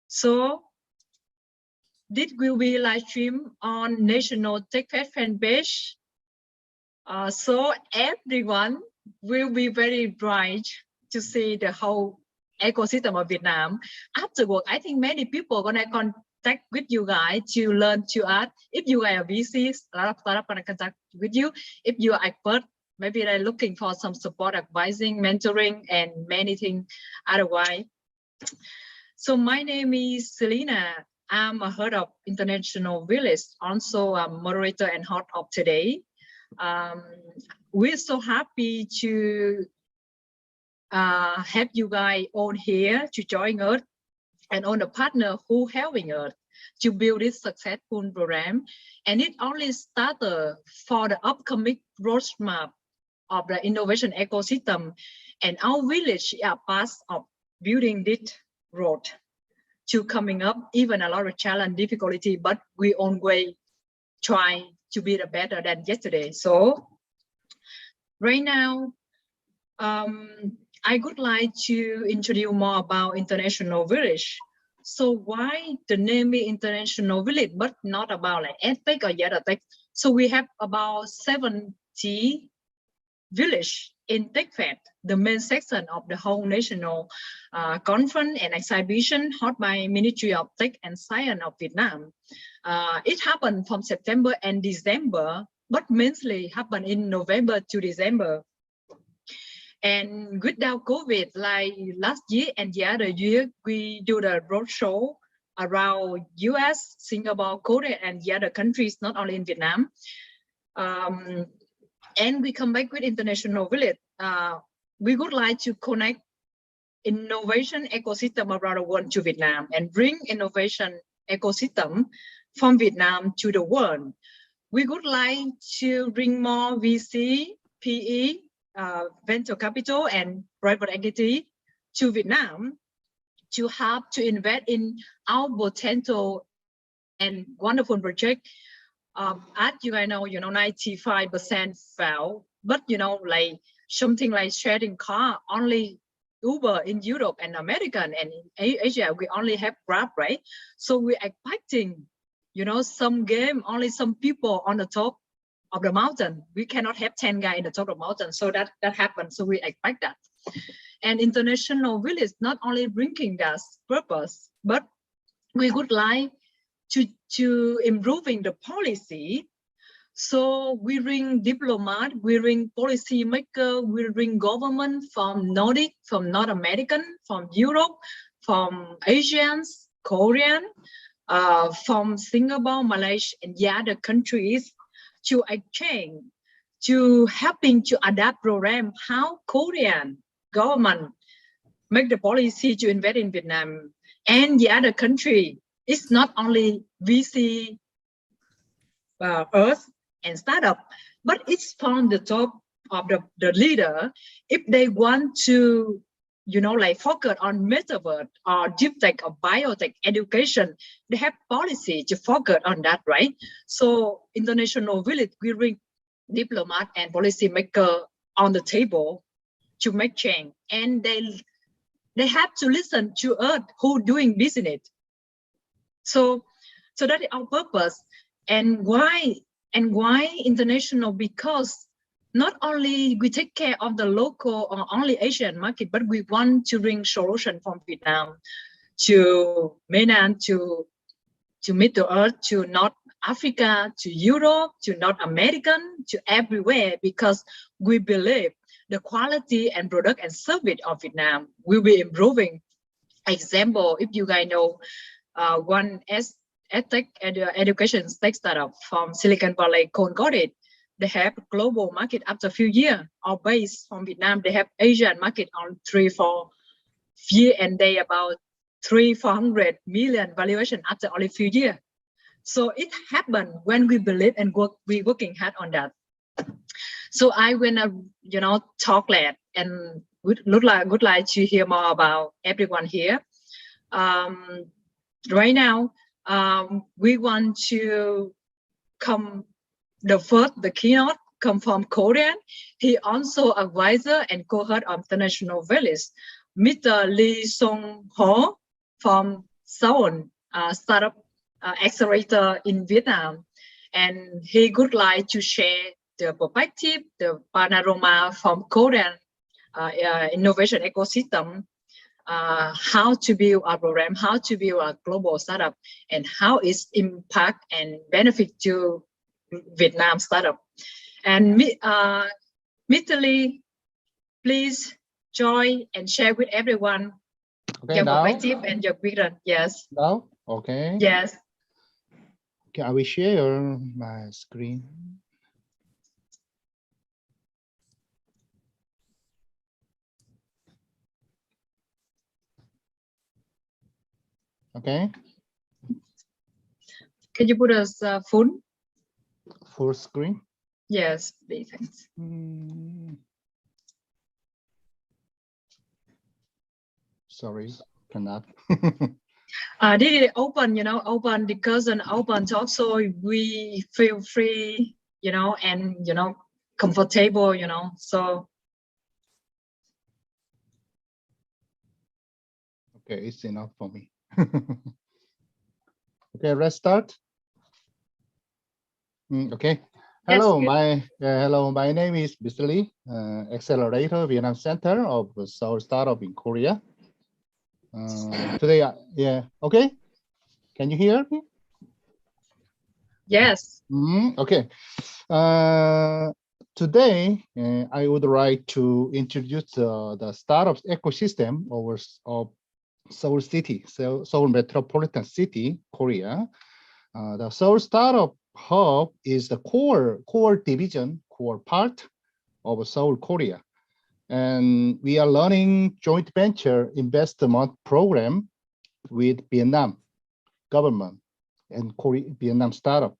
So this will be live stream on National Tech Fest fan page. So everyone will be very bright to see the whole ecosystem of Vietnam. Afterward, I think many people are gonna contact with you guys to learn to add. If you are a VC, a lot of startups gonna contact with you. If you are expert, maybe they're looking for some support, advising, mentoring, and many things otherwise. So my name is Selena. I'm a head of International Village, also a moderator and host of today. We're so happy to have you guys on here to join us and on the partner who helping us to build this successful program. And it only started for the upcoming roadmap of the innovation ecosystem, and our village are part of building this road to coming up, even a lot of challenge, difficulty, but we always try to be the better than yesterday. So right now, I would like to introduce more about International Village. So why the name is International Village, but not about like EdTech or YadaTech? So we have about 70 village in TechFed, the main section of the whole national conference and exhibition held by Ministry of Tech and Science of Vietnam. It happened from September and December, but mainly happened in November to December. And without COVID, like last year and the other year, we do the roadshow around US, Singapore, Korea, and the other countries, not only in Vietnam. And we come back with International Village. We would like to connect innovation ecosystem around the world to Vietnam and bring innovation ecosystem from Vietnam to the world. We would like to bring more VC, PE, venture capital and private equity to Vietnam to help to invest in our potential and wonderful project. As you guys know, 95% fail, but like something like sharing car, only Uber in Europe and American, and in Asia we only have Grab, right? So we're expecting, some game, only some people on the top of the mountain. We cannot have 10 guys in the top of the mountain. So that happens. So we expect that. And International Village not only bringing that purpose, but we would like to improving the policy. So we bring diplomat, we bring policy maker, we bring government from Nordic, from North American, from Europe, from Asians, Korean, from Singapore, Malaysia, and the other countries to exchange, to helping to adapt program how Korean government make the policy to invest in Vietnam and the other country. It's not only VC, Earth and startup, but it's from the top of the leader. If they want to, like focus on metaverse or deep tech or biotech education, they have policy to focus on that, right? So International Village, we bring diplomat and policy maker on the table to make change, and they have to listen to us who doing business. So that is our purpose. And why international? Because not only we take care of the local or only Asian market, but we want to bring solution from Vietnam to mainland, to Middle Earth, to North Africa, to Europe, to North American, to everywhere, because we believe the quality and product and service of Vietnam will be improving. Example, if you guys know, one EdTech education tech startup from Silicon Valley called Godit. They have global market after a few years. Or based from Vietnam, they have Asian market on 3-4 years, and they about 300-400 million valuation after only a few years. So it happened when we believe and we working hard on that. So I wanna, talk less and would like to hear more about everyone here. Right now, we want to come. The keynote come from Korean. He also advisor and co-head of International Village. Mr. Lee Song Ho from Seoul Startup Accelerator in Vietnam. And he would like to share the perspective, the panorama from Korean innovation ecosystem, how to build a program, how to build a global startup, and how it's impact and benefit to Vietnam startup. And Mr. Lee, please join and share with everyone your perspective and your vision. Yes. Now, okay. Yes. Okay, I will share my screen. Okay. Can you put us full screen? Yes, please. Thanks. Sorry, cannot. Did it open, open discussion, open talk, so we feel free, and, comfortable, so. Okay, it's enough for me. Okay, let's start. Okay. Hello, my name is Mr. Lee, Accelerator Vietnam Center of Seoul Startup in Korea. Today, okay. Can you hear me? Yes. Okay. Today, I would like to introduce the startup ecosystem of Seoul City, Seoul Metropolitan City, Korea. The Seoul Startup Hub is the core part of Seoul, Korea. And we are running joint venture investment program with Vietnam government and Vietnam startup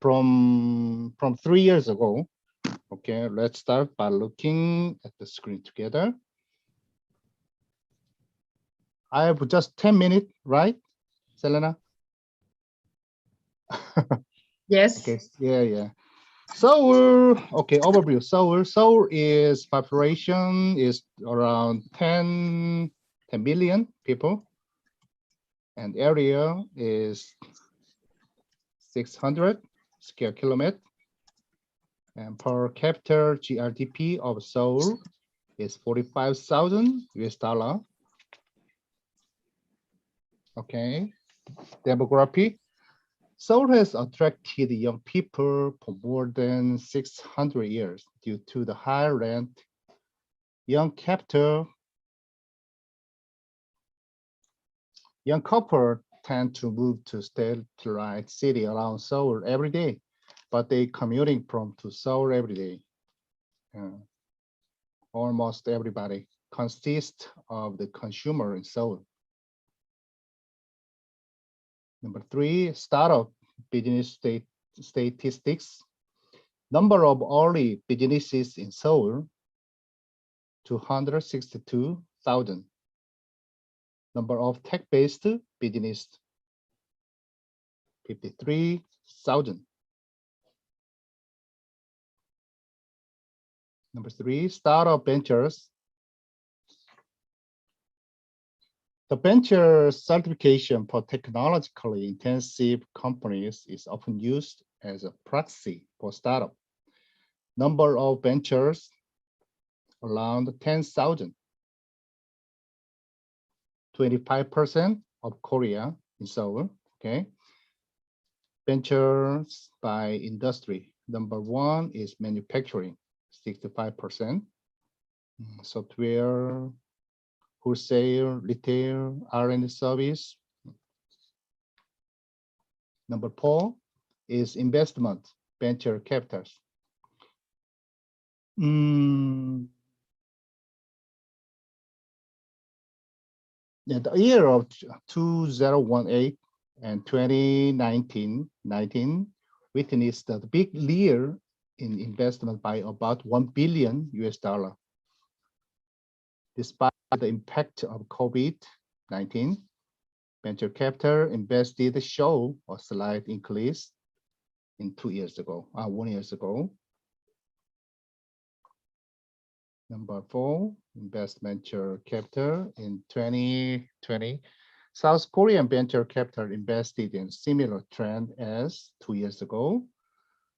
from 3 years ago. Okay, let's start by looking at the screen together. I have just 10 minutes, right, Selena? Yes. Okay. Yeah. Seoul, okay, overview. Seoul is population is around 10 million people, and area is 600 square kilometers, and per capita GRDP of Seoul is 45,000 US dollar. Okay, demography. Seoul has attracted young people for more than 600 years due to the high rent, young capital. Young couple tend to move to satellite city around Seoul every day, but they commuting from to Seoul every day. Almost everybody consists of the consumer in Seoul. Number 3, startup business statistics. Number of early businesses in Seoul, 262,000. Number of tech-based business, 53,000. Number 3, startup ventures. The venture certification for technologically intensive companies is often used as a proxy for startup. Number of ventures, around 10,000. 25% of Korea in Seoul, okay? Ventures by industry. Number 1 is manufacturing, 65%. Software, wholesale, retail, R&D service. Number 4 is investment, venture capitals. The year of 2018 and 2019 witnessed the big year in investment by about $1 billion US. Despite the impact of COVID-19, venture capital invested show a slight increase in 1 year ago. Number 4, invest venture capital. In 2020, South Korean venture capital invested in similar trend as 2 years ago.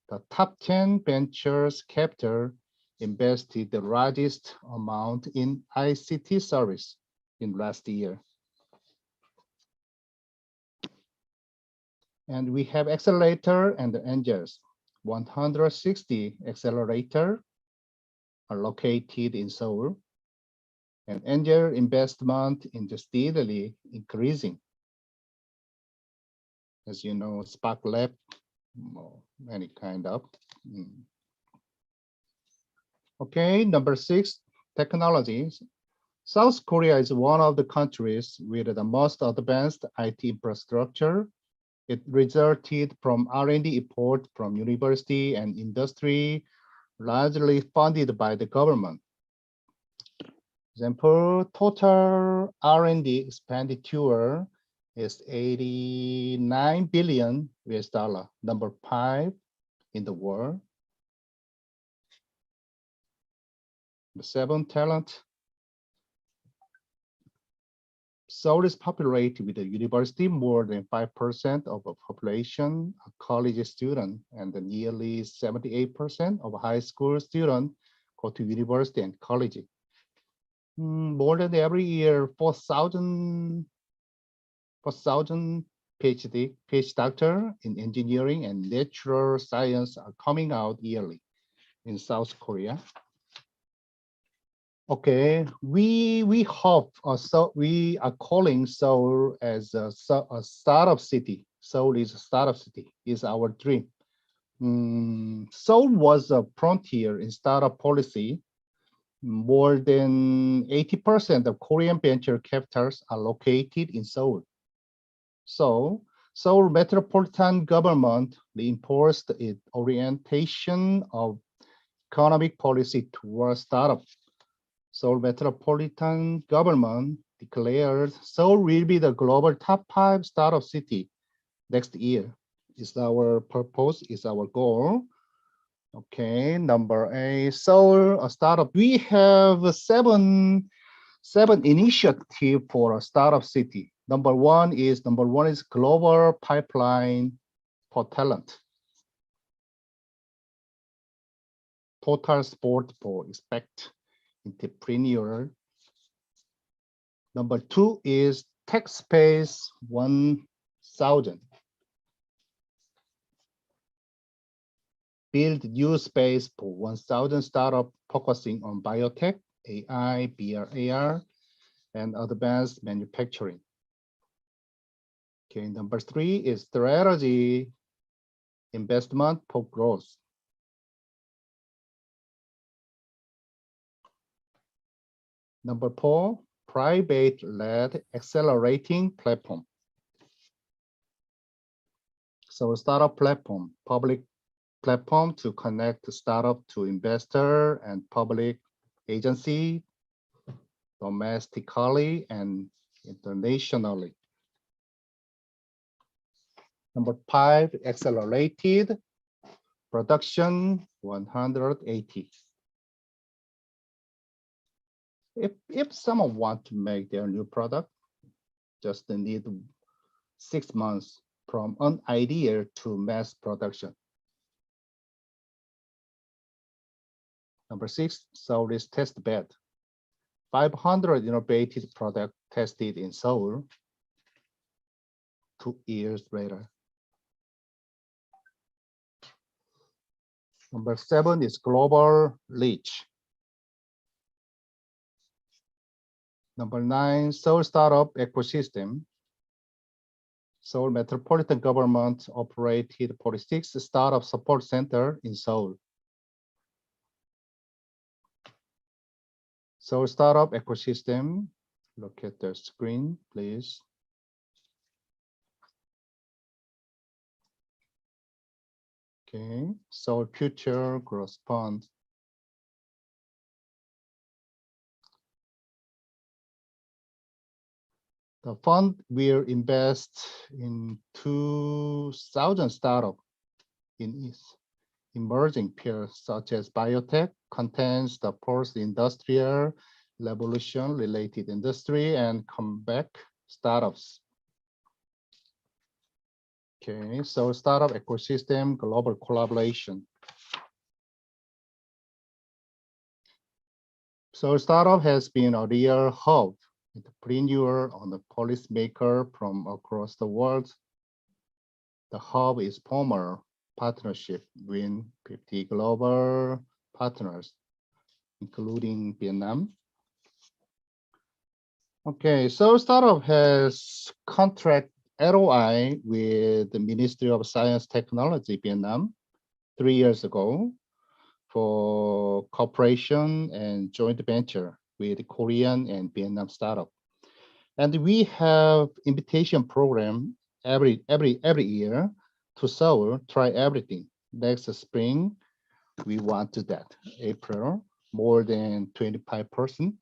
The top 10 ventures capital invested the largest amount in ICT service in last year. And we have accelerator and the angels. 160 accelerator are located in Seoul, and angel investment is steadily increasing. As you know, Spark Lab, any kind of. Okay, number 6, technologies. South Korea is one of the countries with the most advanced IT infrastructure. It resulted from R&D effort from university and industry, largely funded by the government. Example, total R&D expenditure is 89 billion US dollar, number 5 in the world. The 7, talent. Seoul is populated with a university. More than 5% of the population are college students, and nearly 78% of high school students go to university and college. More than every year, 4,000 PhD doctor in engineering and natural science are coming out yearly in South Korea. Okay, we hope, so we are calling Seoul as a startup city. Seoul is a startup city, is our dream. Seoul was a frontier in startup policy. More than 80% of Korean venture capitals are located in Seoul. So Seoul metropolitan government reinforced its orientation of economic policy towards startups. Seoul metropolitan government declared Seoul will be the global top 5 startup city next year. Is our purpose, is our goal. Okay, number 8, Seoul a startup. We have seven initiatives for a startup city. Number one is global pipeline for talent. Total support for expect entrepreneur. Number 2 is tech space 1000. Build new space for 1000 startup focusing on biotech, AI, VR, AR, and advanced manufacturing. Okay, number 3 is strategy investment for growth. Number 4, private-led accelerating platform. So startup platform, public platform to connect the startup to investor and public agency domestically and internationally. Number 5, accelerated production 180. If someone want to make their new product, just need 6 months from an idea to mass production. Number 6, Seoul is test bed. 500 innovative product tested in Seoul 2 years later. Number 7 is global reach. Number 9, Seoul startup ecosystem. Seoul metropolitan government operated 46 startup support center in Seoul. Seoul startup ecosystem. Look at the screen, please. Okay, Seoul Future Growth Fund. The fund will invest in 2,000 startups in emerging fields such as biotech, contains the post-industrial revolution related industry, and comeback startups. Okay, so startup ecosystem, global collaboration. So startup has been a real hub, entrepreneur and the policymaker from across the world. The hub is former partnership with 50 global partners, including Vietnam. Okay, so startup has contract ROI with the Ministry of Science Technology Vietnam 3 years ago for cooperation and joint venture with Korean and Vietnam startup. And we have invitation program every year to Seoul, try everything. Next spring, we want to that, April, more than 25%.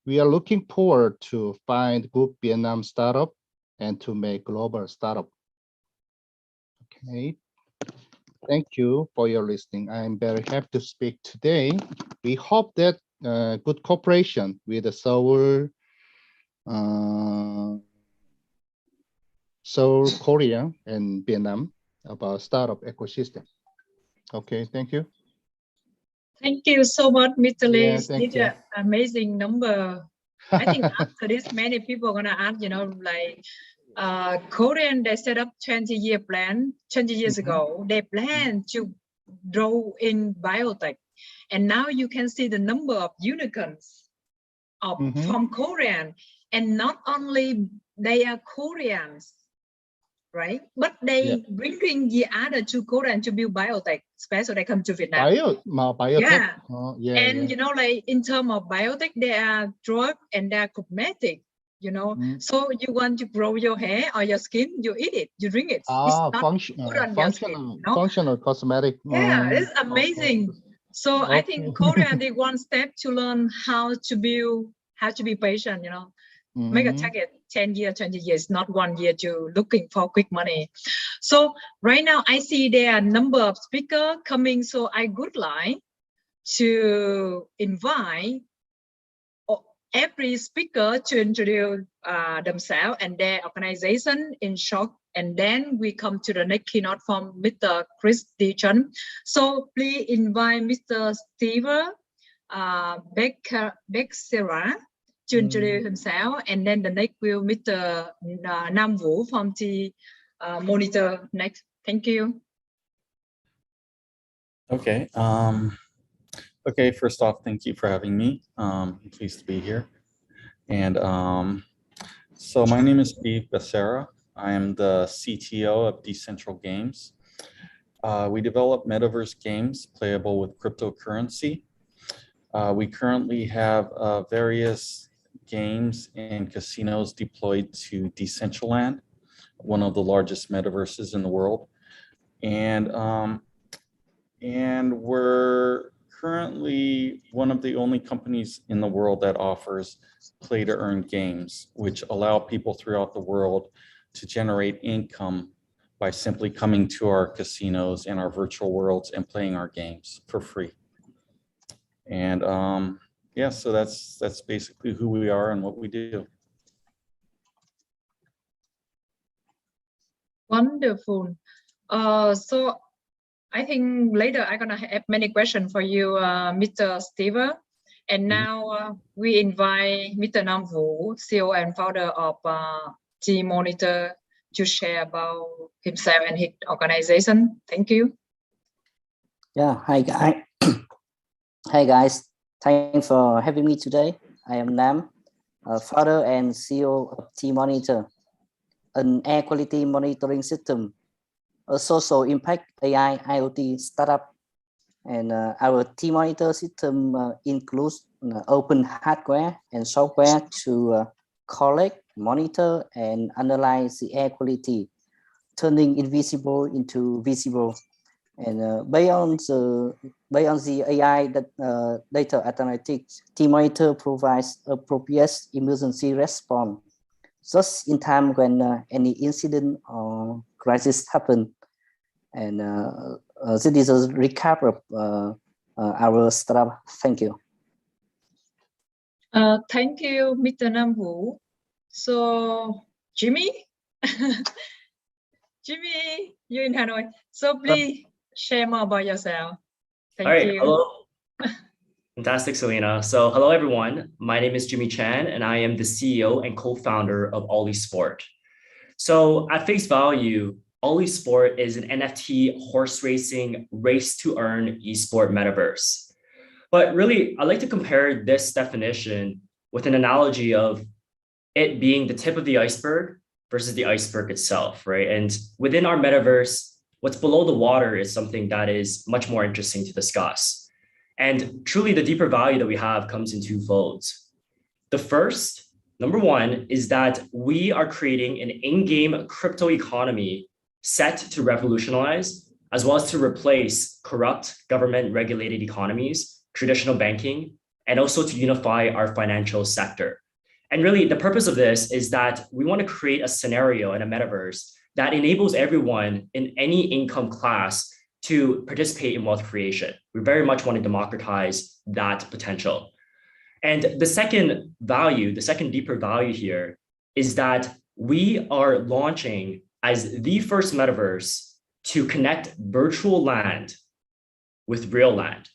We are looking forward to find good Vietnam startup and to make global startup. Okay, thank you for your listening. I'm very happy to speak today. We hope that good cooperation with the Seoul, Korea, and Vietnam about startup ecosystem. Okay, thank you. Thank you so much, Mr. Lee. Yeah, thank you. Amazing number. I think after this, many people are gonna ask, you know, like Korean, they set up 20-year plan 20 years ago. They plan to grow in biotech, and now you can see the number of unicorns of from Korean, and not only they are Koreans, right? But they bringing the other two Korean to build biotech, especially they come to Vietnam. Biotech. Yeah. And you know, like in terms of biotech, there are drug and there are cosmetic, you know. So you want to grow your hair or your skin, you eat it, you drink it. It's not functional cosmetic. Yeah, it's amazing. So I think Korean did one step to learn how to build, how to be patient, you know. Make a target 10 years, 20 years, not 1 year to looking for quick money. So right now I see there are a number of speakers coming. So I would like to invite every speaker to introduce themselves and their organization in short. And then we come to the next keynote from Mr. Chris Dichon. So please invite Mr. Steve Becerra to introduce himself, and then the next will Mr. Nam Vũ from the monitor next. Thank you. Okay. Okay. First off, thank you for having me. I'm pleased to be here. And so my name is Steve Becerra. I am the CTO of Decentral Games. We develop metaverse games playable with cryptocurrency. We currently have various games and casinos deployed to Decentraland, one of the largest metaverses in the world. And we're currently one of the only companies in the world that offers play to earn games, which allow people throughout the world to generate income by simply coming to our casinos and our virtual worlds and playing our games for free. And yeah, so that's basically who we are and what we do. Wonderful. So I think later I'm gonna have many questions for you, Mr. Steve. And now we invite Mr. Nam Vũ, CEO and founder of T Monitor, to share about himself and his organization. Thank you. Yeah, hi guys. Hi guys, thanks for having me today. I am Nam, founder and CEO of T Monitor, an air quality monitoring system, a social impact AI IoT startup. And our T Monitor system includes open hardware and software to collect, monitor, and analyze the air quality, turning invisible into visible. And based on the AI data analytics, T Monitor provides appropriate emergency response just in time when any incident or crisis happen. And this is a recap of our startup. Thank you. Thank you, Mr. Nam Vũ. So, Jimmy, Jimmy, you're in Hanoi. So please share more about yourself. Thank you. Hello. Fantastic, Selena. So hello, everyone. My name is Jimmy Chan, and I am the CEO and co-founder of Ollie Sport. So at face value, Ollie Sport is an NFT horse racing race to earn esport metaverse. But really, I like to compare this definition with an analogy of it being the tip of the iceberg versus the iceberg itself, right? And within our metaverse, what's below the water is something that is much more interesting to discuss. And truly, the deeper value that we have comes in two folds. The first, number one, is that we are creating an in-game crypto economy set to revolutionize, as well as to replace corrupt government-regulated economies, traditional banking, and also to unify our financial sector. And really, the purpose of this is that we want to create a scenario in a metaverse that enables everyone in any income class to participate in wealth creation. We very much want to democratize that potential. And the second value, the second deeper value here is that we are launching as the first metaverse to connect virtual land with real land.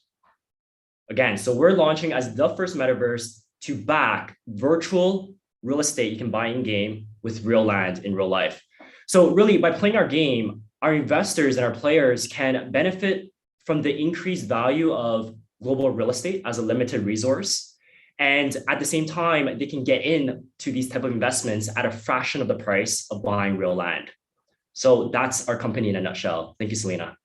Again, so we're launching as the first metaverse to back virtual real estate you can buy in game with real land in real life. So really, by playing our game, our investors and our players can benefit from the increased value of global real estate as a limited resource. And at the same time, they can get in to these type of investments at a fraction of the price of buying real land. So that's our company in a nutshell. Thank you, Selena.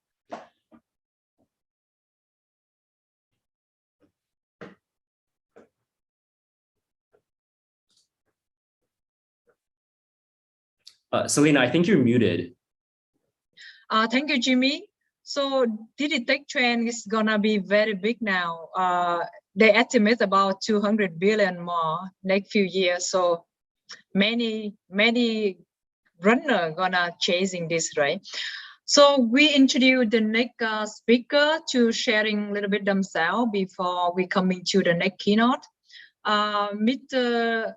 Selena, I think you're muted. Thank you, Jimmy. So DigiTech trend is gonna be very big now. They estimate about 200 billion more next few years. So many runners gonna chasing this, right? So we introduce the next speaker to sharing a little bit themselves before we coming to the next keynote. Mr.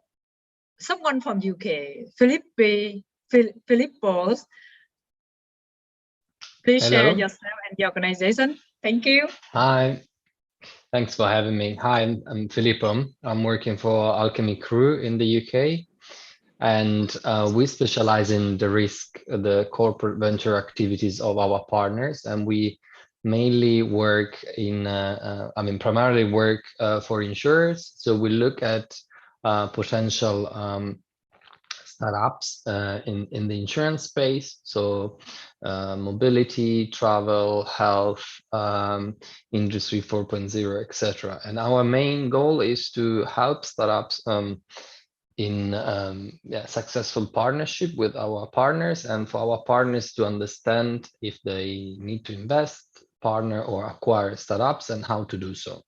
Someone from UK, Philippos. Please Hello. share yourself and the organization. Thank you. Hi, thanks for having me. Hi, I'm Filippo. I'm working for Alchemy Crew in the UK, and we specialize in the corporate venture activities of our partners, and we mainly work primarily work for insurers. So we look at potential startups in the insurance space, so mobility, travel, health, industry 4.0, etc. And our main goal is to help startups in successful partnership with our partners, and for our partners to understand if they need to invest, partner, or acquire startups and how to do so.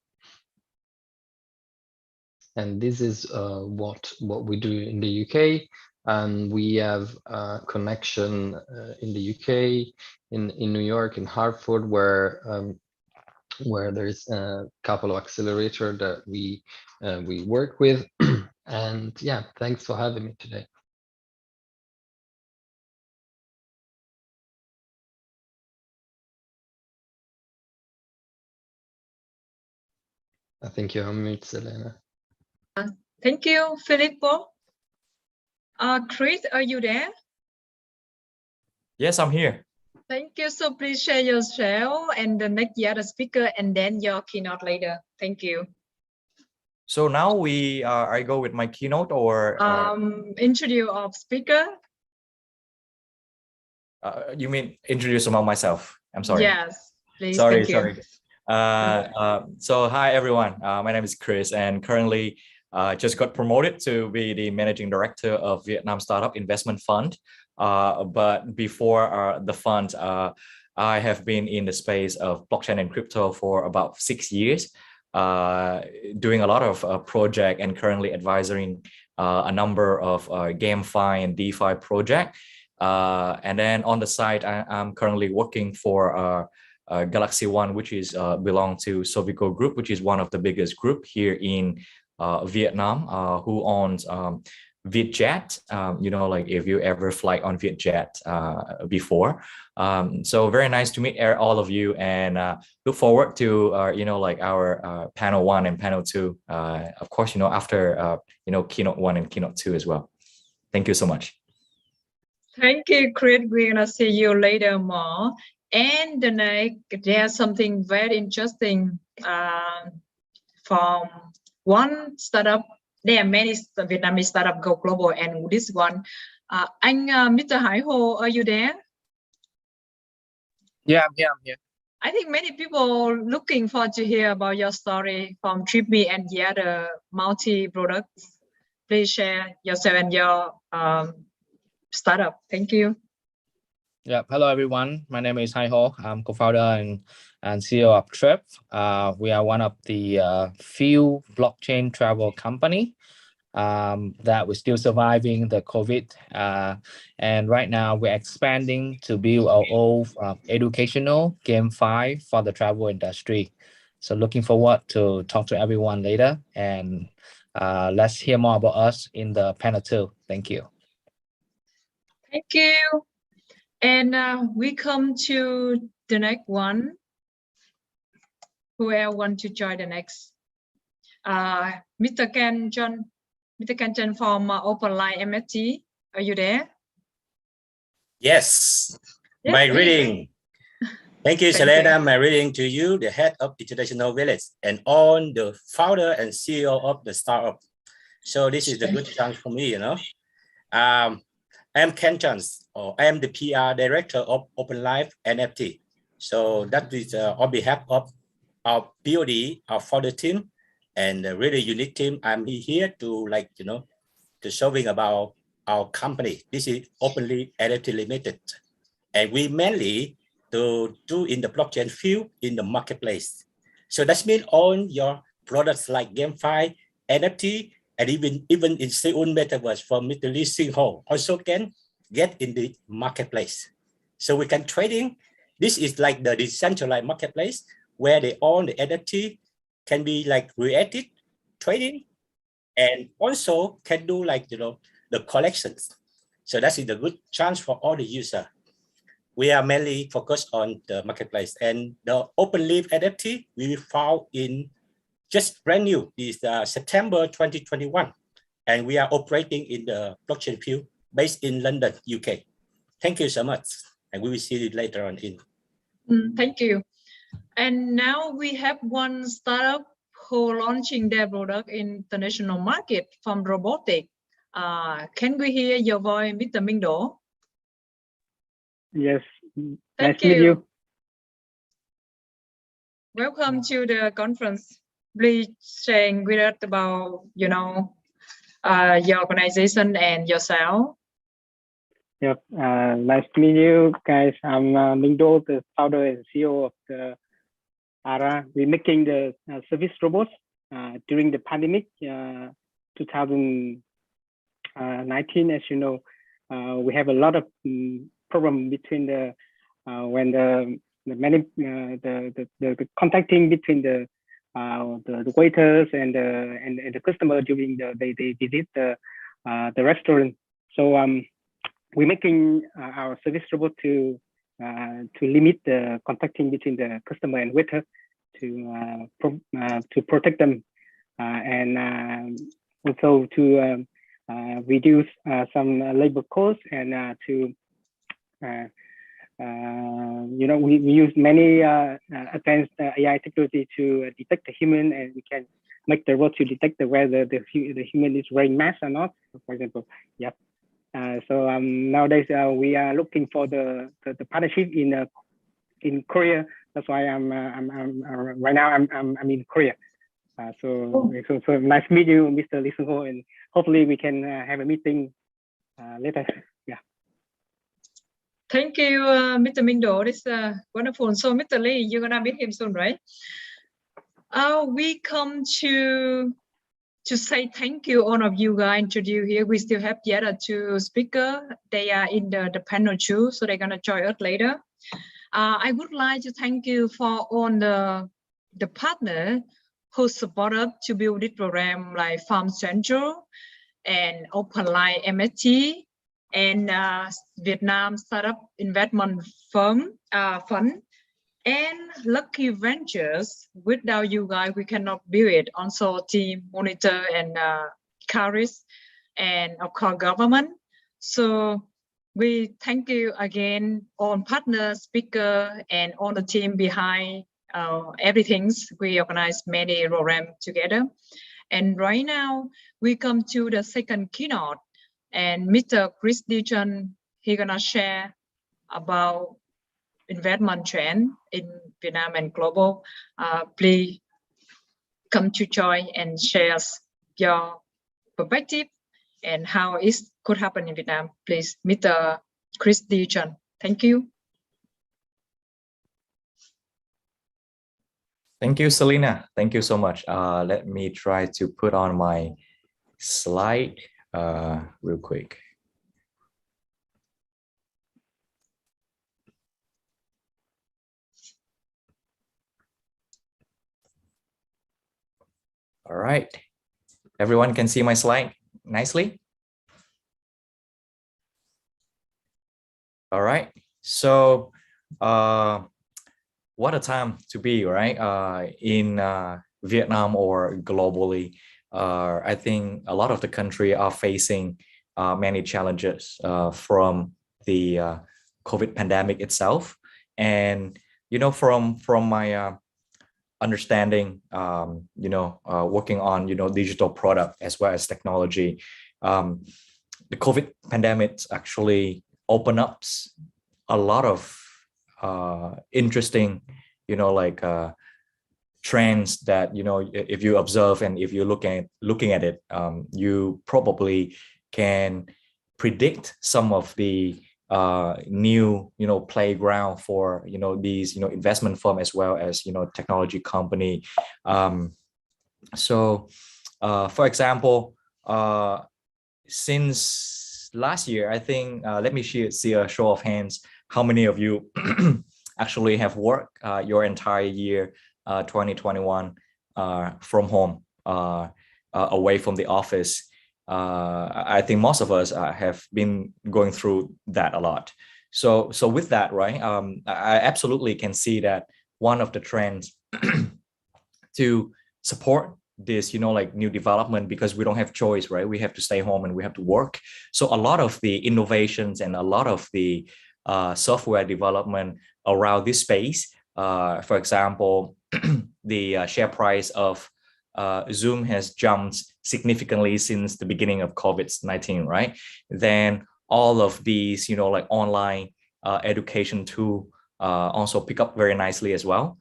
And this is what we do in the UK. And we have a connection in the UK, in New York, in Hartford, where there's a couple of accelerators that we work with. And yeah, thanks for having me today. I think you're on mute, Selena. Thank you, Filippo. Chris, are you there? Yes, I'm here. Thank you. So please share yourself and the next other speaker, and then your keynote later. Thank you. So now I go with my keynote, or introduce our speaker. You mean introduce about myself? I'm sorry. Yes, please. Sorry. So hi everyone. My name is Chris, and currently just got promoted to be the managing director of Vietnam Startup Investment Fund. But before the fund, I have been in the space of blockchain and crypto for about 6 years, doing a lot of project and currently advising a number of GameFi and DeFi project. And then on the side, I'm currently working for Galaxy One, which is belong to Sovico Group, which is one of the biggest group here in Vietnam, who owns Vietjet. You know, like if you ever fly on Vietjet before. So very nice to meet all of you, and look forward to you know, like our panel 1 and panel 2. Of course, you know, after you know, keynote 1 and keynote 2 as well. Thank you so much. Thank you, Chris. We're gonna see you later more. And the next, there's something very interesting from one startup. There are many Vietnamese startup go global, and this one, Mr. Hải Ho, are you there? Yeah, I'm here. I think many people looking forward to hear about your story from TripMe and the other multi-products. Please share yourself and your startup. Thank you. Yeah. Hello, everyone. My name is Hai Ho. I'm co-founder and CEO of Trip. We are one of the few blockchain travel company that we're still surviving the COVID. And right now we're expanding to build our own educational GameFi for the travel industry. So looking forward to talk to everyone later, and let's hear more about us in the panel 2. Thank you. Thank you. And we come to the next one. Whoever want to join the next? Mr. Kanchan. Mr. Kanchan from OpenLine MFT. Are you there? Yes. Yes, My please. reading. Thank you, Thank Selena. My reading to you, the head of International Village, and all the founder and CEO of the startup. So this is the good chance for me, you know. I'm Ken Chance, or I am the PR director of OpenLife NFT. So that is on behalf of our BOD, our founder team, and a really unique team. I'm here to to showing about our company. This is Openly NFT Limited, and we mainly to do in the blockchain field in the marketplace. So that means all your products like GameFi, NFT, and even in Seoul Metaverse from Mr. Lee Sinh Ho also can get in the marketplace. So we can trading. This is like the decentralized marketplace where they own the NFT, can be like created, trading, and also can do the collections. So that is a good chance for all the user. We are mainly focused on the marketplace, and the OpenLeaf NFT we found in just brand new is September 2021, and we are operating in the blockchain field based in London, UK. Thank you so much, and we will see you later on in. Thank you. And now we have one startup who launching their product in international market from robotic. Can we hear your voice, Mr. Minh Do? Yes. Thank nice to meet you. Welcome to the conference. Please share with us about your organization and yourself. Yep. Nice to meet you guys. I'm Minh Do, the founder and CEO of the ARA. We're making the service robots during the pandemic 2019. As you know, we have a lot of problem between the when the contacting between the waiters and the customer during they visit the restaurant. So we're making our service robot to limit the contacting between the customer and waiter to protect them and also to reduce some labor costs and to we use many advanced AI technology to detect the human, and we can make the robot to detect whether the human is wearing mask or not, for example. Yep. So nowadays we are looking for the partnership in Korea. That's why I'm right now I'm in Korea. So nice to meet you, Mr. Lee Sinh Ho, and hopefully we can have a meeting later. Yeah. Thank you, Mr. Minh Do. This is wonderful. So, Mr. Lee, you're gonna meet him soon, right? We come to say thank you, all of you guys introduced here. We still have the other two speakers. They are in the panel too, so they're gonna join us later. I would like to thank you for all the partner who support us to build this program like Farm Central and Open Line MST and Vietnam Startup Investment Fund and Lucky Ventures. Without you guys, we cannot build it. Also, team monitor and Caris and of course government. So we thank you again, all partners, speaker, and all the team behind everything. We organize many programs together. And right now, we come to the second keynote. And Mr. Chris Dijon, he's gonna share about investment trend in Vietnam and global. Please come to join and share your perspective and how it could happen in Vietnam. Please, Mr. Chris Dijon. Thank you. Thank you, Selena. Thank you so much. Let me try to put on my slide real quick. All right. Everyone can see my slide nicely? All right. So what a time to be, right? In Vietnam or globally. I think a lot of the country are facing many challenges from the COVID pandemic itself. And, you know, from my understanding, working on, digital product as well as technology, the COVID pandemic actually opened up a lot of interesting, trends that, if you observe and if you looking at it, you probably can predict some of the new playground for these investment firm as well as technology company. So for example, since last year, I think let me see a show of hands, how many of you actually have worked your entire year 2021 from home, away from the office. I think most of us have been going through that a lot. So with that, right, I absolutely can see that one of the trends to support this, new development, because we don't have choice, right? We have to stay home and we have to work. So a lot of the innovations and a lot of the software development around this space, for example, the share price of Zoom has jumped significantly since the beginning of COVID-19, right? Then all of these, online education tool also pick up very nicely as well,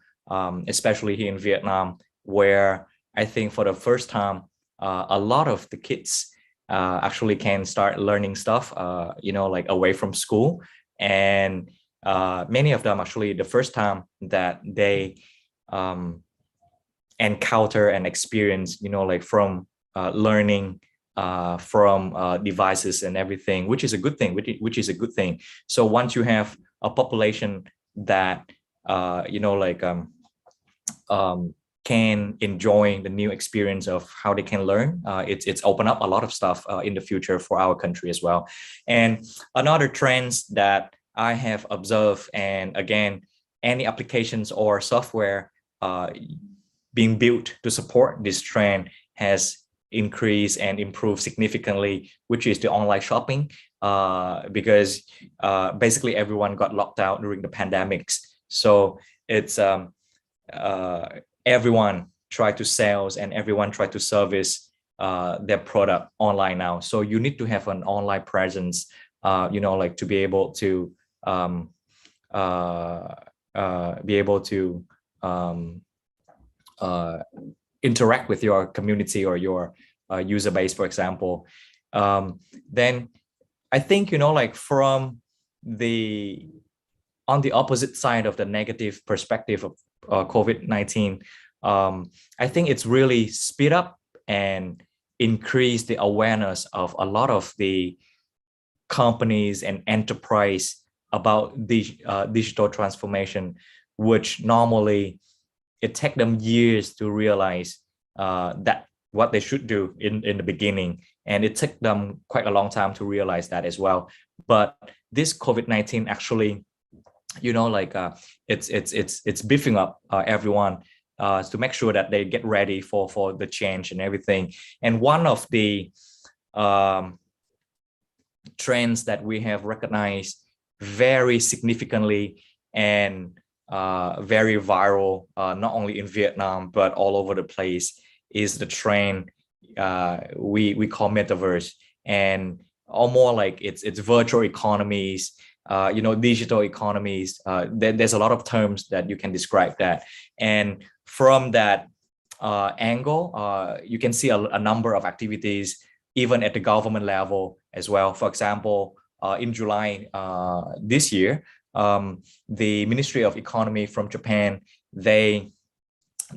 especially here in Vietnam, where I think for the first time, a lot of the kids actually can start learning stuff, away from school. And many of them actually the first time that they encounter and experience, from learning from devices and everything, which is a good thing, which is a good thing. So once you have a population that, can enjoy the new experience of how they can learn, it's opened up a lot of stuff in the future for our country as well. And another trends that I have observed, and again, any applications or software being built to support this trend has increased and improved significantly, which is the online shopping, because basically everyone got locked out during the pandemics. So it's everyone tried to sell and everyone tried to service their product online now. So you need to have an online presence, to be able to interact with your community or your user base, for example. Then I think, from on the opposite side of the negative perspective of COVID-19, I think it's really speed up and increase the awareness of a lot of the companies and enterprise about the digital transformation, which normally it takes them years to realize that what they should do in the beginning, and it took them quite a long time to realize that as well. But this COVID-19 actually, it's beefing up everyone to make sure that they get ready for the change and everything. And one of the trends that we have recognized very significantly and very viral, not only in Vietnam but all over the place, is the trend we call metaverse, and or more like it's virtual economies, digital economies. There's a lot of terms that you can describe that, and from that angle, you can see a number of activities even at the government level as well. For example, in July this year, the Ministry of Economy from Japan, they're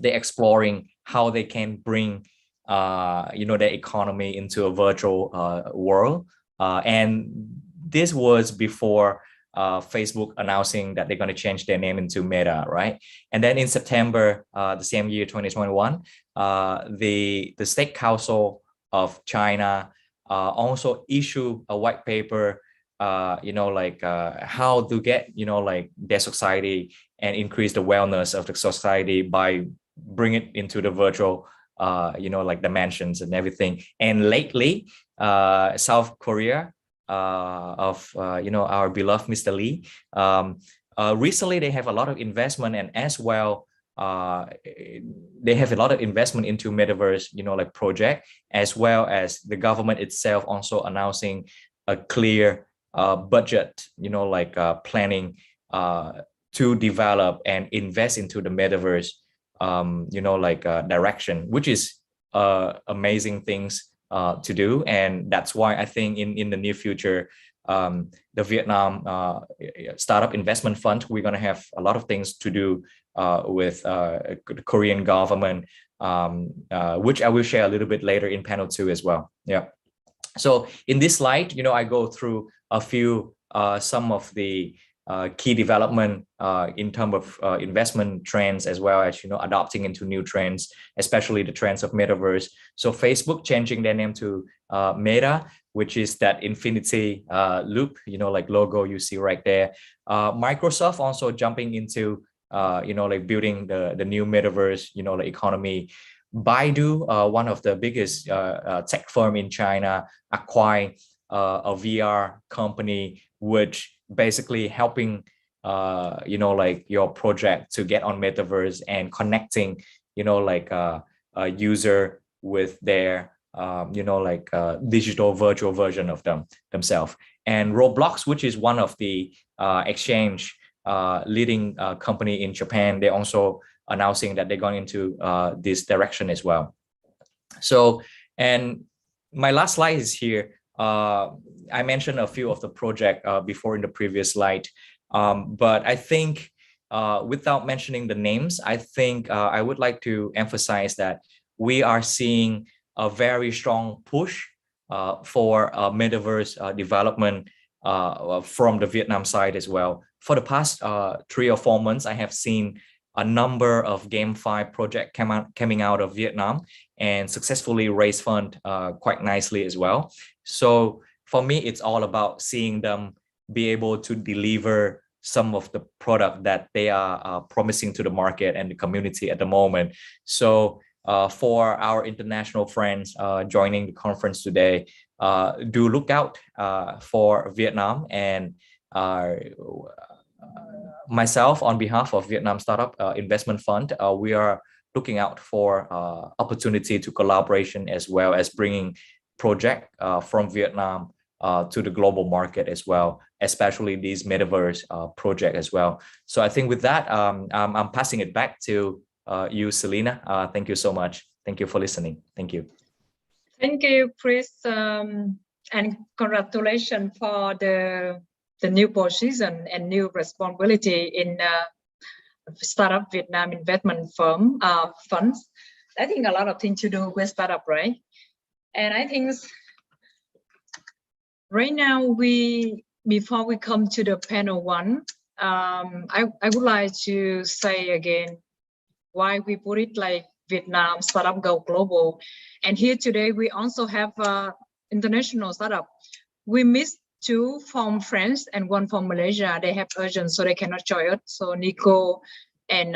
exploring how they can bring their economy into a virtual world, and this was before Facebook announcing that they're going to change their name into Meta, right? And then in September the same year, 2021, the State Council of China also issued a white paper, how to get their society and increase the wellness of the society by bring it into the virtual dimensions and everything. And lately, South Korea, of our beloved Mr. Lee, recently they have a lot of investment, and as well they have a lot of investment into metaverse project, as well as the government itself also announcing a clear budget planning to develop and invest into the metaverse direction, which is amazing things to do. And that's why I think in the near future, the Vietnam Startup Investment Fund, we're going to have a lot of things to do with the Korean government, which I will share a little bit later in panel 2 as well. Yeah. So in this slide, I go through a few some of the key development in terms of investment trends, as well as adopting into new trends, especially the trends of metaverse. So Facebook changing their name to Meta, which is that infinity loop, logo you see right there. Microsoft also jumping into building the new metaverse economy. Baidu, one of the biggest tech firm in China, acquired a VR company, which basically helping your project to get on metaverse and connecting a user with their digital virtual version of themselves. And Roblox, which is one of the exchange leading company in Japan, they're also announcing that they're going into this direction as well. So, and my last slide is here. I mentioned a few of the project before in the previous slide, but I think without mentioning the names, I think I would like to emphasize that we are seeing a very strong push for metaverse development from the Vietnam side as well. For the past 3 or 4 months, I have seen a number of GameFi projects coming out of Vietnam and successfully raise fund quite nicely as well. So for me, it's all about seeing them be able to deliver some of the product that they are promising to the market and the community at the moment. So for our international friends joining the conference today, do look out for Vietnam, and myself, on behalf of Vietnam Startup Investment Fund, we are looking out for opportunity to collaboration, as well as bringing project from Vietnam to the global market as well, especially these metaverse project as well. So I think with that, I'm passing it back to you, Selena. Thank you so much. Thank you for listening. Thank you. Thank you, Chris, and congratulations for the new position and new responsibility in Startup Vietnam Investment Funds. I think a lot of things to do with startup, right? And I think right now we before we come to the panel one, I would like to say again why we put it like Vietnam Startup Go Global. And here today, we also have international startup. We missed 2 from France and 1 from Malaysia. They have urgent, so they cannot join us. So Nico and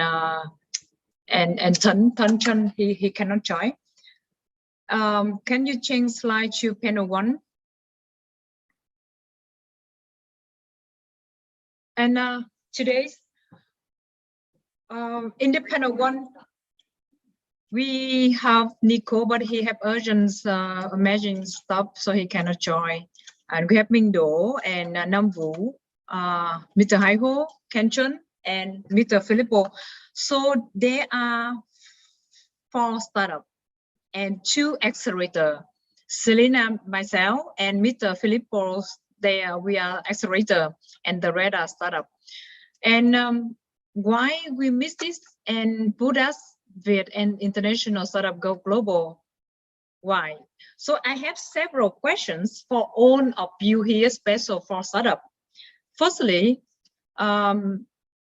Tan Chun, he cannot join. Can you change slide to panel 1? And today's in the panel 1, we have Nico, but he have urgent emerging stuff, so he cannot join. And we have Minh Do and Nam Vu, Mr. Hai Ho, Ken Chun, and Mr. Filippo. So there are 4 startups and 2 accelerator. Selena, myself, and Mr. Filippo, we are accelerator, and the rest are startup. And why we miss this and put us with an international startup go global? Why? So I have several questions for all of you here, special for startup. Firstly,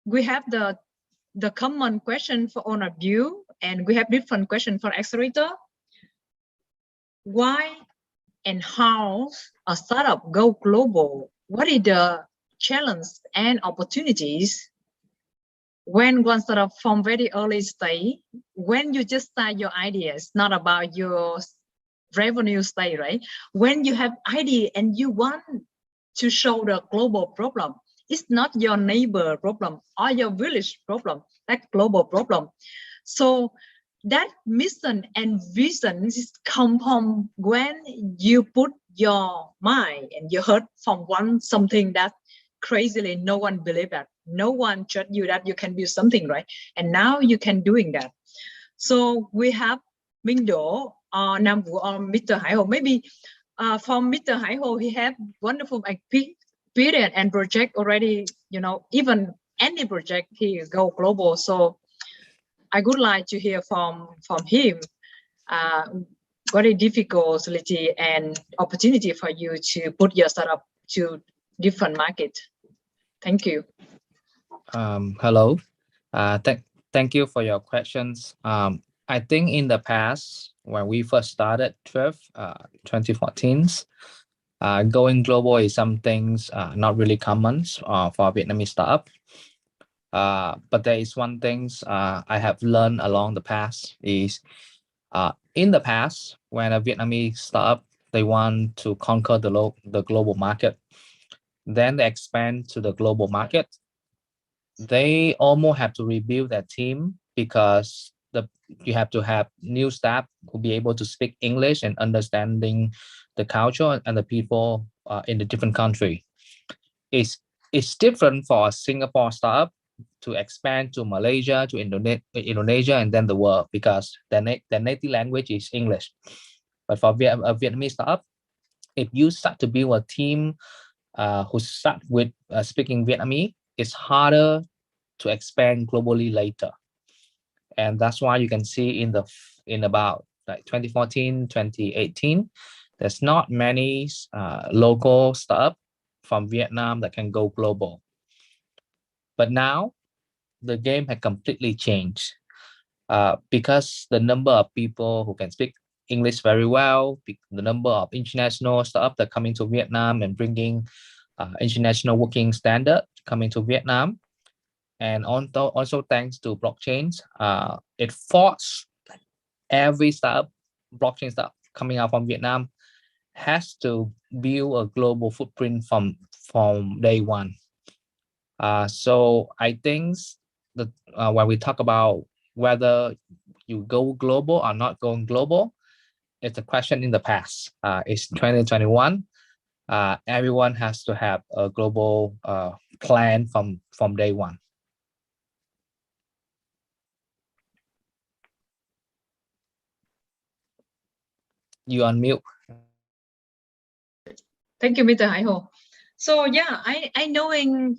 we have the common question for all of you, and we have different questions for accelerator. Why and how a startup go global? What is the challenge and opportunities when one startup from very early stage? When you just start your idea, it's not about your revenue stage, right? When you have idea and you want to show the global problem, it's not your neighbor problem or your village problem, that's global problem. So that mission and vision come from when you put your mind and you heard from something that crazily no one believe that, no one trust you that you can do something, right? And now you can doing that. So we have Minh Do or Nam Vu or Mr. Hai Ho. Maybe from Mr. Hai Ho, he have wonderful period and project already, you know, even any project he go global. So I would like to hear from him what a difficulty and opportunity for you to put your startup to different market. Thank you. Hello. Thank you for your questions. I think in the past, when we first started TRIF, 2014, going global is something not really common for Vietnamese startup. But there is one thing I have learned along the past is in the past, when a Vietnamese startup, they want to conquer the global market, then they expand to the global market. They almost have to rebuild their team because you have to have new staff who be able to speak English and understanding the culture and the people in the different country. It's different for a Singapore startup to expand to Malaysia, to Indonesia, and then the world, because their native language is English. But for a Vietnamese startup, if you start to build a team who start with speaking Vietnamese, it's harder to expand globally later. And that's why you can see in about like 2014, 2018, there's not many local startups from Vietnam that can go global. But now the game had completely changed because the number of people who can speak English very well, the number of international startups that coming to Vietnam and bringing international working standard coming to Vietnam. And also thanks to blockchains, it forced every startup, blockchain startup coming out from Vietnam has to build a global footprint from day one. So I think that when we talk about whether you go global or not going global, it's a question in the past. It's 2021. Everyone has to have a global plan from day one. You on mute. Thank you, Mr. Hai Ho. So yeah, I knowing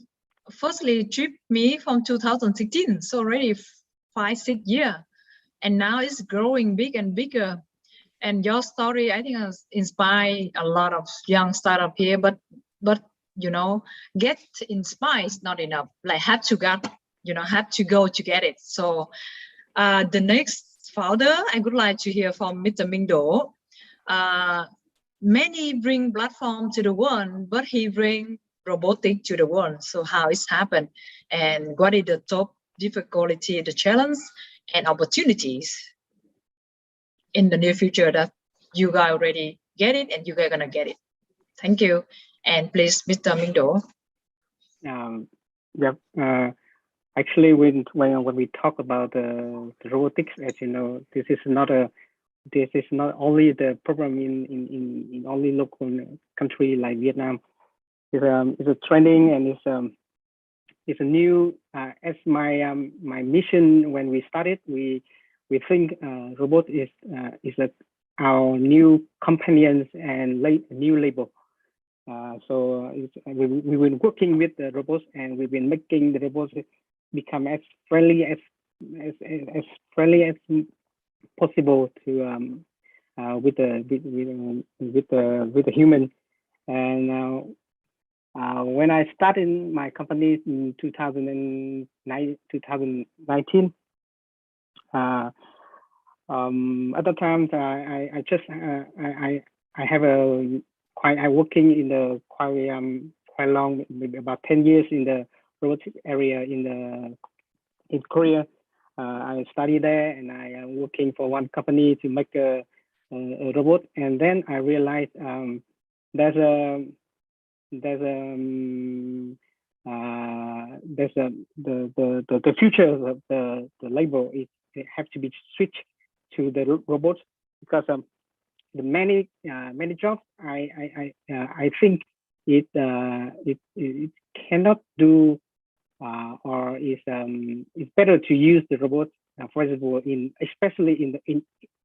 firstly trip me from 2016, so already 5-6 years, and now it's growing big and bigger. And your story, I think, has inspired a lot of young startup here. But get inspired is not enough. Like have to go to get it. So the next founder, I would like to hear from Mr. Minh Do. Many bring platform to the world, but he bring robotic to the world. So how it's happened, and what is the top difficulty, the challenge, and opportunities in the near future that you guys already get it and you guys gonna get it. Thank you. And please, Mr. Minh Do. Actually, when we talk about the robotics, as you know, this is not only the problem in only local country like Vietnam. It's a trending, and it's a new. As my mission when we started, we think robot is our new companions and new label. So we've been working with the robots, and we've been making the robots become as friendly as possible to with the human. And when I started my company in 2019, at the time I working in the quite long, maybe about 10 years in the robotic area in Korea. I studied there, and I am working for one company to make a robot. And then I realized the future of the label it have to be switched to the robots, because the many jobs I think it cannot do, or it's better to use the robots, for example, especially in the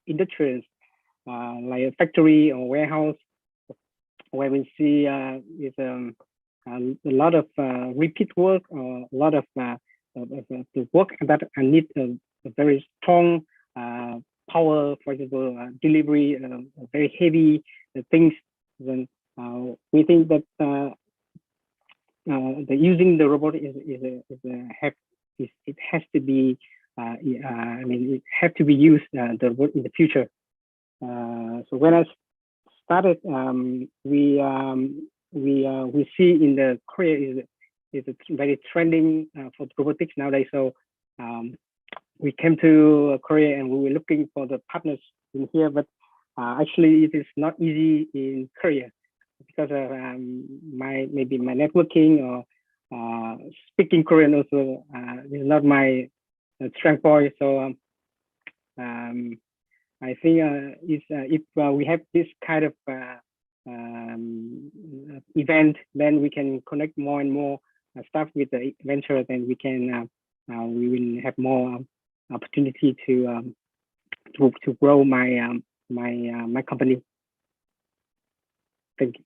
industries like a factory or warehouse, where we see is a lot of repeat work, or a lot of the work that I need a very strong power, for example, delivery, very heavy things. Then we think that the using the robot it has to be it has to be used the robot in the future. So when I started, we see in the Korea is very trending for robotics nowadays. So we came to Korea, and we were looking for the partners in here, but actually it is not easy in Korea, because of maybe my networking or speaking Korean also is not my strength point. So I think if we have this kind of event, then we can connect more and more stuff with the venture. Then we can we will have more opportunity to grow my my company. Thank you.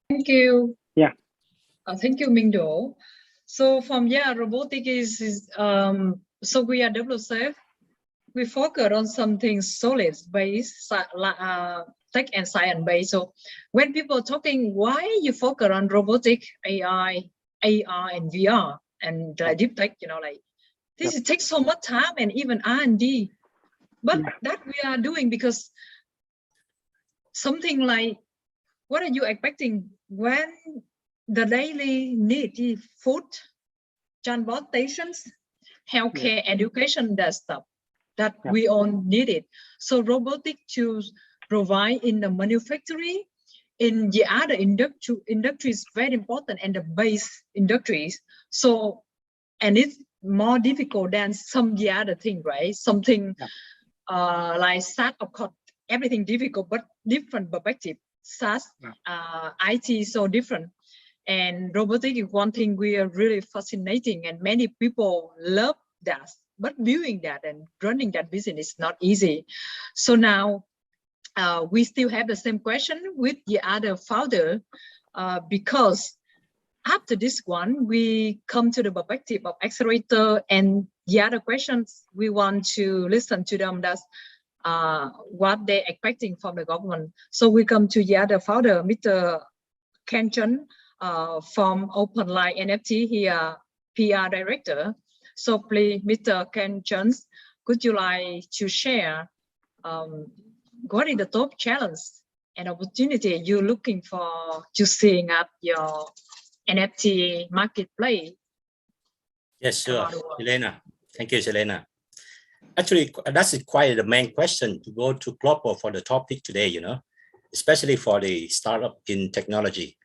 Thank you. Yeah. Thank you, Minh Do. So from robotic is so we are WSF. We focus on something solid based, tech and science based. So when people are talking, why you focus on robotic, AI, AR, and VR, and deep tech, like this takes so much time and even R&D. But that we are doing because something like, what are you expecting when the daily need, food, transportations, healthcare, education, that stuff that we all need it. So robotic to provide in the manufacturing, in the other industry is very important, and the base industries. So, and it's more difficult than some the other thing, right? Something like SaaS, of course, everything difficult, but different perspective. SaaS, IT, so different. And robotic is one thing we are really fascinating, and many people love that. But building that and running that business is not easy. So now we still have the same question with the other founder, because after this one, we come to the perspective of accelerator, and the other questions we want to listen to them. That's what they're expecting from the government. So we come to the other founder, Mr. Kenchon from OpenLine NFT, here PR director. So please, Mr. Kenchon, could you like to share what is the top challenge and opportunity you're looking for to seeing up your NFT marketplace? Yes, sure, Selena. Thank you, Selena. Actually, that's quite the main question to go to global for the topic today, you know, especially for the startup in technology.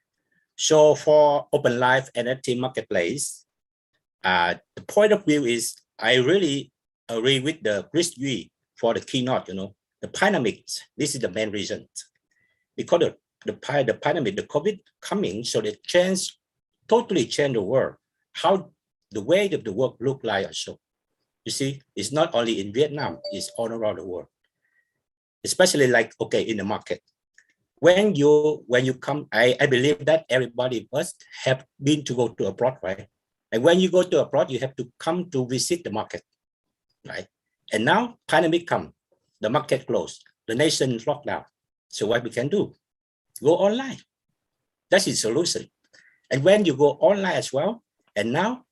So for OpenLife NFT marketplace, the point of view is I really agree with the Chris Yui for the keynote, you know, the pandemic. This is the main reason. Because the pandemic, the COVID coming, so they totally change the world, how the way that the world look like also. You see, it's not only in Vietnam, it's all around the world. Especially like, okay, in the market. When you come, I believe that everybody must have been to go to abroad, right? And when you go to abroad, you have to come to visit the market, right? And now pandemic come, the market closed, the nation locked down. So what we can do? Go online. That's the solution. And when you go online as well, and now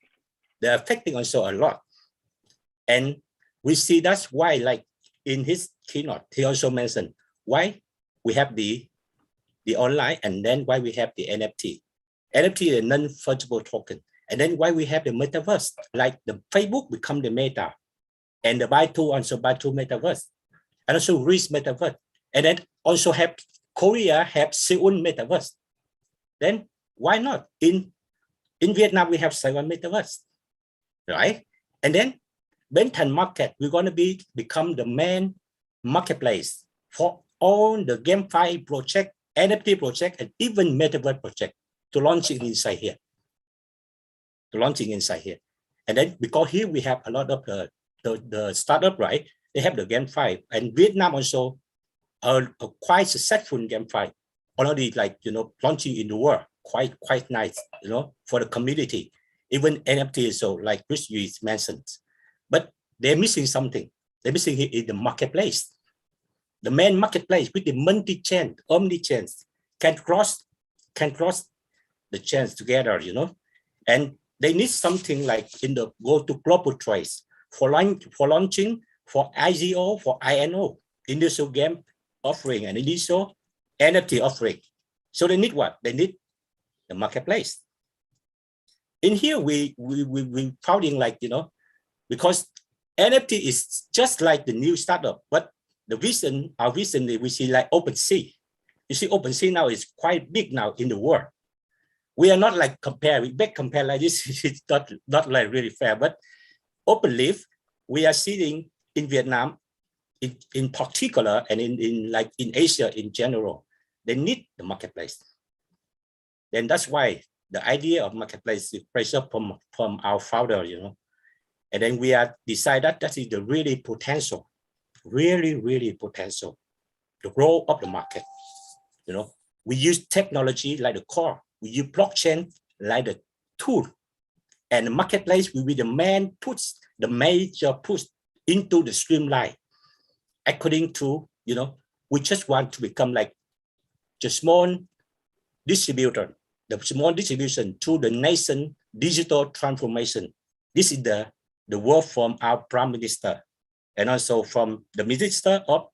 they're affecting also a lot. And we see that's why, like in his keynote, he also mentioned why we have the online, and then why we have the NFT. NFT is a non-fungible token. And then why we have the metaverse, like the Facebook become the meta, and the Baidu also Baidu metaverse, and also Greece metaverse. And then also have Korea have Seoul metaverse. Then why not? In Vietnam, we have Saigon metaverse, right? And then Benton market, we're going to become the main marketplace for all the GameFi project, NFT project, and even metaverse project to launching inside here. And then because here we have a lot of the startup, right? They have the GameFi, and Vietnam also a quite successful GameFi already, like, you know, launching in the world, quite nice, you know, for the community. Even NFT, so like Chris Yui mentioned, but they're missing something. They're missing it in the marketplace. The main marketplace with the multi-chain, omni-chains can cross the chains together, you know, and they need something like in the go to global trades for launching, for IGO, for INO, initial game offering and initial NFT offering. So they need what? They need the marketplace. In here, we founding, like, you know, because NFT is just like the new startup, but the vision, our vision, we see like OpenSea. You see, OpenSea now is quite big now in the world. We are not like we back compare like this. It's not like really fair, but OpenLeaf, we are seeing in Vietnam, in particular, and in Asia in general, they need the marketplace. Then that's why the idea of marketplace is pressure from our founder, you know. And then we are decided that is the really potential, really potential, the role of the market. You know, we use technology like the core, we use blockchain like the tool, and the marketplace will be the major push into the streamline. According to, you know, we just want to become like the small distributor, the small distribution to the nation digital transformation. This is the word from our Prime Minister, and also from the Minister of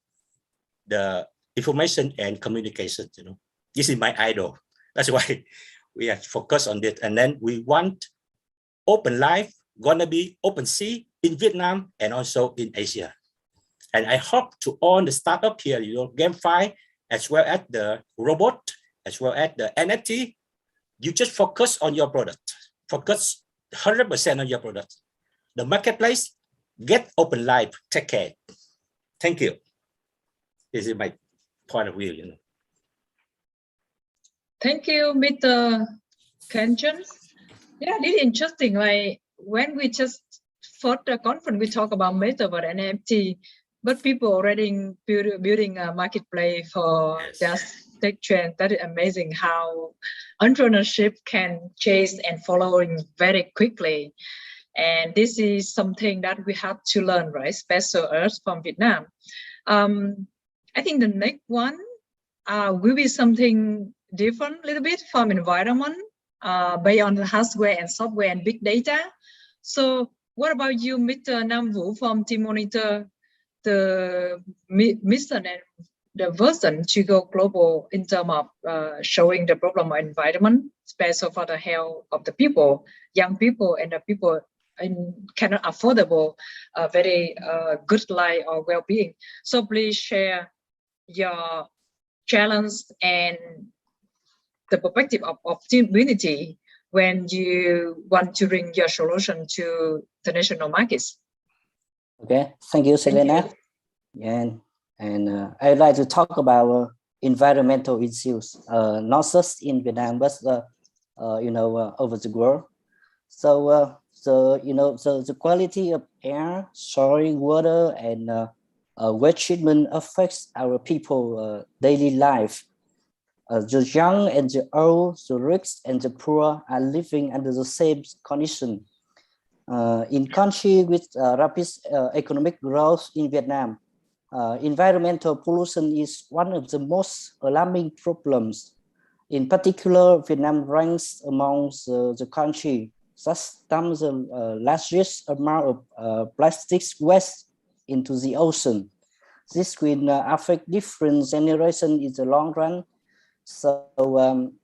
the Information and Communication. You know, this is my idol. That's why we are focused on this. And then we want OpenLife gonna be OpenSea in Vietnam and also in Asia. And I hope to all the startup here, you know, GameFi, as well as the robot, as well as the NFT, you just focus on your product. Focus 100% on your product. The marketplace, get OpenLife, take care. Thank you. This is my point of view, you know. Thank you, Mr. Kenchon. Yeah, this is interesting. Like when we just for the conference, we talk about metaverse and NFT, but people already building a marketplace for just tech trend. That is amazing how entrepreneurship can change and following very quickly. And this is something that we have to learn, right? Especially us from Vietnam. I think the next one will be something different a little bit from environment based on the hardware and software and big data. So what about you, Mr. Nam Vũ from Team Monitor, the mission and the vision to go global in terms of showing the problem of environment, especially for the health of the people, young people and the people cannot affordable very good life or well-being. So please share your challenge and the perspective of team community when you want to bring your solution to the national markets. Okay, thank you, Selena. And I'd like to talk about environmental issues, not just in Vietnam, but over the world. So the quality of air, soil, water, and waste treatment affects our people daily life. The young and the old, the rich and the poor are living under the same condition. In country with rapid economic growth in Vietnam, environmental pollution is one of the most alarming problems. In particular, Vietnam ranks among the country that dumps the largest amount of plastic waste into the ocean. This will affect different generations in the long run. So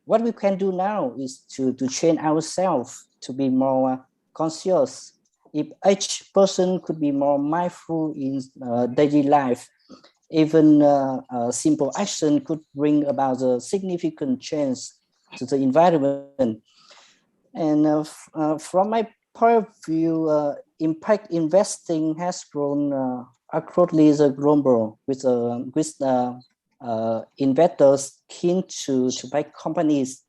what we can do now is to train ourselves to be more conscious. If each person could be more mindful in daily life, even simple action could bring about a significant change to the environment. And from my point of view, impact investing has grown across the global with investors keen to buy companies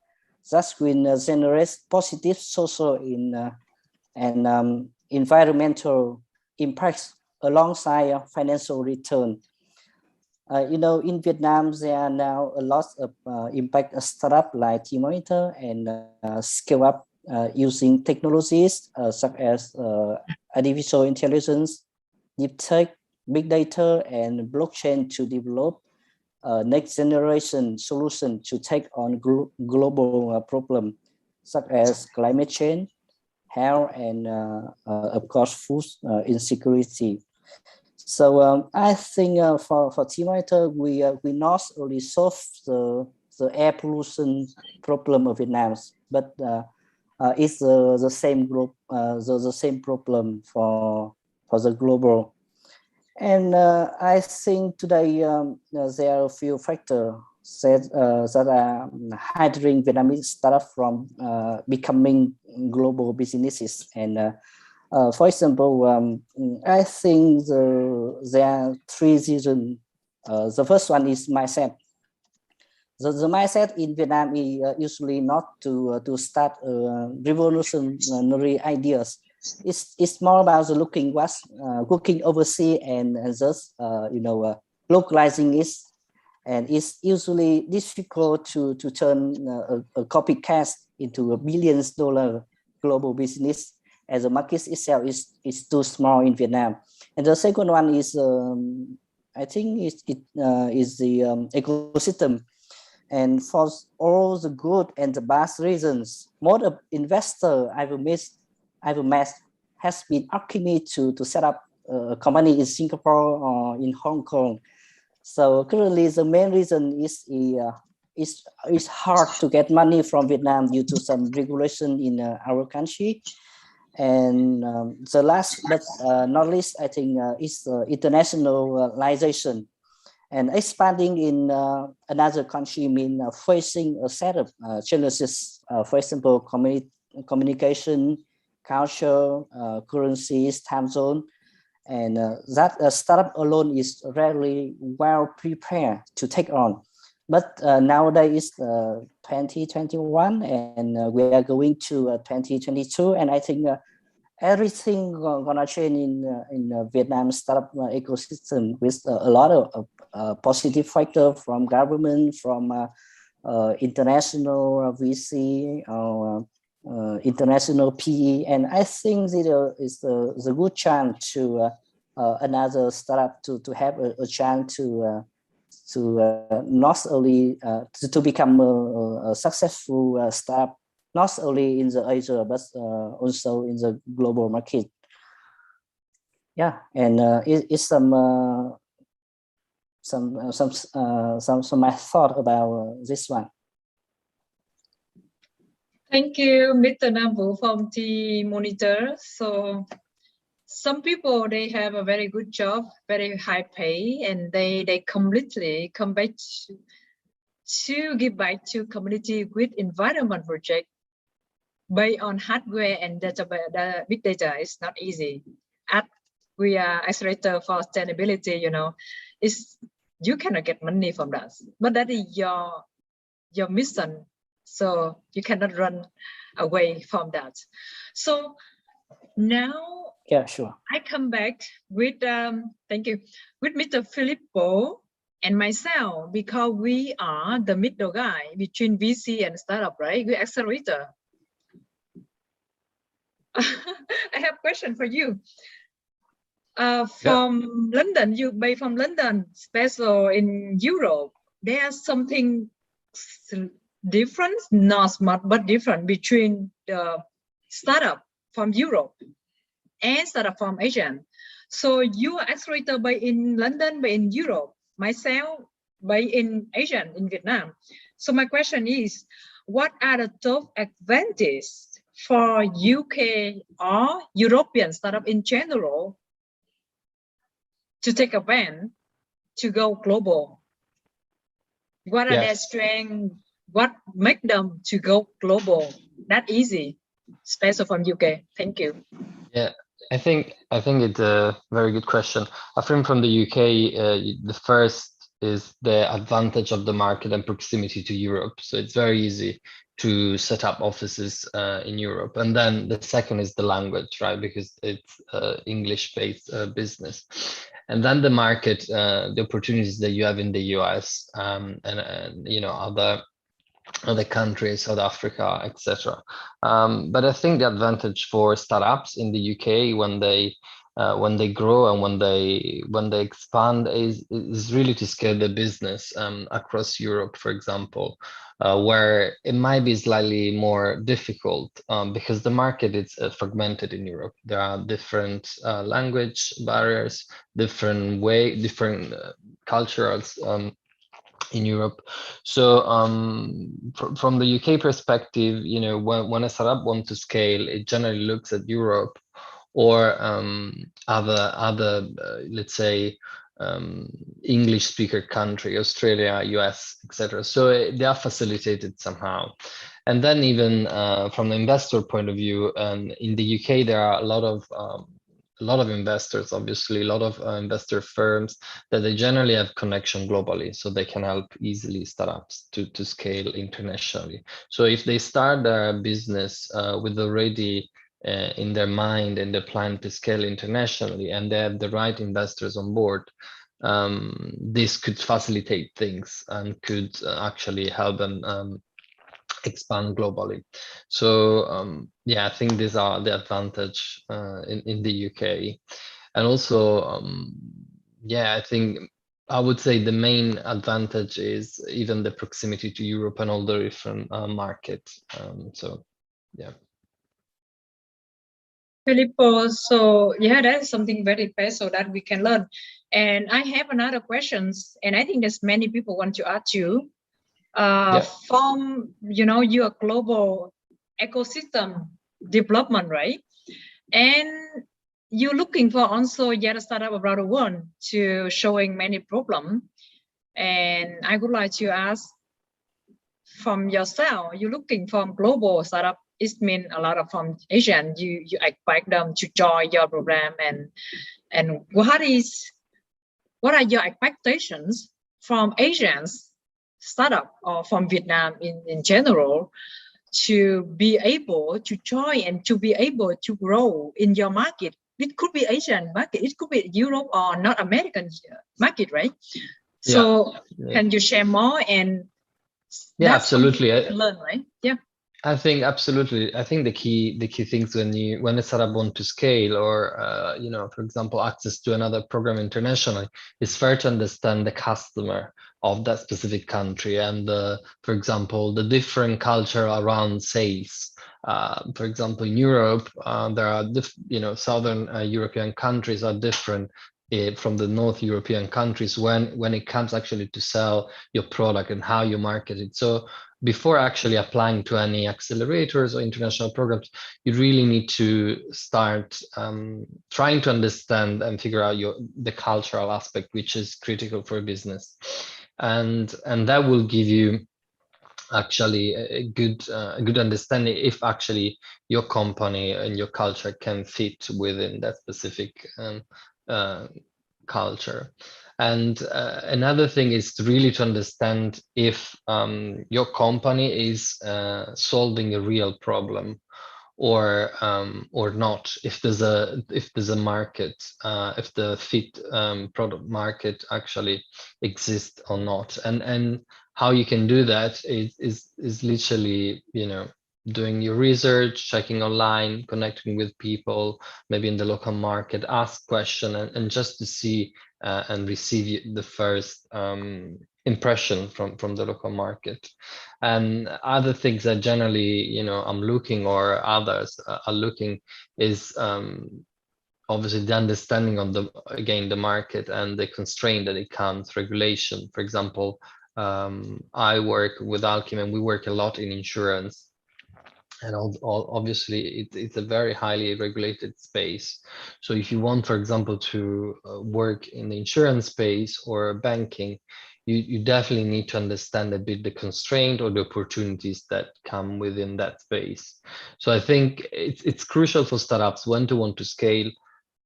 that will generate positive social and environmental impacts alongside financial return. In Vietnam, there are now a lot of impact startups like T-Monitor and scale up using technologies such as artificial intelligence, deep tech, big data, and blockchain to develop next generation solution to take on global problems such as climate change, health, and of course food insecurity. So I think for T-Monitor, we not only solve the air pollution problem of Vietnam, but it's the same group, the same problem for the global. And I think today there are a few factors that are hindering Vietnamese startups from becoming global businesses. And for example, I think there are three reasons. The first one is mindset. The mindset in Vietnam is usually not to start revolutionary ideas. It's more about looking overseas and just localizing it, and it's usually difficult to turn a copycat into $1 billion global business, as the market itself is too small in Vietnam. And the second one is I think is the ecosystem. And for all the good and the bad reasons, most of investors I've met has been asking me to set up a company in Singapore or in Hong Kong. So currently, the main reason is it's hard to get money from Vietnam due to some regulation in our country. And the last but not least, I think is internationalization. And expanding in another country means facing a set of challenges, for example, communication, culture, currencies, time zone, and that startup alone is rarely well prepared to take on. But nowadays it's 2021, and we are going to 2022, and I think everything gonna change in Vietnam startup ecosystem with a lot of positive factor from government, from international VC or international PE, and I think that is the good chance to another startup to have a chance to not only to become a successful startup, not only in the Asia but also in the global market. Yeah, and it's some my thought about this one. Thank you, Mr. Nambu from T Monitor. So some people, they have a very good job, very high pay, and they completely come back to give back to community with environment project based on hardware and database. Big data is not easy. We are accelerator for sustainability, you know, you cannot get money from that, but that is your mission. So you cannot run away from that. So now, yeah, sure. I come back with thank you, with Mr. Filippo and myself, because we are the middle guy between VC and startup, right? We're accelerator. I have a question for you. From London, you based from London, special in Europe. There's something different, not smart, but different between the startup from Europe and startup from Asia. So you are accelerator by in London, by in Europe, myself by in Asia, in Vietnam. So my question is, what are the top advantages for UK or European startup in general to take a van to go global? What are their strengths? What make them to go global? That easy, special from UK. Thank you. Yeah, I think it's a very good question. I think from the UK, the first is the advantage of the market and proximity to Europe. So it's very easy to set up offices in Europe. And then the second is the language, right? Because it's English-based business. And then the market, the opportunities that you have in the US and you know, other countries, South Africa, etc. But I think the advantage for startups in the UK when they grow and when they expand is really to scale the business across Europe, for example, where it might be slightly more difficult because the market is fragmented in Europe. There are different language barriers, different cultures in Europe. So from the UK perspective, you know, when a startup wants to scale, it generally looks at Europe or other let's say English speaker country, Australia, US, etc. So they are facilitated somehow. And then even from the investor point of view, in the UK there are a lot of investors, obviously, a lot of investor firms that they generally have connection globally, so they can help easily startups to scale internationally. So if they start their business with already in their mind and their plan to scale internationally, and they have the right investors on board, this could facilitate things and could actually help them expand globally. So yeah, I think these are the advantage in the UK. And also yeah, I think I would say the main advantage is even the proximity to Europe and all the different markets. So yeah. Filippo, so yeah, that is something very special that we can learn. And I have another questions, and I think there's many people want to ask you. From, you know, your global ecosystem development, right? And you're looking for also yet a startup around the world to showing many problems. And I would like to ask from yourself, you're looking from global startup, it means a lot of from Asian, you expect them to join your program, and what are your expectations from Asians startup or from Vietnam in general to be able to join and to be able to grow in your market? It could be Asian market, it could be Europe or North American market, right? So Yeah. can you share more? And Yeah, that's something absolutely. you can learn, right? Yeah. I think absolutely. I think the key things when a startup want to scale or for example, access to another program internationally, is first to understand the customer of that specific country and for example, the different culture around sales. For example, in Europe, there are Southern European countries are different from the North European countries when it comes actually to sell your product and how you market it. So before actually applying to any accelerators or international programs, you really need to start trying to understand and figure out the cultural aspect, which is critical for a business, and that will give you actually a good understanding if actually your company and your culture can fit within that specific culture. And another thing is really to understand if your company is solving a real problem or not, if there's a market, if the fit product market actually exists or not, and how you can do that is literally doing your research, checking online, connecting with people, maybe in the local market, ask questions, and just to see and receive the first impression from the local market. And other things that generally I'm looking or others are looking is obviously the understanding of the market and the constraint that it comes, regulation. For example, I work with Alchemy and we work a lot in insurance. And obviously, it's a very highly regulated space. So if you want, for example, to work in the insurance space or banking, you definitely need to understand a bit the constraint or the opportunities that come within that space. So I think it's crucial for startups when to want to scale,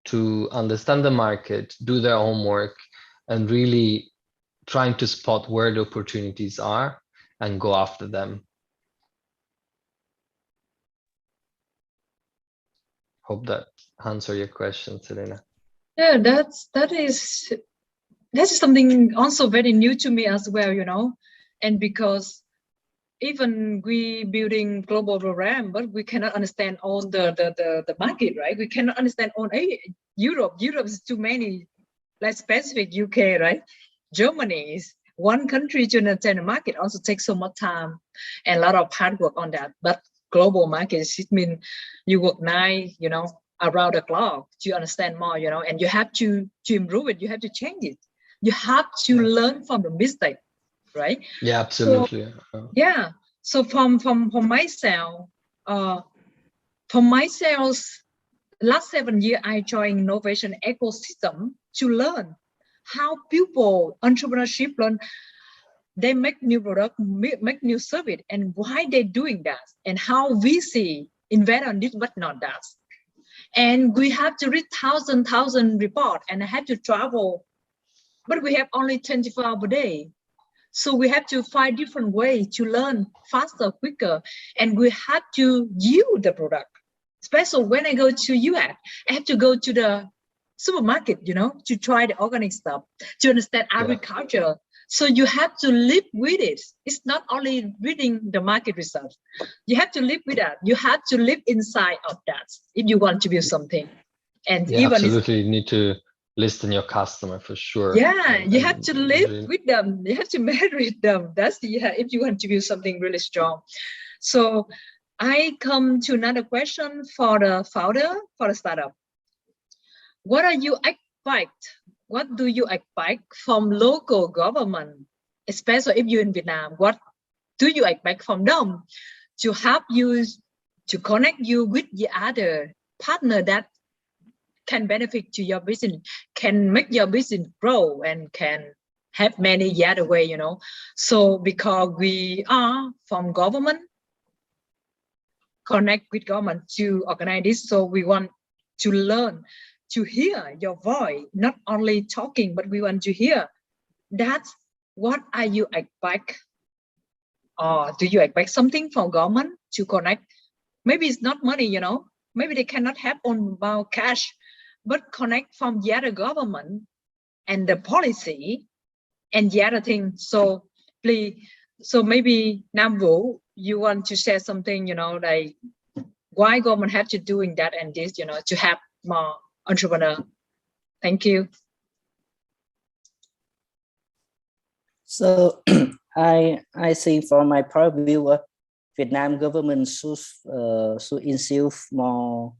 to understand the market, do their homework, and really trying to spot where the opportunities are and go after them. Hope that answer your question, Selena. Yeah, that is something also very new to me as well, and because even we building global program, but we cannot understand all the market, right? We cannot understand all Europe. Europe is too many, like specific UK, right? Germany is one country to understand the market also takes so much time and a lot of hard work on that. But global markets, it means you work night, around the clock to understand more, and you have to improve it. You have to change it. You have to learn from the mistake, right? Yeah, absolutely. So from myself, last 7 years, I joined innovation ecosystem to learn how people, entrepreneurship, learn. They make new product, make new service, and why they're doing that, and how VC invest on this but not that. And we have to read thousand report, and I have to travel, but we have only 24 hours a day. So we have to find different ways to learn faster, quicker, and we have to use the product. Especially when I go to US, I have to go to the supermarket, to try the organic stuff, to understand agriculture. So you have to live with it. It's not only reading the market research. You have to live with that. You have to live inside of that if you want to build something. And even absolutely, you need to listen your customer for sure. Yeah, you have to live with them. You have to marry them. That's if you want to build something really strong. So I come to another question for the founder, for the startup. What are you expect? What do you expect from local government, especially if you're in Vietnam? What do you expect from them to help you, to connect you with the other partner that can benefit to your business, can make your business grow, and can have many other way, So because we are from government, connect with government to organize this, so we want to learn, to hear your voice, not only talking, but we want to hear. That's what are you expect? Or do you expect something from government to connect? Maybe it's not money, maybe they cannot have on about cash, but connect from the other government and the policy And the other thing, so please, so maybe Nam Vũ, you want to share something, like why government have to doing that and this, to have more entrepreneur. Thank you. So I think from my point of view, Vietnam government should ensure more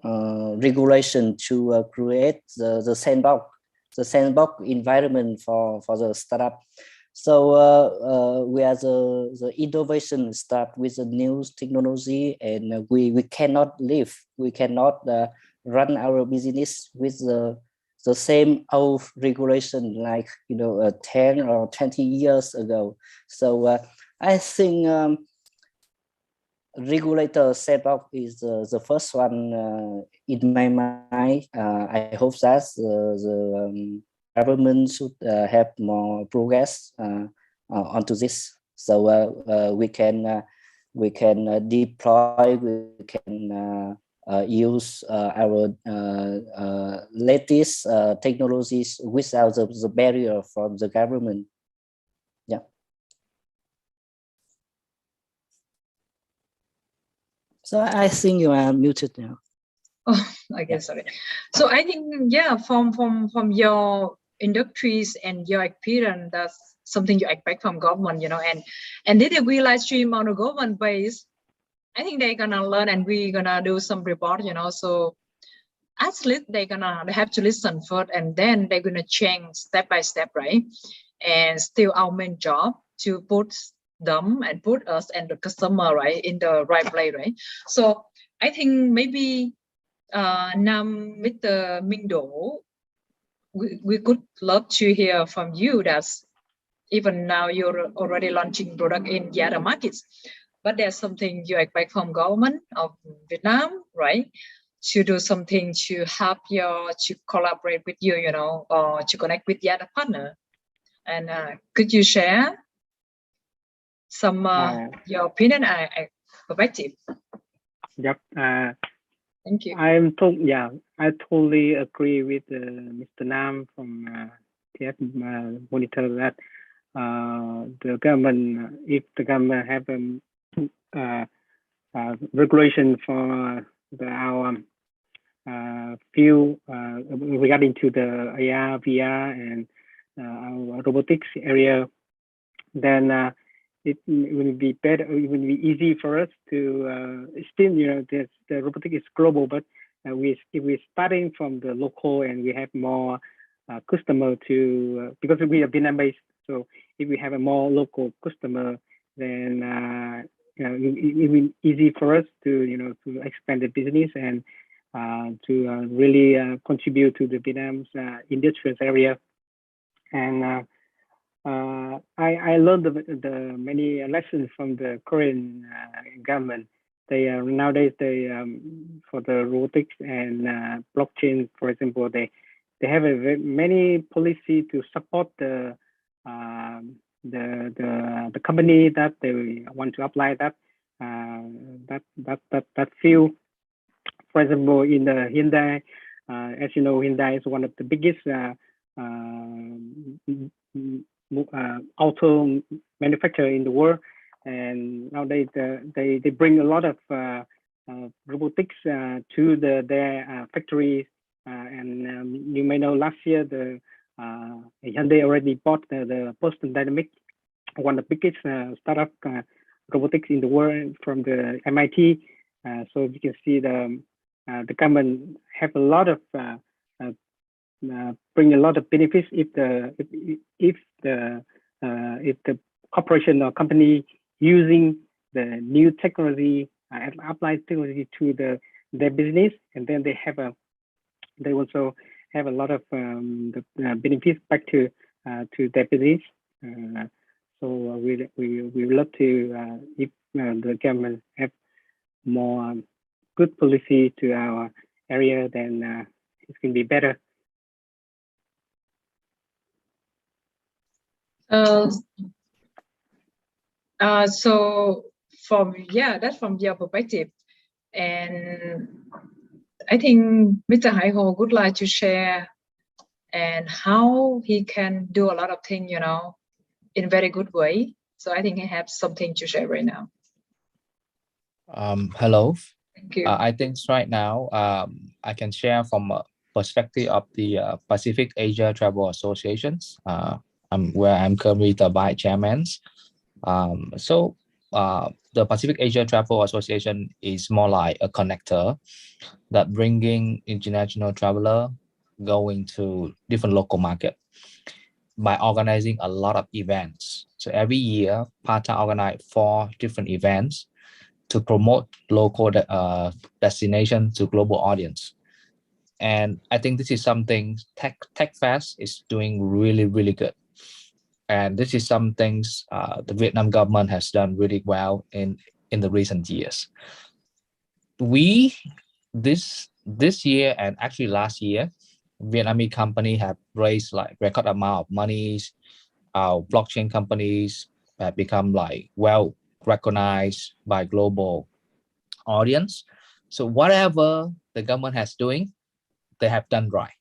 regulation to create the sandbox environment for the startup. So where the innovation start with the new technology, and we cannot run our business with the same old regulation like 10 or 20 years ago. So I think regulator sandbox is the first one in my mind. I hope that the government should have more progress onto this, so we can deploy, we can use our latest technologies without the barrier from the government. Yeah. So I think you are muted now. Oh, I guess, sorry. So I think, yeah, from your industries and your experience, that's something you expect from government, and if we live stream on a government base, I think they're gonna learn, and we're gonna do some report, so at least they have to listen first, and then they're gonna change step by step, right? And still our main job to put them and put us and the customer, right, in the right place, right? So I think maybe Nam, Mr. Minh Do, we could love to hear from you that even now you're already launching product in the other markets, but there's something you expect from government of Vietnam, right? To do something to help you, to collaborate with you, or to connect with the other partner. And could you share some your opinion and perspective? Yep. Thank you. I totally agree with Mr. Nam from TF Monitor that the government, if the government have regulation for our field regarding to the AR, VR, and our robotics area, then it will be better. It will be easy for us to still, the robotics is global, but we're starting from the local, and we have more customer to because we are Vietnam-based. So if we have a more local customer, then it will be easy for us to to expand the business and to really contribute to the Vietnam's industrial area. And I learned the many lessons from the Korean government. They nowadays for the robotics and blockchain, for example, they have many policy to support the company that they want to apply that field. For example, in the Hyundai, as you know, Hyundai is one of the biggest auto manufacturer in the world, and nowadays they bring a lot of robotics to their factories. And you may know last year the Hyundai already bought the Boston Dynamics, one of the biggest startup robotics in the world from the MIT. So you can see the government have a lot of bring a lot of benefits if the corporation or company using the new technology and apply technology to their business, and then they also have a lot of the benefits back to their business. So we love to if the government have more good policy to our area, then it can be better. So that's from your perspective, and I think Mr. Hai Ho would like to share and how he can do a lot of things, you know, in a very good way. So I think he has something to share right now. Hello. Thank you. I think right now I can share from a perspective of the Pacific Asia Travel Associations, where I'm currently the vice chairman. The Pacific Asia Travel Association is more like a connector that bringing international traveler going to different local market by organizing a lot of events. So every year, Pata organize 4 different events to promote local destination to global audience. And I think this is something TechFest is doing really, really good. And this is some things the Vietnam government has done really well in the recent years. We, this year and actually last year, Vietnamese company have raised like record amount of monies. Our blockchain companies have become like well recognized by global audience. So whatever the government has doing, they have done right.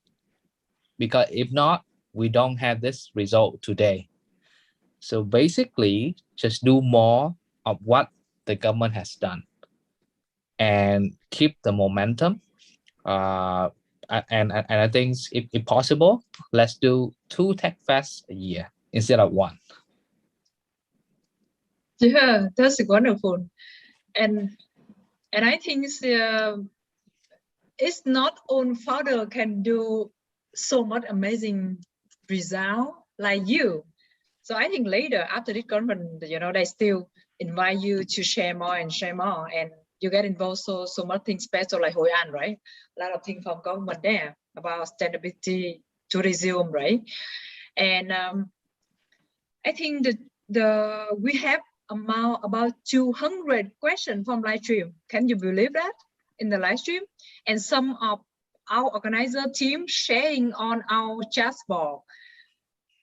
Because if not, we don't have this result today. So basically, just do more of what the government has done and keep the momentum. And I think if possible, let's do 2 tech fests a year instead of 1. Yeah, that's wonderful. And I think it's not all founder can do so much amazing result like you. So I think later after this conference, you know, they still invite you to share more, and you get involved so much things special like Hoi An, right? A lot of things from government there about sustainability, tourism, right? And I think that we have about 200 questions from live stream. Can you believe that in the live stream? And some of our organizer team sharing on our chat board.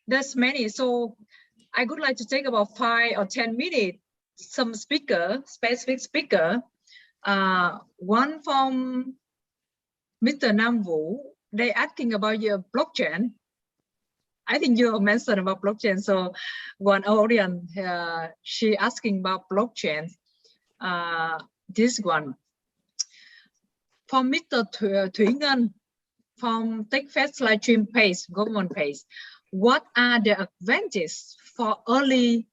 There's many. So I would like to take about 5 or 10 minutes. Some specific speaker. One from Mr. Nam Vu. They asking about your blockchain. I think you mentioned about blockchain. So one audience, she asking about blockchain. This one. From Mr. Thủy Ngân, from TechFest live stream page, government page. What are the advantages for early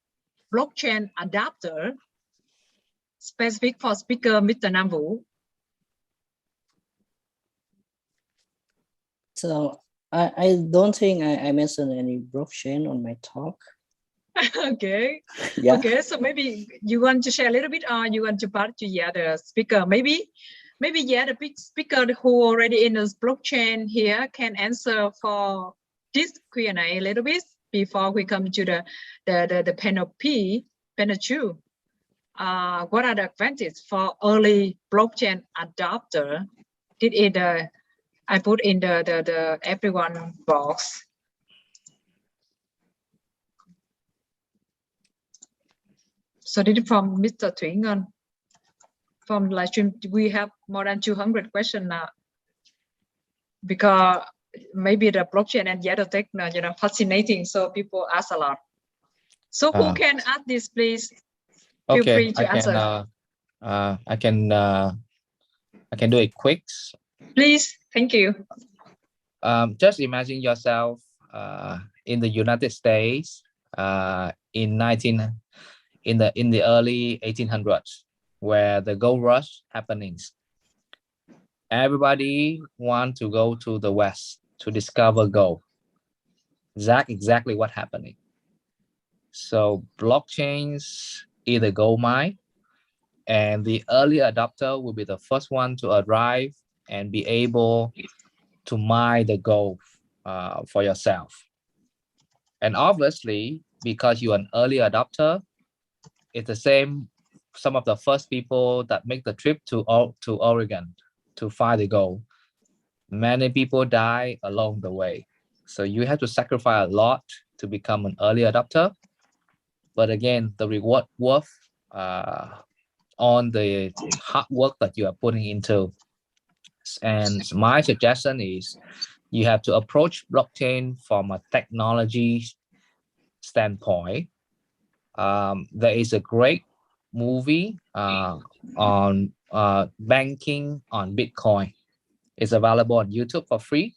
blockchain adapter, specific for speaker Mr. Nam Vu? So I don't think I mentioned any blockchain on my talk. Okay. Yeah. Okay, so maybe you want to share a little bit, or you want to part to the other speaker? Maybe the big speaker who already in this blockchain here can answer for this Q&A a little bit before we come to the panel P, panel 2. What are the advantages for early blockchain adopter? I put in the everyone box. So this is from Mr. Thủy Ngân. From live stream, we have more than 200 questions now, because maybe the blockchain and the other tech, you know, fascinating. So people ask a lot. So who can ask this, please? Feel free to answer. I can do it quick. Please, thank you. Just imagine yourself in the United States in the early 1800s, where the gold rush happenings. Everybody want to go to the West to discover gold. Exactly what happening. So blockchains is the gold mine, and the early adopter will be the first one to arrive and be able to mine the gold for yourself. And obviously, because you're an early adopter, it's the same. Some of the first people that make the trip to Oregon to find the gold, many people die along the way. So you have to sacrifice a lot to become an early adopter. But again, the reward worth on the hard work that you are putting into. And my suggestion is You have to approach blockchain from a technology standpoint. There is a great movie on banking on Bitcoin. It's available on YouTube for free.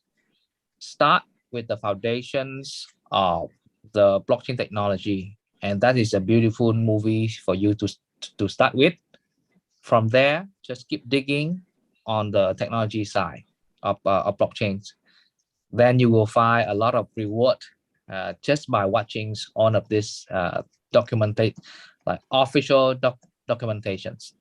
Start with the foundations of the blockchain technology, and that is a beautiful movie for you to start with. From there, just keep digging on the technology side of blockchains. Then you will find a lot of reward just by watching all of this documented, like official documentations.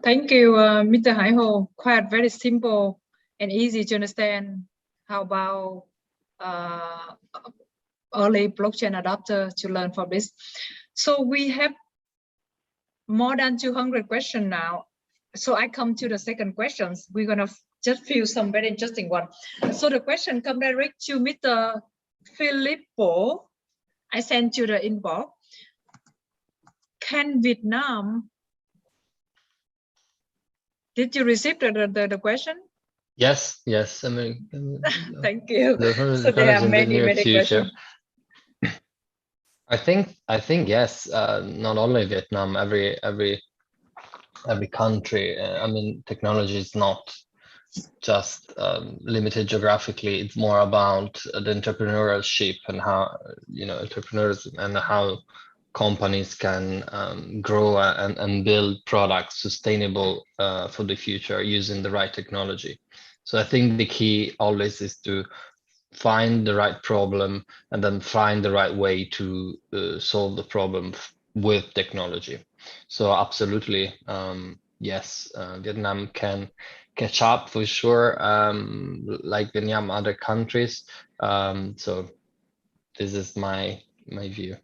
Thank you, Mr. Hai Ho. Quite very simple and easy to understand. How about early blockchain adopter to learn from this? So we have more than 200 questions now. So I come to the second questions. We're gonna just feel some very interesting one. So the question come direct to Mr. Filippo. I sent you the inbox. Can Vietnam? Did you receive the question? Yes. I mean, thank you. So there are many questions. I think yes. Not only Vietnam, every country. I mean, technology is not just limited geographically. It's more about the entrepreneurship and how entrepreneurs and how companies can grow and build products sustainable for the future using the right technology. So I think the key always is to find the right problem and then find the right way to solve the problem with technology. So absolutely, yes, Vietnam can catch up for sure, like Vietnam, other countries. So this is my view.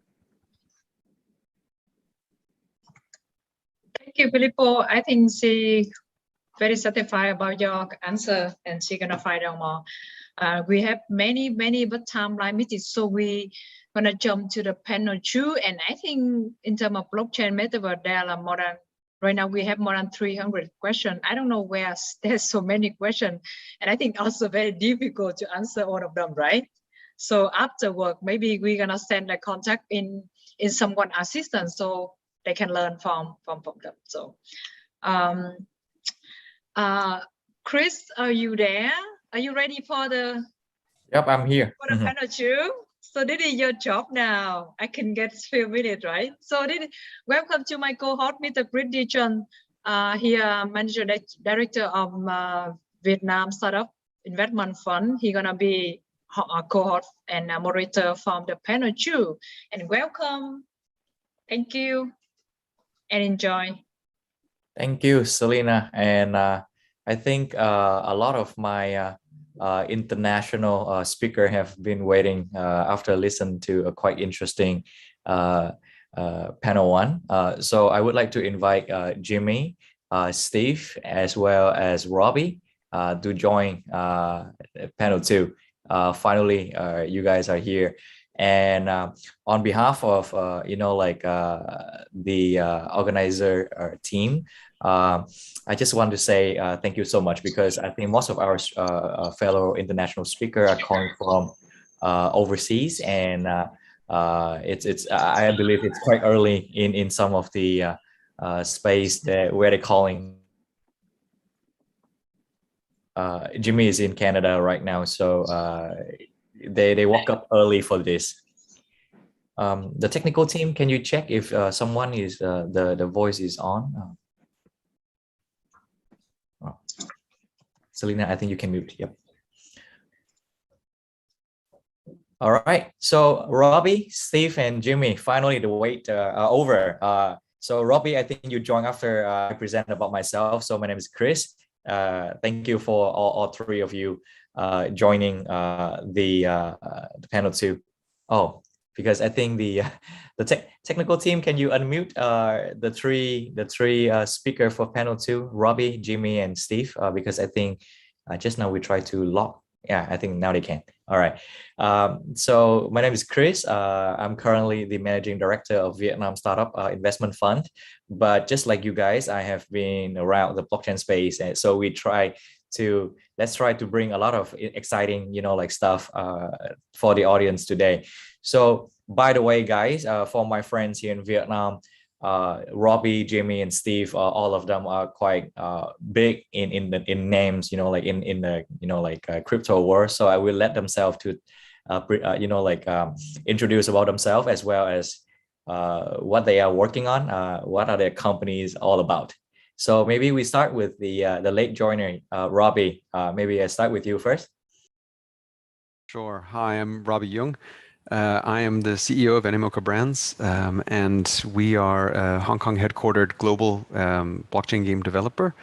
Thank you, Filippo. I think she very satisfied about your answer, and she's gonna find out more. We have many, but time limited, so we gonna jump to the panel 2. And I think in terms of blockchain metaverse, there are more than right now we have more than 300 questions. I don't know where there's so many questions, and I think also very difficult to answer all of them, right? So after work, maybe we're gonna send a contact in someone assistant so they can learn from them. So Chris, are you there? Are you ready for the Yep, I'm here. for the panel 2? So this is your job now. I can get a few minutes, right? So welcome to my co-host, Mr. Chris Dichon, here, manager director of Vietnam Startup Investment Fund. He's gonna be a co-host and a moderator from the panel 2. And welcome. Thank you and enjoy. Thank you, Selena. And I think a lot of my international speaker have been waiting after listening to a quite interesting panel 1. So I would like to invite Jimmy, Steve, as well as Robbie to join panel 2. Finally, you guys are here. And on behalf of the organizer team, I just want to say thank you so much, because I think most of our fellow international speakers are coming from overseas, and it's I believe it's quite early in some of the space where they're calling. Jimmy is in Canada right now, so they woke up early for this. The technical team, can you check if someone is the voice is on? Selena, I think you can mute. Yep. All right. So Robbie, Steve, and Jimmy, finally the wait over. So Robbie, I think you joined after I present about myself. So my name is Chris. Thank you for all 3 of you joining the panel 2. Oh, because I think the technical team, can you unmute the three speaker for panel 2, Robbie, Jimmy, and Steve? Because I think just now we tried to log Yeah, I think now they can. All right. So my name is Chris. I'm currently the managing director of Vietnam Startup Investment Fund. But just like you guys, I have been around the blockchain space, and so let's try to bring a lot of exciting, like stuff for the audience today. So by the way, guys, for my friends here in Vietnam, Robbie, Jimmy, and Steve, all of them are quite big in names, like in the crypto world. So I will let themselves to introduce about themselves, as well as what they are working on, what are their companies all about. So maybe we start with the late joiner, Robbie. Maybe I start with you first. Sure. Hi, I'm Robbie Young. I am the CEO of Animoka Brands, and we are a Hong Kong headquartered global blockchain game developer.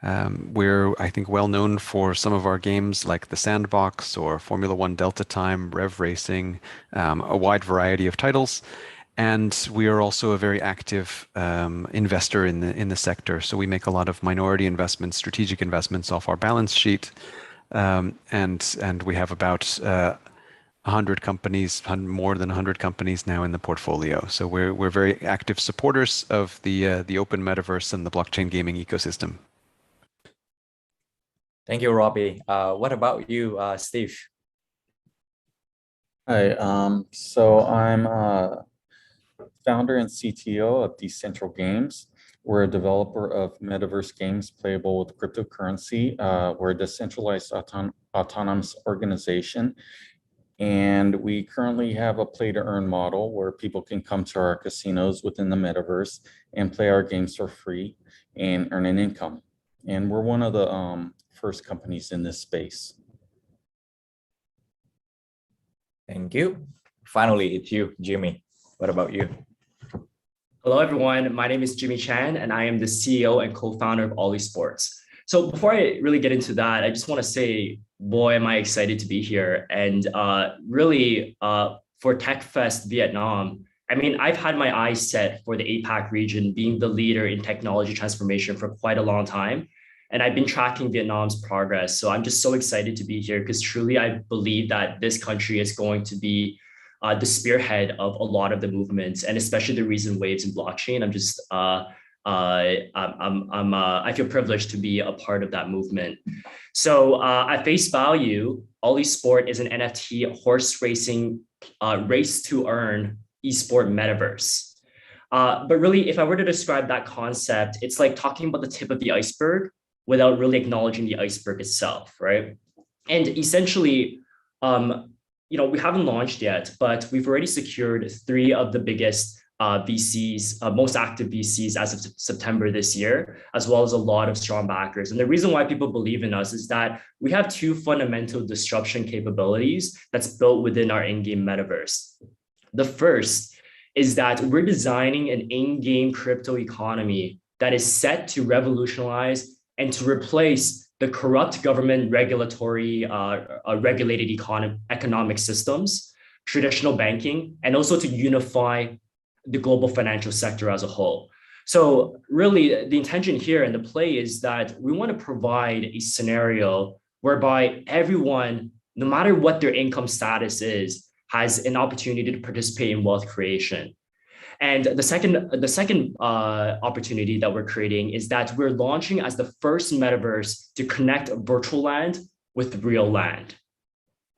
We're, I think, well known for some of our games like The Sandbox or Formula One Delta Time, Rev Racing, a wide variety of titles. And we are also a very active investor in the sector. So we make a lot of minority investments, strategic investments off our balance sheet. And we have about 100 companies, more than 100 companies now in the portfolio. So we're very active supporters of the open metaverse and the blockchain gaming ecosystem. Thank you, Robbie. What about you, Steve? Hi. So I'm founder and CTO of Decentral Games. We're a developer of metaverse games playable with cryptocurrency. We're a decentralized autonomous organization. And we currently have a play to earn model where people can come to our casinos within the metaverse and play our games for free and earn an income. And we're one of the first companies in this space. Thank you. Finally, it's you, Jimmy. What about you? Hello, everyone. My name is Jimmy Chan, and I am the CEO and co-founder of Ollie Sports. So before I really get into that, I just want to say, boy, am I excited to be here. And really, for TechFest Vietnam, I mean, I've had my eyes set for the APAC region, being the leader in technology transformation for quite a long time. And I've been tracking Vietnam's progress. So I'm just so excited to be here because truly, I believe that this country is going to be the spearhead of a lot of the movements, and especially the recent waves in blockchain. I'm just I feel privileged to be a part of that movement. So at face value, Ollie Sport is an NFT horse racing race to earn esport metaverse. But really, if I were to describe that concept, it's like talking about the tip of the iceberg without really acknowledging the iceberg itself, right? And essentially, we haven't launched yet, but we've already secured 3 of the biggest VCs, most active VCs as of September this year, as well as a lot of strong backers. And the reason why people believe in us is that we have 2 fundamental disruption capabilities that's built within our in-game metaverse. The first is that we're designing an in-game crypto economy that is set to revolutionize and to replace the corrupt government regulatory, regulated economic systems, traditional banking, and also to unify the global financial sector as a whole. So really, the intention here and the play is that we want to provide a scenario whereby everyone, no matter what their income status is, has an opportunity to participate in wealth creation. And the second opportunity that we're creating is that we're launching as the first metaverse to connect virtual land with real land.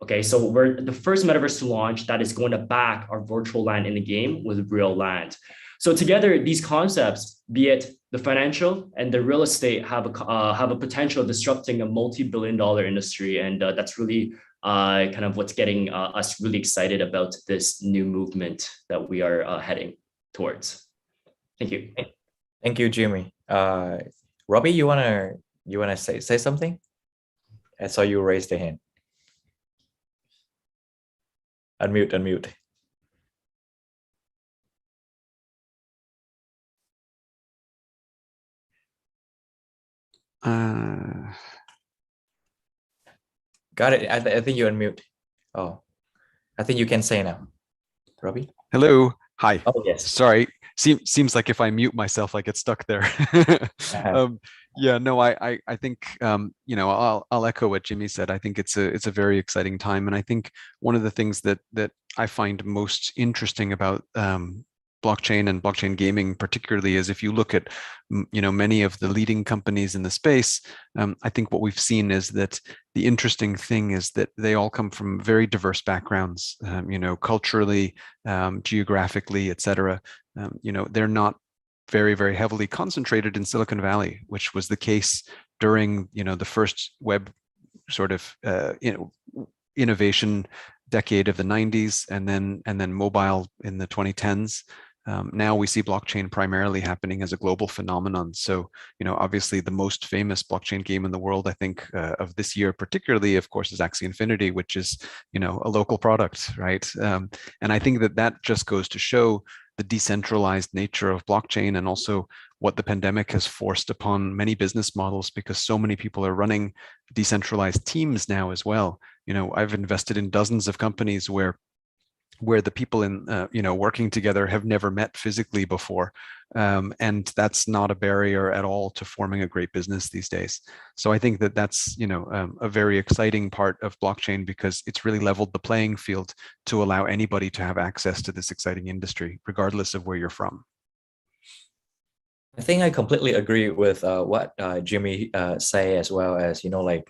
Okay, so we're the first metaverse to launch that is going to back our virtual land in the game with real land. So together, these concepts, be it the financial and the real estate, have a potential of disrupting a multi-billion-dollar industry, and that's really kind of what's getting us really excited about this new movement that we are heading towards. Thank you. Thank you, Jimmy. Robbie, you wanna say something? I saw you raise the hand. Unmute. Got it. I think you unmute. Oh, I think you can say now. Robbie? Hello. Hi. Oh, yes. Sorry. Seems like if I mute myself, I get stuck there. Yeah, no, I think you know, I'll echo what Jimmy said. I think it's a very exciting time, and I think one of the things that I find most interesting about blockchain and blockchain gaming particularly is if you look at you know, many of the leading companies in the space, I think what we've seen is that the interesting thing is that they all come from very diverse backgrounds, you know, culturally, geographically, etc. You know, they're not very, very heavily concentrated in Silicon Valley, which was the case during, you know, the first web sort of you know, innovation decade of the 90s, and then mobile in the 2010s. Now we see blockchain primarily happening as a global phenomenon. So, you know, obviously the most famous blockchain game in the world, I think, of this year particularly, of course, is Axie Infinity, which is, you know, a local product, right? And I think that that just goes to show the decentralized nature of blockchain, and also what the pandemic has forced upon many business models, because so many people are running decentralized teams now as well. You know, I've invested in dozens of companies where the people in you know, working together have never met physically before, and that's not a barrier at all to forming a great business these days. So I think that that's, you know, a very exciting part of blockchain, because it's really leveled the playing field to allow anybody to have access to this exciting industry, regardless of where you're from. I think I completely agree with what Jimmy say, as well as, you know, like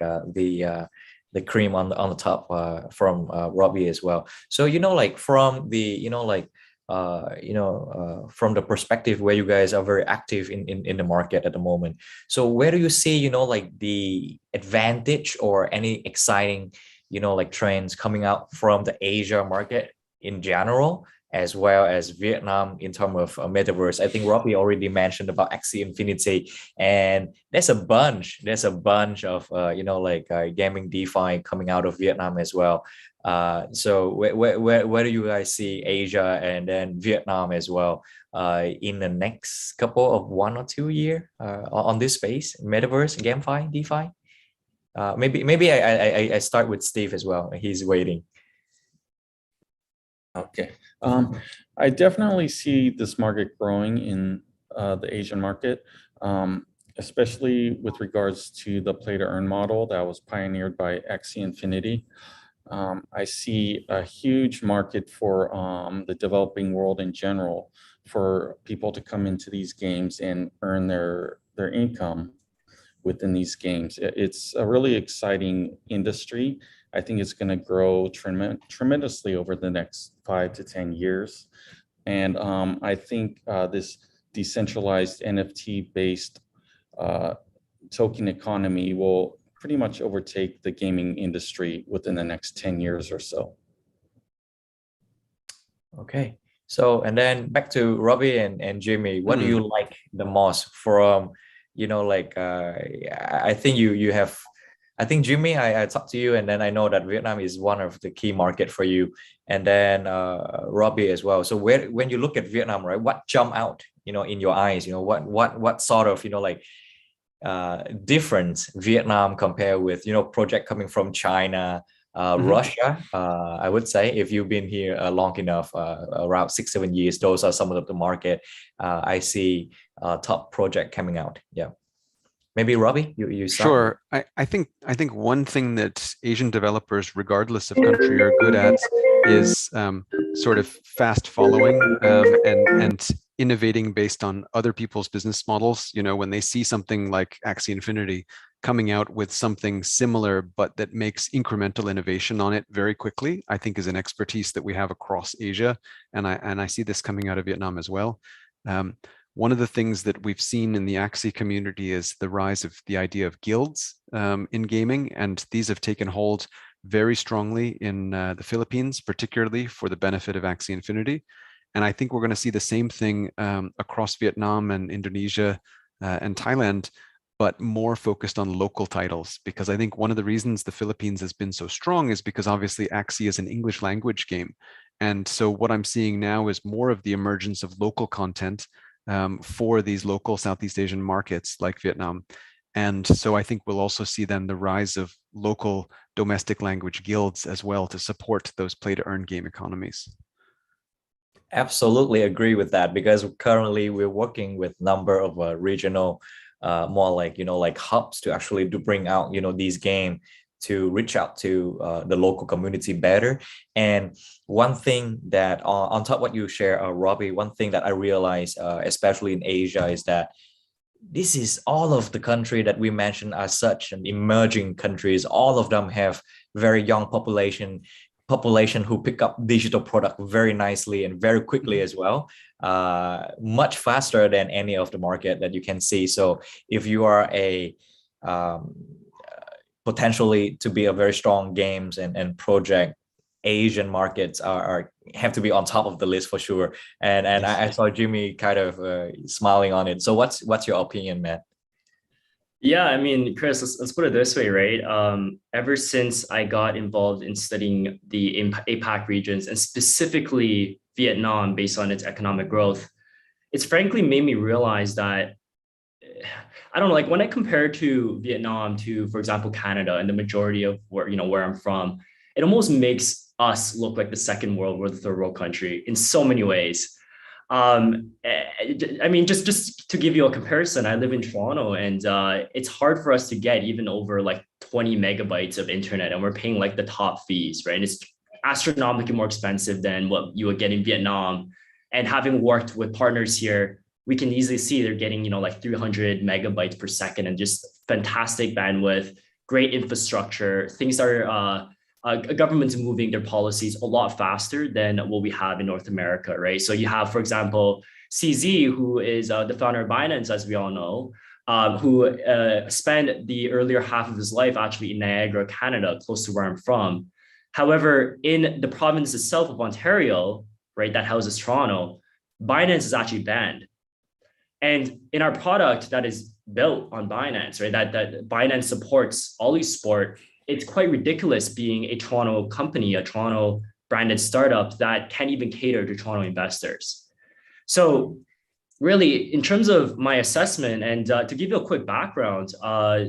the cream on the top from Robbie as well. So, you know, like from the, you know, like from the perspective where you guys are very active in the market at the moment. So where do you see, you know, like the advantage or any exciting, you know, like trends coming out from the Asia market in general, as well as Vietnam in terms of metaverse? I think Robbie already mentioned about Axie Infinity, and there's a bunch of you know, like gaming DeFi coming out of Vietnam as well. So where do you guys see Asia and then Vietnam as well in the next couple of 1 or 2 year on this space, metaverse, GameFi, DeFi? Maybe I start with Steve as well. He's waiting. Okay. I definitely see this market growing in the Asian market, especially with regards to the play to earn model that was pioneered by Axie Infinity. I see a huge market for the developing world in general, for people to come into these games and earn their income within these games. It's a really exciting industry. I think it's going to grow tremendously over the next 5 to 10 years. And I think this decentralized NFT-based token economy will pretty much overtake the gaming industry within the next 10 years or so. Okay. So, and then back to Robbie and Jimmy, what do you like the most from, you know, like, I think you have, I think Jimmy, I talked to you, and then I know that Vietnam is one of the key market for you, and then Robbie as well. So when you look at Vietnam, right, what jump out, you know, in your eyes, you know, what sort of, you know, like difference Vietnam compare with, you know, project coming from China, Russia, I would say, if you've been here long enough, around 6-7 years, those are some of the market I see top project coming out. Yeah. Maybe Robbie, you start. Sure. I think one thing that Asian developers, regardless of country, are good at is sort of fast following and innovating based on other people's business models. You know, when they see something like Axie Infinity coming out with something similar, but that makes incremental innovation on it very quickly, I think is an expertise that we have across Asia. And I see this coming out of Vietnam as well. One of the things that we've seen in the Axie community is the rise of the idea of guilds in gaming, and these have taken hold very strongly in the Philippines, particularly for the benefit of Axie Infinity. And I think we're going to see the same thing across Vietnam and Indonesia and Thailand, but more focused on local titles, because I think one of the reasons the Philippines has been so strong is because obviously Axie is an English language game. And so what I'm seeing now is more of the emergence of local content for these local Southeast Asian markets like Vietnam. And so I think we'll also see then the rise of local domestic language guilds as well to support those play to earn game economies. Absolutely agree with that, because currently we're working with number of regional more like, like hubs to actually to bring out, these games to reach out to the local community better. And one thing that on top of what you share, Robbie, one thing that I realized, especially in Asia, is that this is all of the country that we mentioned are such an emerging countries. All of them have very young population who pick up digital product very nicely and very quickly as well, much faster than any of the market that you can see. So if you are a potentially to be a very strong games and project, Asian markets have to be on top of the list for sure. And I saw Jimmy kind of smiling on it. So what's your opinion, Matt? Yeah, I mean, Chris, let's put it this way, right? Ever since I got involved in studying the APAC regions and specifically Vietnam based on its economic growth, it's frankly made me realize that, I don't know, like when I compare to Vietnam to, for example, Canada and the majority of where I'm from, it almost makes us look like the second world or the third world country in so many ways. I mean, just to give you a comparison, I live in Toronto, and it's hard for us to get even over like 20 megabytes of internet, and we're paying like the top fees, right? And it's astronomically more expensive than what you would get in Vietnam. And having worked with partners here, we can easily see they're getting, like 300 megabytes per second and just fantastic bandwidth, great infrastructure. Things are governments moving their policies a lot faster than what we have in North America, right? So you have, for example, CZ, who is the founder of Binance, as we all know, who spent the earlier half of his life actually in Niagara, Canada, close to where I'm from. However, in the province itself of Ontario, right, that houses Toronto, Binance is actually banned. And in our product that is built on Binance, right, that Binance supports Ollie Sport, it's quite ridiculous being a Toronto company, a Toronto branded startup that can't even cater to Toronto investors. So really, in terms of my assessment, and to give you a quick background,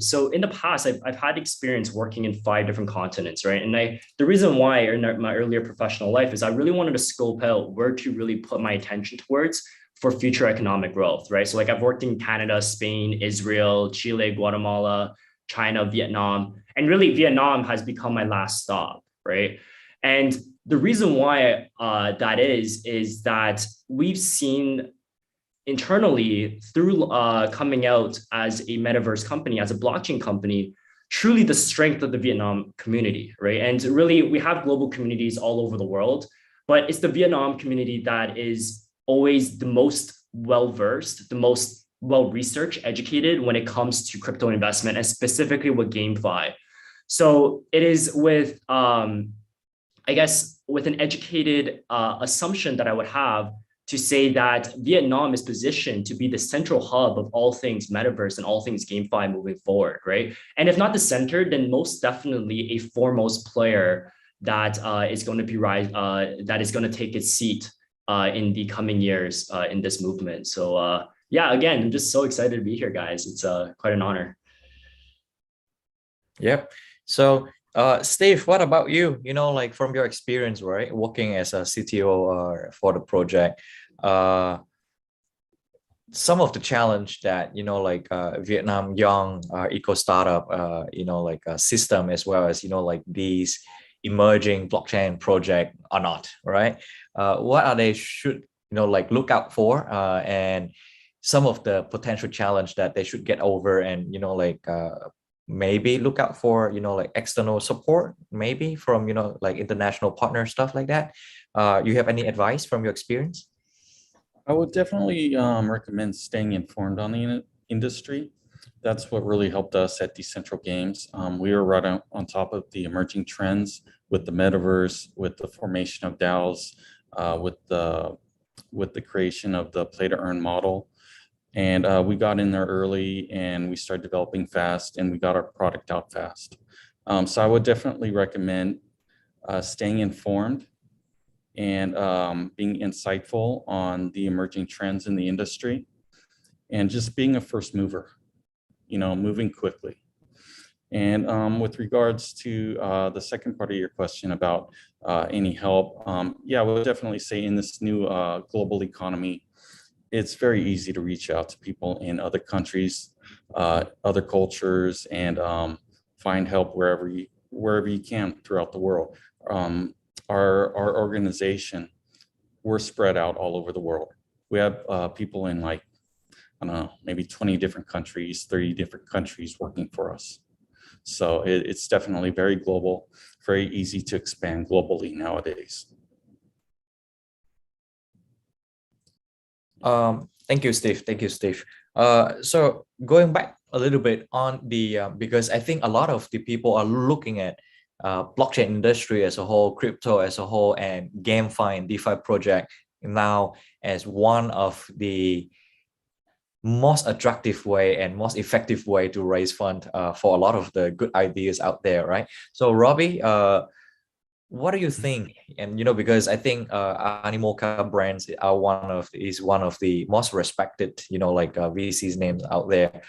so in the past, I've had experience working in 5 different continents, right? And the reason why in my earlier professional life is I really wanted to scope out where to really put my attention towards for future economic growth, right? So like I've worked in Canada, Spain, Israel, Chile, Guatemala, China, Vietnam, and really Vietnam has become my last stop, right? And the reason why that is that we've seen internally through coming out as a metaverse company, as a blockchain company, truly the strength of the Vietnam community, right? And really we have global communities all over the world, but it's the Vietnam community that is always the most well-versed, the most well-researched, educated when it comes to crypto investment and specifically with GameFi. So it is with, I guess, with an educated assumption that I would have to say that Vietnam is positioned to be the central hub of all things metaverse and all things GameFi moving forward, right? And if not the center, then most definitely a foremost player that is going to be that is going to take its seat in the coming years in this movement. So yeah, again, I'm just so excited to be here, guys. It's quite an honor. Yep. So Steve, what about you? Like from your experience, right, working as a CTO for the project, some of the challenge that like Vietnam young eco startup like a system, as well as like these emerging blockchain project are not, right? What are they should like look out for, and some of the potential challenge that they should get over, and like maybe look out for like external support, maybe from like international partner, stuff like that. You have any advice from your experience? I would definitely recommend staying informed on the industry. That's what really helped us at Decentral Games. We were right on top of the emerging trends with the metaverse, with the formation of DAOs, with the creation of the play to earn model. And we got in there early and we started developing fast, and we got our product out fast. So I would definitely recommend staying informed and being insightful on the emerging trends in the industry, and just being a first mover, moving quickly. And with regards to the second part of your question about any help, yeah, I would definitely say in this new global economy, it's very easy to reach out to people in other countries. other cultures, and find help wherever you can throughout the world. Our organization, we're spread out all over the world. We have people in like, I don't know, maybe 20 different countries, 30 different countries working for us. So it's definitely very global, very easy to expand globally nowadays. Thank you, Steve. Thank you, Steve. So going back a little bit on the, because I think a lot of the people are looking at blockchain industry as a whole, crypto as a whole, and GameFi and DeFi project now as one of the most attractive way and most effective way to raise fund for a lot of the good ideas out there, right? So Robbie, what do you think? And because I think Animoka Brands are one of the most respected, VCs names out there.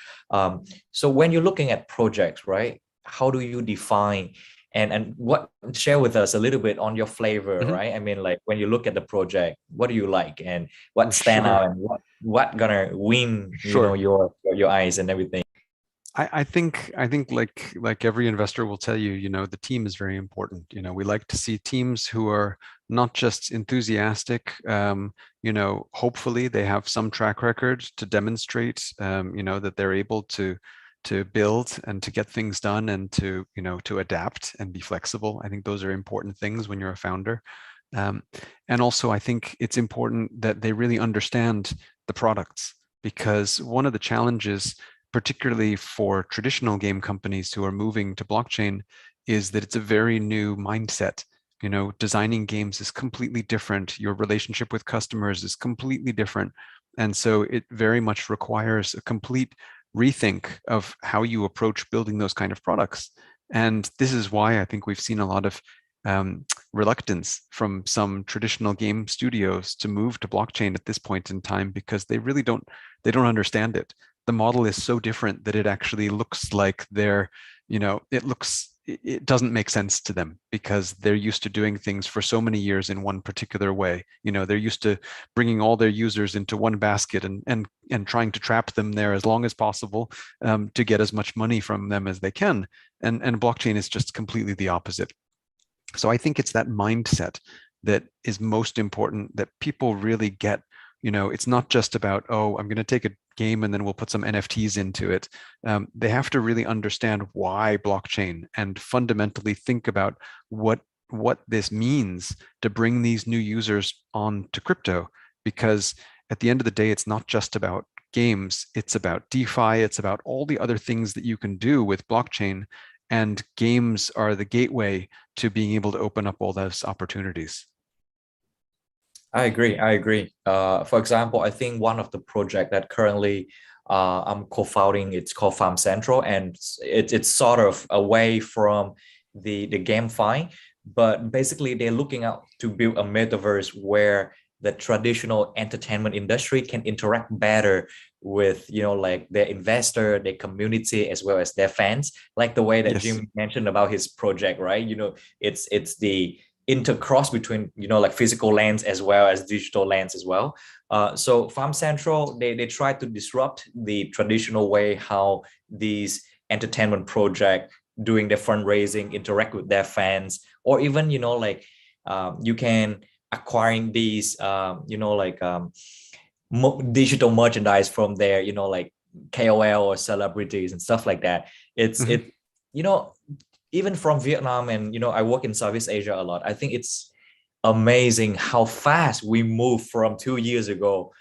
So when you're looking at projects, right, how do you define and what, share with us a little bit on your flavor, right? I mean, like when you look at the project, what do you like and what stand out and what gonna win, your eyes and everything? I think like every investor will tell you, the team is very important. We like to see teams who are not just enthusiastic, hopefully they have some track record to demonstrate, that they're able to build and to get things done and to adapt and be flexible. I think those are important things when you're a founder. And also I think it's important that they really understand the products, because one of the challenges, particularly for traditional game companies who are moving to blockchain, is that it's a very new mindset. Designing games is completely different. Your relationship with customers is completely different. And so it very much requires a complete rethink of how you approach building those kind of products. And this is why I think we've seen a lot of reluctance from some traditional game studios to move to blockchain at this point in time, because they really don't understand it. The model is so different that it actually looks like it doesn't make sense to them, because they're used to doing things for so many years in one particular way. They're used to bringing all their users into one basket and trying to trap them there as long as possible to get as much money from them as they can. And blockchain is just completely the opposite. So I think it's that mindset that is most important, that people really get. It's not just about, oh, I'm going to take a game and then we'll put some NFTs into it. They have to really understand why blockchain and fundamentally think about what this means to bring these new users on to crypto. Because at the end of the day, it's not just about games, it's about DeFi, it's about all the other things that you can do with blockchain. And games are the gateway to being able to open up all those opportunities. I agree. For example, I think one of the project that currently I'm co-founding, it's called Farm Central, and it's sort of away from the GameFi, but basically they're looking out to build a metaverse where the traditional entertainment industry can interact better with, like their investor, their community, as well as their fans, like the way that Jim mentioned about his project, right? It's the intercross between like physical lands as well as digital lands as well. So Farm Central, they try to disrupt the traditional way how these entertainment project doing their fundraising interact with their fans, or even you can acquiring these digital merchandise from their like KOL or celebrities and stuff like that. Even from Vietnam, and I work in Southeast Asia a lot, I think it's amazing how fast we moved from 2 years ago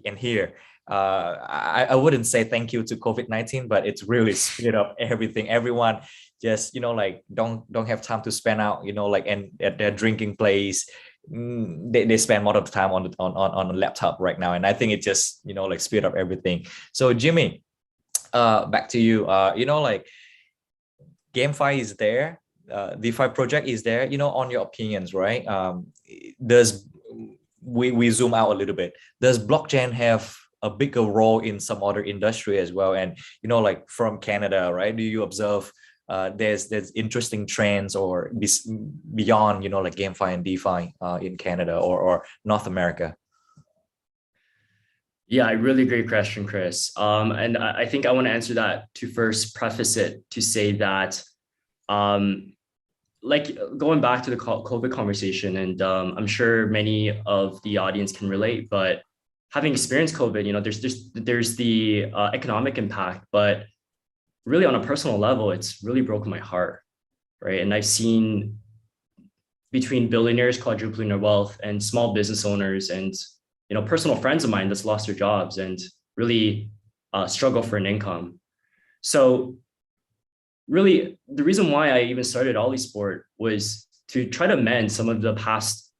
and here. I wouldn't say thank you to COVID-19, but it's really sped up everything. Everyone just don't have time to spend out and at their drinking place. They spend more of the time on a laptop right now, and I think it just speed up everything. So Jimmy, back to you. GameFi is there, DeFi project is there. On your opinions, right? We zoom out a little bit. Does blockchain have a bigger role in some other industry as well? And from Canada, right? Do you observe there's interesting trends or beyond like GameFi and DeFi in Canada or North America? Yeah, really great question, Chris. And I think I want to answer that to first preface it to say that, like going back to the COVID conversation, and I'm sure many of the audience can relate, but having experienced COVID, you know, there's the economic impact, but really on a personal level, it's really broken my heart, right? And I've seen between billionaires quadrupling their wealth and small business owners and, you know, personal friends of mine that's lost their jobs and really struggle for an income. So really the reason why I even started OlliSport was to try to mend some of the past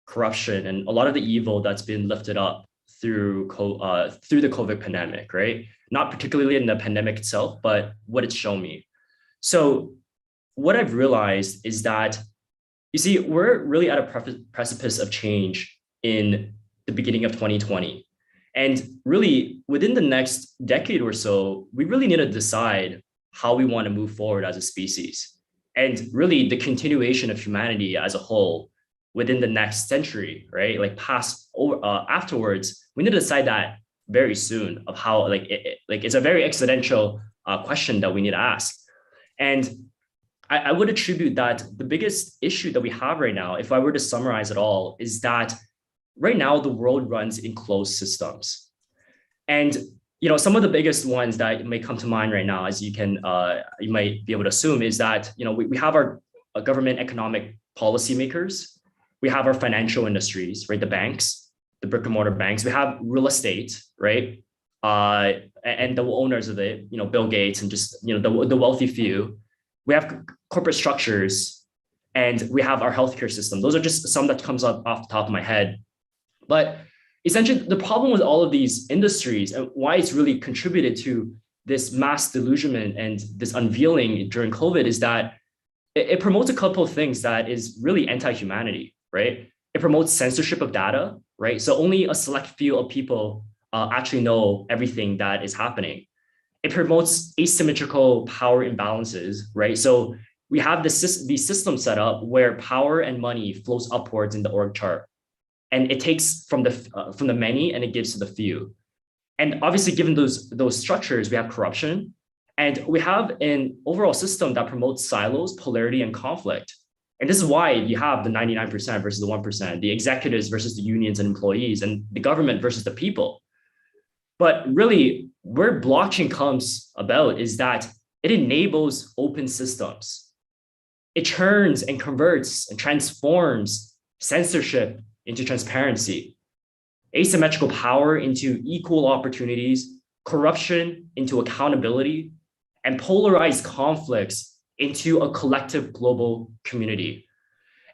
corruption and a lot of the evil that's been lifted up through the COVID pandemic, right? Not particularly in the pandemic itself, but what it's shown me. So what I've realized is that, you see, we're really at a precipice of change in the beginning of 2020. And really within the next decade or so, we really need to decide how we want to move forward as a species. And really the continuation of humanity as a whole within the next century, right? Like afterwards, we need to decide that very soon of how, it's a very existential question that we need to ask. And I would attribute that the biggest issue that we have right now, if I were to summarize it all, is that right now the world runs in closed systems. And you know, some of the biggest ones that may come to mind right now, as you might be able to assume, is that, you know, we have our government economic policymakers, we have our financial industries, right? The banks, the brick and mortar banks, we have real estate, right? And the owners of it, you know, Bill Gates and just, you know, the wealthy few. We have corporate structures, and we have our healthcare system. Those are just some that comes up off the top of my head. But essentially, the problem with all of these industries and why it's really contributed to this mass delusionment and this unveiling during COVID is that it promotes a couple of things that is really anti-humanity, right? It promotes censorship of data, right? So only a select few of people actually know everything that is happening. It promotes asymmetrical power imbalances, right? So we have these systems set up where power and money flows upwards in the org chart. And it takes from the many and it gives to the few. And obviously, given those structures, we have corruption, and we have an overall system that promotes silos, polarity, and conflict. And this is why you have the 99% versus the 1%, the executives versus the unions and employees, and the government versus the people. But really, where blockchain comes about is that it enables open systems. It turns and converts and transforms censorship into transparency, asymmetrical power into equal opportunities, corruption into accountability, and polarized conflicts into a collective global community.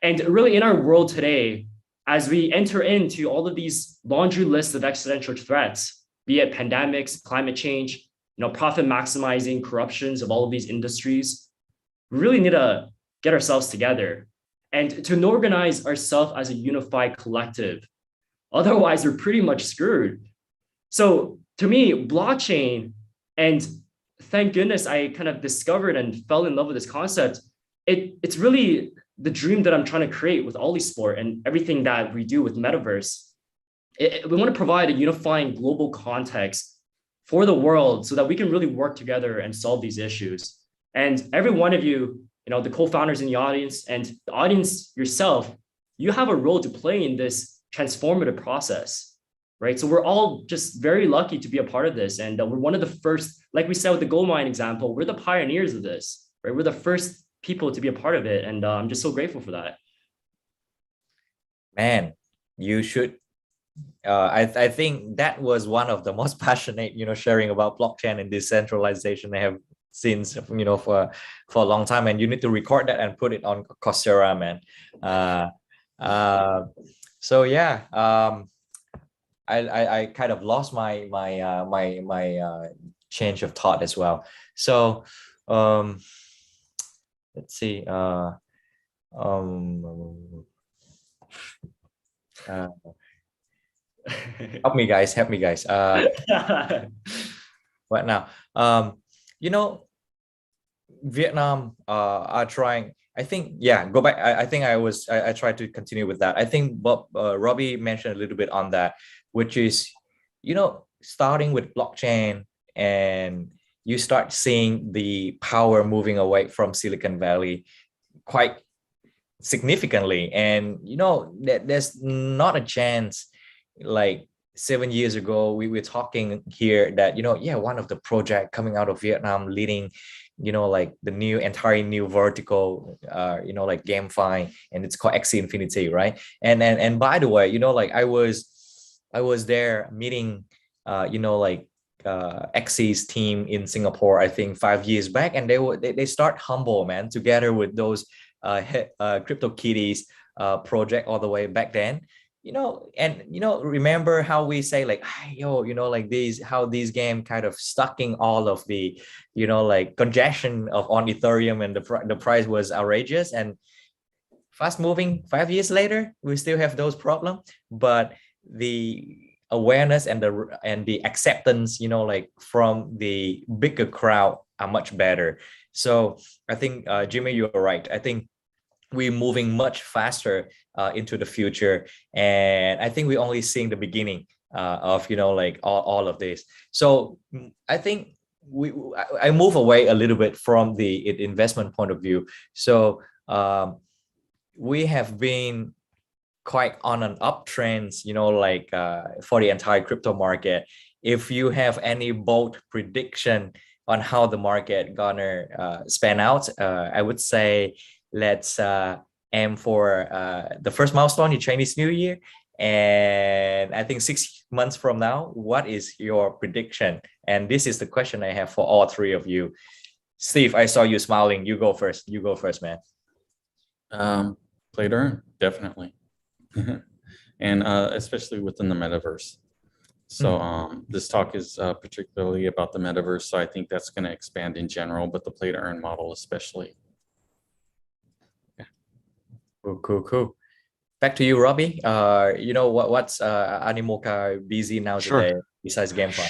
And really in our world today, as we enter into all of these laundry lists of existential threats, be it pandemics, climate change, you know, profit maximizing corruptions of all of these industries, we really need to get ourselves together and to organize ourselves as a unified collective. Otherwise, we're pretty much screwed. So to me, blockchain, and thank goodness I kind of discovered and fell in love with this concept, it's really the dream that I'm trying to create with OlliSport and everything that we do with Metaverse. We want to provide a unifying global context for the world so that we can really work together and solve these issues. And every one of you, you know, the co-founders in the audience and the audience yourself, you have a role to play in this transformative process, right? So we're all just very lucky to be a part of this. And we're one of the first, like we said with the gold mine example, we're the pioneers of this, right? We're the first people to be a part of it. And I'm just so grateful for that. Man, you should. I think that was one of the most passionate, you know, sharing about blockchain and decentralization I have seen, you know, for a long time. And you need to record that and put it on Coursera, man. So yeah, I kind of lost my change of thought as well. So let's see. Help me guys. What now? You know, Vietnam are trying. I think, yeah, go back. I think I tried to continue with that. I think Robbie mentioned a little bit on that, which is starting with blockchain, and you start seeing the power moving away from Silicon Valley quite significantly. And there's not a chance, like 7 years ago we were talking here that one of the project coming out of Vietnam leading like the entire new vertical like GameFi, and it's called Axie Infinity, right? And by the way, like I was there meeting like Axie's team in Singapore, I think 5 years back, and they start humble, man, together with those CryptoKitties project all the way back then. Remember how we say like, like how these game kind of stocking all of the like congestion on Ethereum, and the price was outrageous. And fast moving 5 years later, we still have those problems, but the awareness and the acceptance like from the bigger crowd are much better. So I think Jimmy, you're right. I think we're moving much faster into the future, and I think we're only seeing the beginning of like all of this. So I think I move away a little bit from the investment point of view. So we have been quite on an uptrend, like for the entire crypto market. If you have any bold prediction on how the market gonna span out, I would say let's aim for the first milestone in Chinese New Year. And I think 6 months from now, what is your prediction? And this is the question I have for all three of you. Steve, I saw you smiling. You go first. You go first, man. Play to earn, definitely. And especially within the metaverse. So this talk is particularly about the metaverse. So I think that's going to expand in general, but the play to earn model especially. Cool. Back to you, Robbie. What's Animoka busy now today besides GameFi?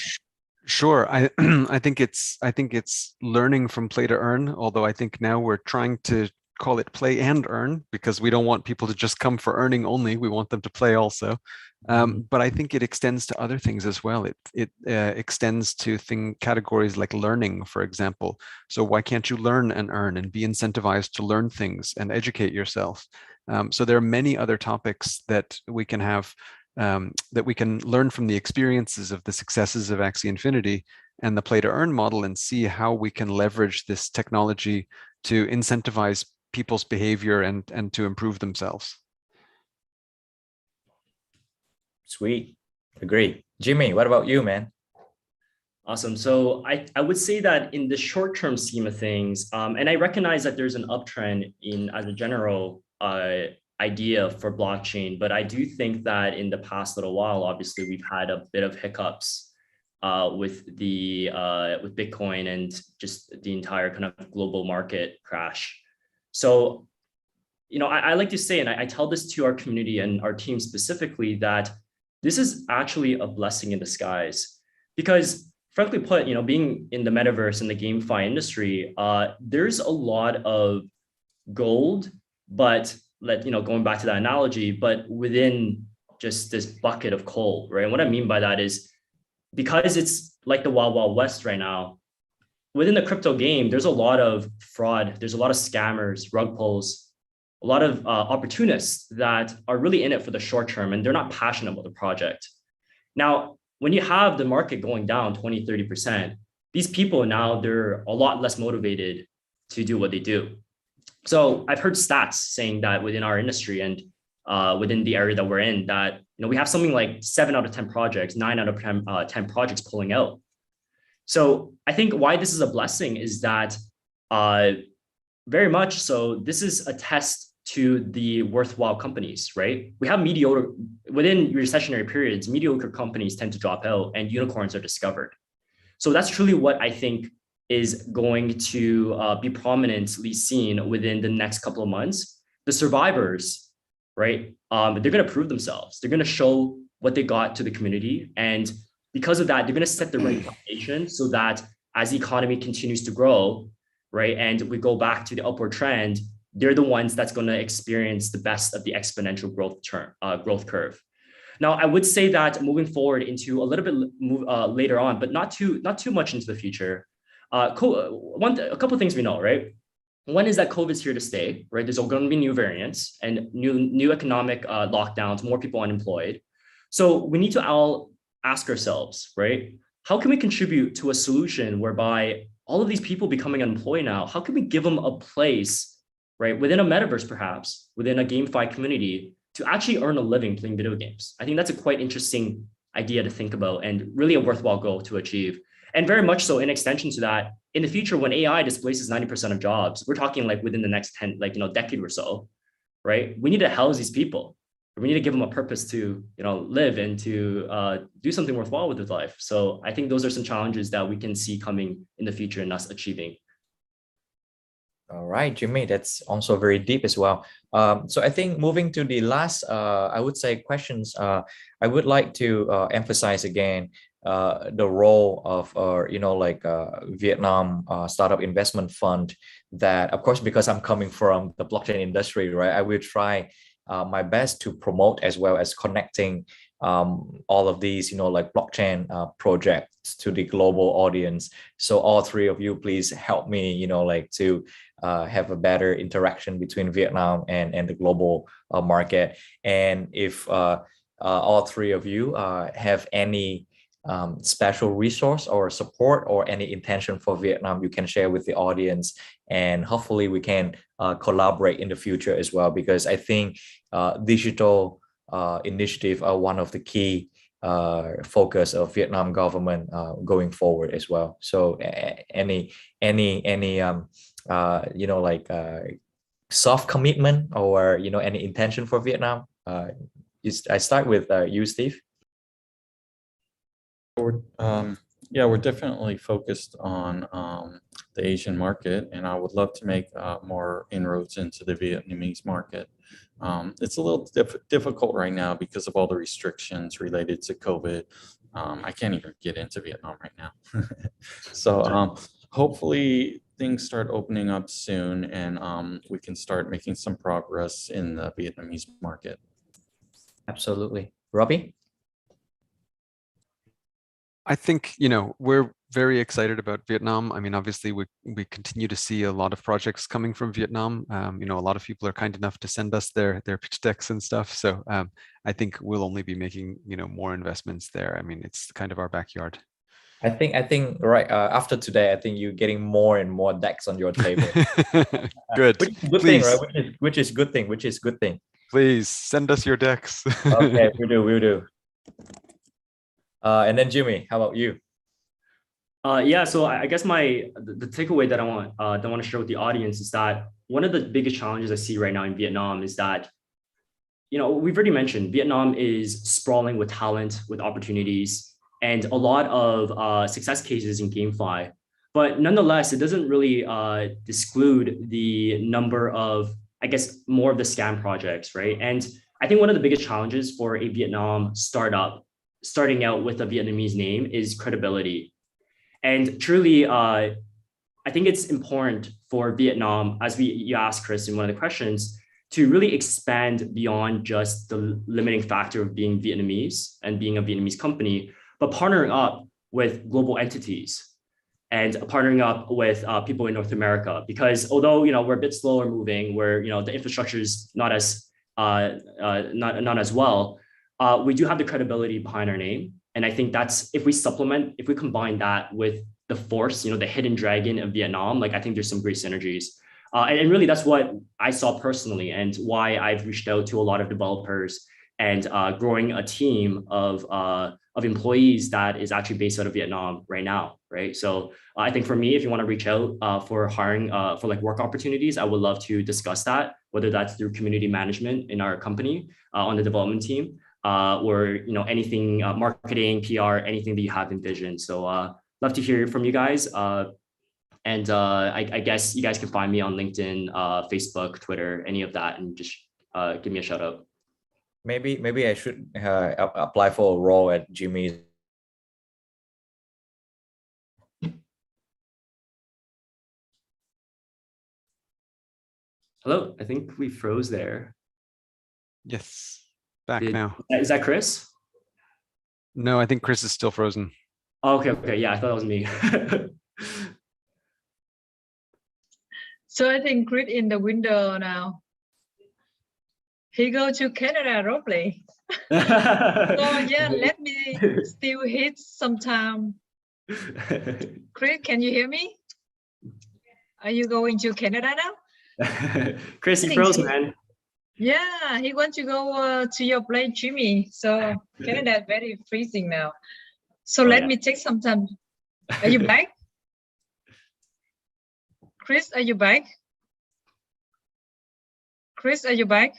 Sure. I think it's learning from play to earn, although I think now we're trying to call it play and earn, because we don't want people to just come for earning only. We want them to play also. But I think it extends to other things as well. It extends to categories like learning, for example. So why can't you learn and earn and be incentivized to learn things and educate yourself? So there are many other topics that we can have, that we can learn from the experiences of the successes of Axie Infinity and the play to earn model, and see how we can leverage this technology to incentivize people's behavior and to improve themselves. Sweet. Agree. Jimmy, what about you, man? Awesome. So I would say that in the short-term scheme of things, and I recognize that there's an uptrend as a general idea for blockchain, but I do think that in the past little while, obviously we've had a bit of hiccups with Bitcoin and just the entire kind of global market crash. So, I like to say, and I tell this to our community and our team specifically, that this is actually a blessing in disguise, because frankly put, being in the metaverse and the GameFi industry, there's a lot of gold, but going back to that analogy, but within just this bucket of coal, right? And what I mean by that is, because it's like the Wild Wild West right now, within the crypto game, there's a lot of fraud. There's a lot of scammers, rug pulls, a lot of opportunists that are really in it for the short term, and they're not passionate about the project. Now, when you have the market going down 20, 30%, these people now, they're a lot less motivated to do what they do. So I've heard stats saying that within our industry and within the area that we're in, that we have something like 7 out of 10 projects, 9 out of 10 projects pulling out. So I think why this is a blessing is that very much so, this is a test to the worthwhile companies, right? We have mediocre, within recessionary periods, mediocre companies tend to drop out and unicorns are discovered. So that's truly what I think is going to be prominently seen within the next couple of months. The survivors, right? They're going to prove themselves. They're going to show what they got to the community. And because of that, they're going to set the right foundation so that as the economy continues to grow, right, and we go back to the upward trend, they're the ones that's going to experience the best of the exponential growth curve. Now, I would say that moving forward into a little bit later on, but not too much into the future. A couple of things we know, right? One is that COVID's here to stay, right? There's going to be new variants and new economic lockdowns, more people unemployed. So we need to all ask ourselves, right? How can we contribute to a solution whereby all of these people becoming unemployed now, how can we give them a place, right? Within a metaverse, perhaps, within a GameFi community to actually earn a living playing video games? I think that's a quite interesting idea to think about and really a worthwhile goal to achieve. And very much so in extension to that, in the future, when AI displaces 90% of jobs, we're talking like within the next 10, decade or so, right? We need to house these people. We need to give them a purpose to, live and to do something worthwhile with their life. So I think those are some challenges that we can see coming in the future and us achieving. All right, Jimmy, that's also very deep as well. So I think moving to the last, I would say questions, I would like to emphasize again the role of, Vietnam Startup Investment Fund that, of course, because I'm coming from the blockchain industry, right, I will try my best to promote as well as connecting all of these, blockchain projects to the global audience. So all three of you, please help me, to have a better interaction between Vietnam and the global market. And if all three of you have any special resource or support or any intention for Vietnam, you can share with the audience, and hopefully we can collaborate in the future as well, because I think digital initiative are one of the key focus of Vietnam government going forward as well. So any soft commitment or any intention for Vietnam? I start with you, Steve. We're definitely focused on the Asian market, and I would love to make more inroads into the Vietnamese market. It's a little difficult right now because of all the restrictions related to COVID. I can't even get into Vietnam right now. So hopefully things start opening up soon, and we can start making some progress in the Vietnamese market. Absolutely. Robbie? I think, we're very excited about Vietnam. I mean, obviously, we continue to see a lot of projects coming from Vietnam. A lot of people are kind enough to send us their pitch decks and stuff. So I think we'll only be making, more investments there. I mean, it's kind of our backyard. I think right after today, I think you're getting more and more decks on your table. Good. Which is good thing, right? Which is good thing. Please send us your decks. Okay, we'll do. And then Jimmy, how about you? So I guess the takeaway that I want to share with the audience is that one of the biggest challenges I see right now in Vietnam is that, we've already mentioned Vietnam is sprawling with talent, with opportunities, and a lot of success cases in GameFi. But nonetheless, it doesn't really exclude the number of, I guess, more of the scam projects, right? And I think one of the biggest challenges for a Vietnam startup starting out with a Vietnamese name is credibility. And truly, I think it's important for Vietnam, as you asked Chris in one of the questions, to really expand beyond just the limiting factor of being Vietnamese and being a Vietnamese company, but partnering up with global entities and partnering up with people in North America. Because although we're a bit slower moving, where the infrastructure is not as well, we do have the credibility behind our name. And I think that's, if we combine that with the force, the hidden dragon of Vietnam, I think there's some great synergies. And really that's what I saw personally, and why I've reached out to a lot of developers and growing a team of employees that is actually based out of Vietnam right now, right? So I think for me, if you want to reach out for hiring for work opportunities, I would love to discuss that, whether that's through community management in our company on the development team, or anything marketing, PR, anything that you have envisioned. So love to hear from you guys. And I guess you guys can find me on LinkedIn, Facebook, Twitter, any of that, and just give me a shout out. Maybe I should apply for a role at Jimmy's. Hello, I think we froze there. Yes. Back now. Is that Chris? No, I think Chris is still frozen. Oh, okay. Yeah, I thought it was me. So I think Chris in the window now. He go to Canada roughly. So yeah, let me still hit some time. Chris, can you hear me? Are you going to Canada now? Chris, you froze, man. Yeah, he wants to go to your place, Jimmy. So Canada is very freezing now. So let me take some time. Are you back? Chris, are you back? Chris, are you back?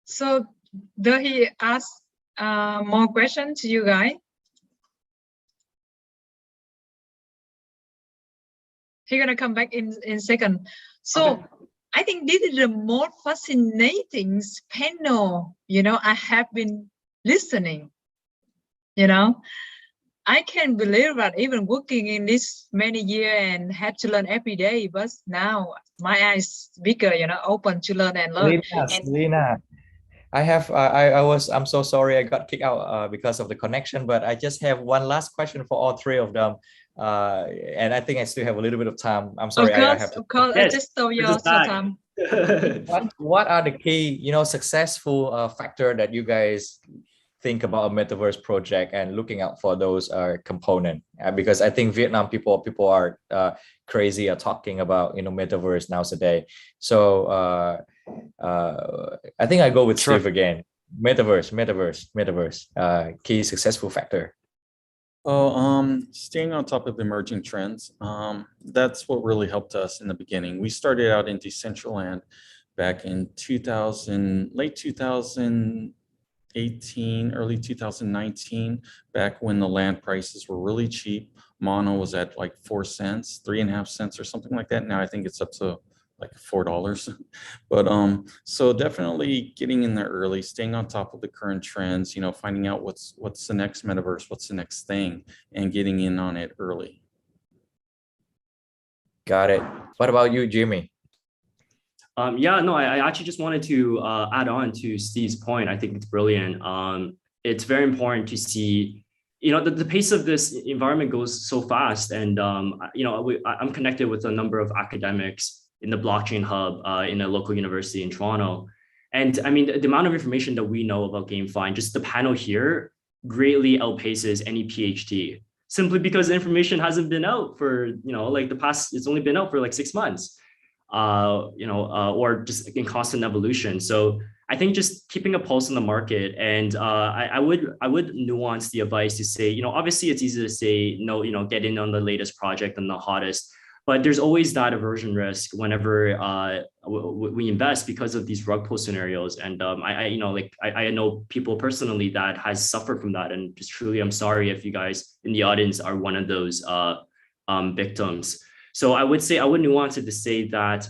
So does he ask more questions to you guys? He's gonna come back in a second. So okay. I think this is the most fascinating panel, I have been listening, I can't believe that even working in this many years and had to learn every day, but now my eyes bigger, open to learn and learn. Lena, I'm so sorry I got kicked out because of the connection, but I just have one last question for all three of them. And I think I still have a little bit of time. I'm sorry. Of course, yes, I just stole your time. What are the key, successful factor that you guys think about a metaverse project and looking out for those component? Because I think Vietnam people are crazy at talking about metaverse nowadays. So I think I go with Steve again. Metaverse. Key successful factor. Oh, staying on top of emerging trends. That's what really helped us in the beginning. We started out in Decentraland back in late 2018, early 2019, back when the land prices were really cheap. Mono was at like 4 cents, 3.5 cents or something like that. Now I think it's up to like $4. But so definitely getting in there early, staying on top of the current trends, finding out what's the next metaverse, what's the next thing, and getting in on it early. Got it. What about you, Jimmy? I actually just wanted to add on to Steve's point. I think it's brilliant. It's very important to see, the pace of this environment goes so fast. And, I'm connected with a number of academics in the blockchain hub in a local university in Toronto. And I mean, the amount of information that we know about GameFi, just the panel here greatly outpaces any PhD, simply because the information hasn't been out for, it's only been out for like 6 months. Or just in constant evolution. So I think just keeping a pulse on the market, and I would nuance the advice to say, obviously it's easy to say no, get in on the latest project and the hottest, but there's always that aversion risk whenever we invest because of these rug pull scenarios. And I know people personally that has suffered from that, and just truly, I'm sorry if you guys in the audience are one of those victims. So I would nuance it to say that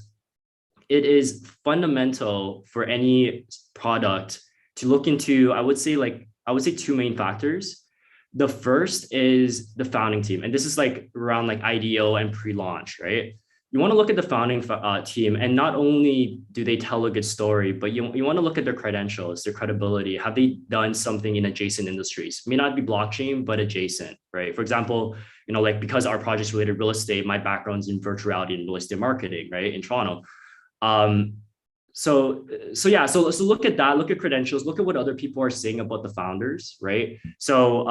it is fundamental for any product to look into, I would say 2 main factors. The first is the founding team. And this is like around like IDO and pre-launch, right? You want to look at the founding team, and not only do they tell a good story, but you want to look at their credentials, their credibility. Have they done something in adjacent industries? May not be blockchain, but adjacent, right? For example, because our project's related to real estate, my background's in virtual reality and real estate marketing, right, in Toronto. So look at that, look at credentials, look at what other people are saying about the founders, right? So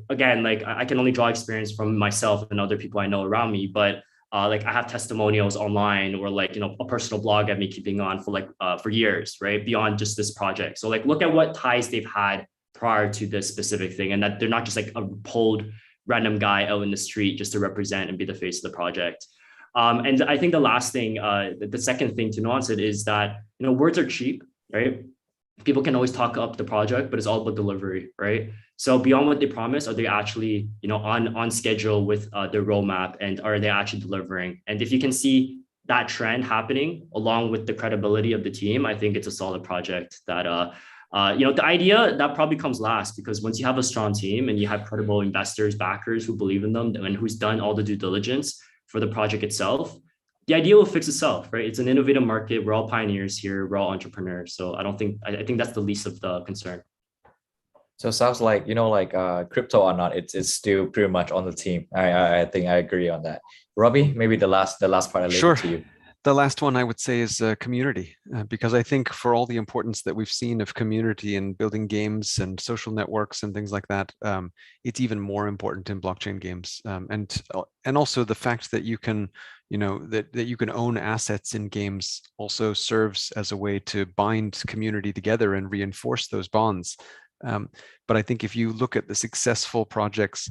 again, I can only draw experience from myself and other people I know around me, but I have testimonials online, or a personal blog I've been keeping on for years, right? Beyond just this project. So look at what ties they've had prior to this specific thing, and that they're not just a pulled random guy out in the street just to represent and be the face of the project. And I think the last thing, the second thing to nuance it is that, words are cheap, right? People can always talk up the project, but it's all about delivery, right? So beyond what they promise, are they actually, on schedule with their roadmap, and are they actually delivering? And if you can see that trend happening along with the credibility of the team, I think it's a solid project that, the idea that probably comes last, because once you have a strong team and you have credible investors, backers who believe in them, and who's done all the due diligence for the project itself, the idea will fix itself, right? It's an innovative market. We're all pioneers here. We're all entrepreneurs. So I think that's the least of the concern. So it sounds like, like crypto or not, it's still pretty much on the team. I think I agree on that. Robbie, maybe the last part I leave it to you. The last one I would say is community, because I think for all the importance that we've seen of community and building games and social networks and things like that, it's even more important in blockchain games. And also the fact that you can, that you can own assets in games also serves as a way to bind community together and reinforce those bonds. But I think if you look at the successful projects,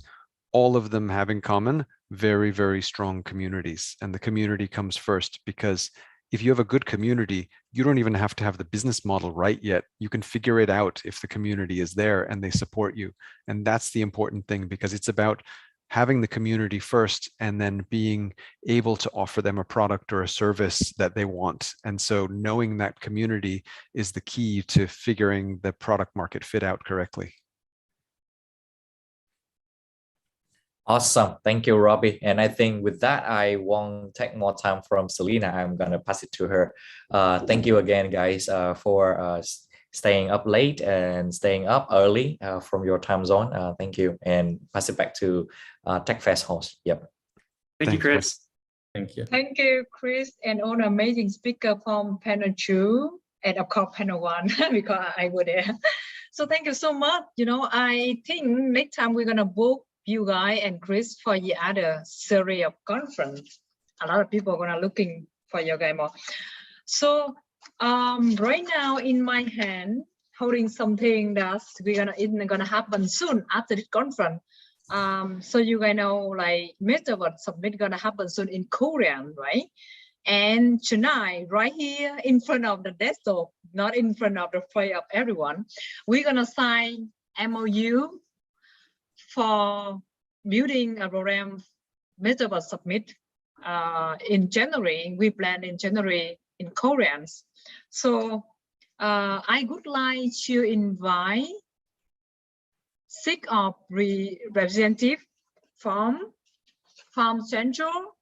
all of them have in common very, very strong communities. And the community comes first, because if you have a good community, you don't even have to have the business model right yet. You can figure it out if the community is there and they support you. And that's the important thing, because it's about having the community first and then being able to offer them a product or a service that they want. And so knowing that community is the key to figuring the product market fit out correctly. Awesome. Thank you, Robbie. And I think with that, I won't take more time from Selena. I'm going to pass it to her. Thank you again, guys, for staying up late and staying up early from your time zone. Thank you. And pass it back to TechFest host. Yep. Thank you, Chris. Thank you. Thank you, Chris, and all amazing speaker from panel 2 and of course panel 1 because I was there. So thank you so much. I think next time we're gonna book you guys and Chris for the other series of conference. A lot of people are gonna looking for you guys more. So right now in my hand, holding something that's gonna happen soon after this conference. So you guys know, like Metaverse Summit gonna happen soon in Korean, right? And tonight, right here in front of the desktop, not in front of the face of everyone, we're gonna sign MOU for building a program Metaverse Summit in January. We plan in January in Korean. So I would like to invite 6 of representative from Farm Central.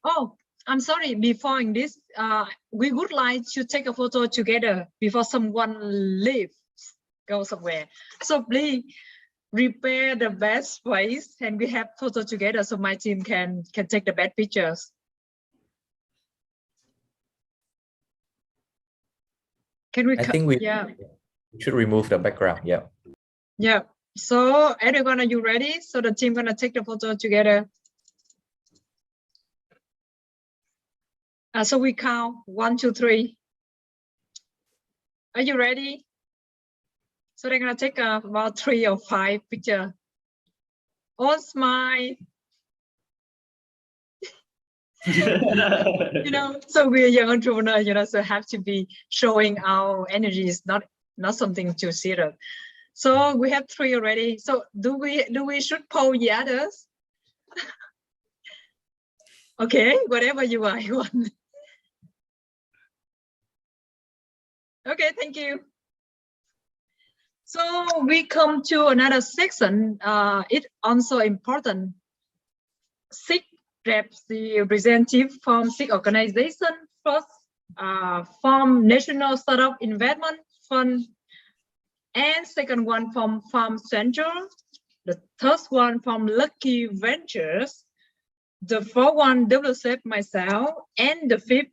Oh, I'm sorry, before in this, we would like to take a photo together before someone leaves, go somewhere. So please prepare the best place and we have photo together so my team can take the best pictures. Can we? I think we should remove the background. Yeah. Yeah. So everyone, are you ready? So the team gonna take the photo together. So we count 1, 2, 3. Are you ready? So they're gonna take about 3 or 5 pictures. All smile. So we're young entrepreneurs, so have to be showing our energy is not something too serious. So we have 3 already. So do we should poll the others? Okay, whatever you want. Okay, thank you. So we come to another section. It's also important. 6 reps, the representative from 6 organizations. First, from National Startup Investment Fund, and second one from Farm Central. The third one from Lucky Ventures. The fourth one, WSF myself, and the fifth,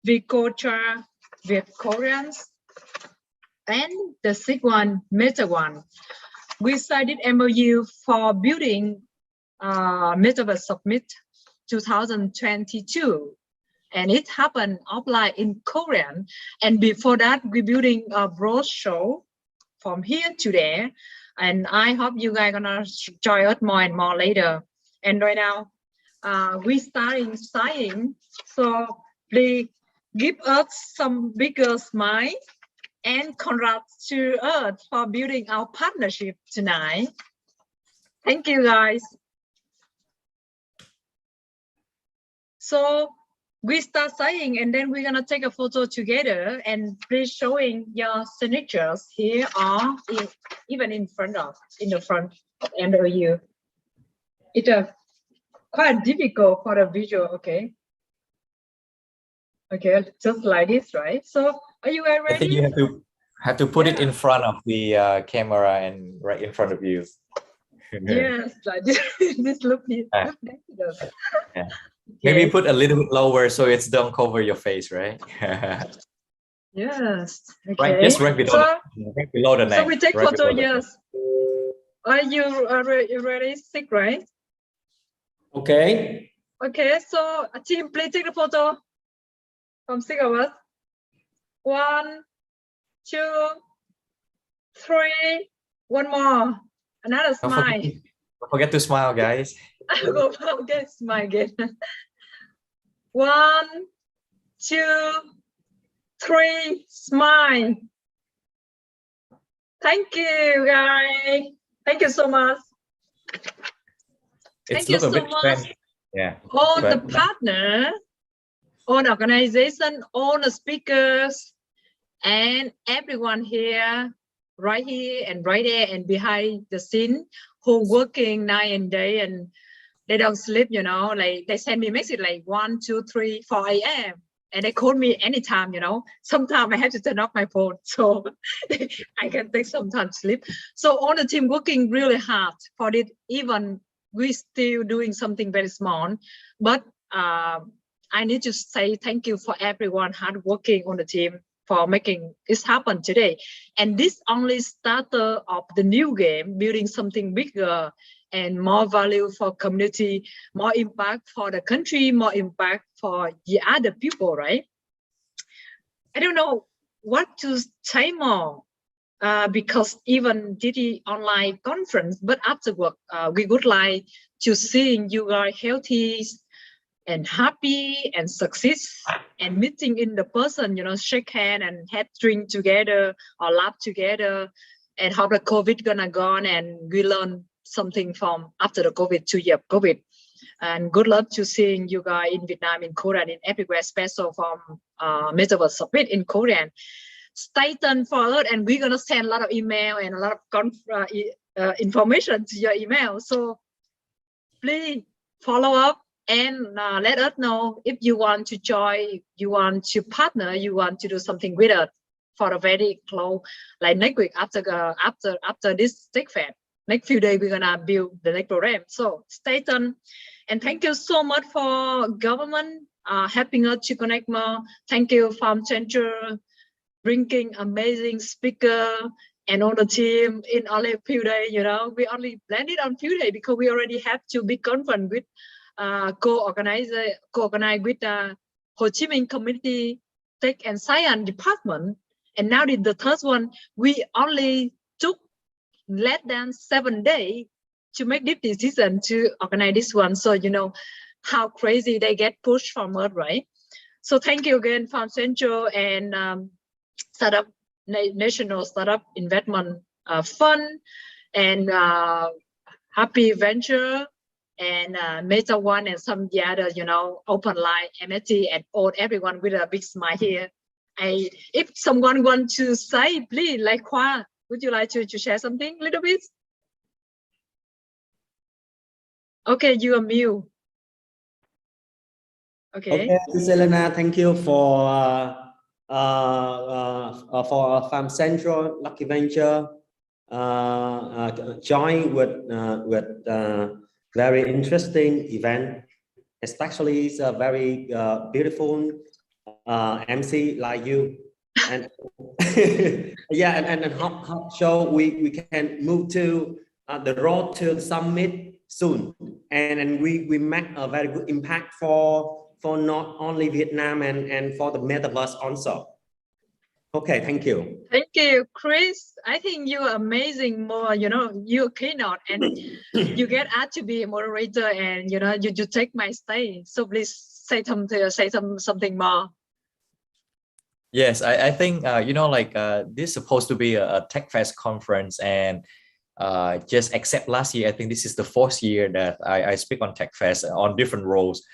Vicocha with Koreans, and the sixth one, Meta One. We signed MOU for building Metaverse Summit 2022, and it happened offline in Korean. And before that, we're building a brochure from here to there, and I hope you guys gonna join us more and more later. And right now, we starting signing, so please give us some bigger smile and congrats to us for building our partnership tonight. Thank you, guys. So we start signing, and then we're gonna take a photo together, and please showing your signatures here or even in the front of MOU. It's a quite difficult for the visual. Okay. Okay, just like this, right? So are you guys ready? I think you have to put it in front of the camera and right in front of you. Yes, like this. This look Yeah. Okay. Maybe put a little bit lower so it's don't cover your face, right? Yes. Right, Okay. just right below the neck. So we take right photo. below the neck. Yes. Are you ready? Stick, right? Okay. Okay. So team, please take the photo from 6 of us. 1, 2, 3. One more. Another smile. Don't forget to smile, guys. Okay, smile again. 1, 2, 3. Smile. Thank you, guys. Thank you so much. Thank you so much. Yeah. All the partners, all the organization, all the speakers, and everyone here, right here and right there and behind the scene, who working night and day, and they don't sleep, you know, like they send me message like 1, 2, 3, 4 a.m. and they call me anytime, you know. Sometimes I have to turn off my phone so I can take some time to sleep. So all the team working really hard for it. Even we still doing something very small, but I need to say thank you for everyone hard working on the team for making this happen today. And this only starter of the new game, building something bigger and more value for community, more impact for the country, more impact for the other people, right? I don't know what to say more because even DD online conference, but afterward, we would like to see you guys healthy and happy and success and meeting in the person, you know, shake hand and have drink together or laugh together and how the COVID gonna gone and we learn something from after the COVID, 2 year COVID. And good luck to seeing you guys in Vietnam, in Korea, and in everywhere, special from Metaverse Summit in Korea. Stay tuned for it, and we're gonna send a lot of email and a lot of information to your email. So please follow up and let us know if you want to join, you want to partner, you want to do something with us for a very close, like next week after this tech fair. Next few days, we're gonna build the next program. So stay tuned. And thank you so much for government helping us to connect more. Thank you, Farm Center, bringing amazing speaker and all the team in only a few days. You know, we only landed on few days because we already have two big conference with co-organized with Ho Chi Minh Community Tech and Science Department. And now the third one, we only took less than 7 days to make this decision to organize this one. So you know how crazy they get pushed from us, right? So thank you again, Farm Central and Startup National Startup Investment Fund and Happy Venture and Meta One and some of the other, you know, Open Line, MST, and all everyone with a big smile here. If someone wants to say, please, like Khoa, would you like to share something a little bit? Okay, you are mute. Okay, Selena, thank you for Farm Central, Lucky Venture, join with very interesting event, especially it's a very beautiful MC like you, and yeah, and how we can move to the road to the summit soon, and we make a very good impact for not only Vietnam and for the metaverse also. Okay, thank you. Thank you, Chris. I think you are amazing. More, you know, you keynote and you get asked to be a moderator, and you know, you take my stage. So please say something more. Yes, I think you know, like this is supposed to be a Tech Fest conference, and just except last year, I think this is the 4th year that I speak on Tech Fest on different roles.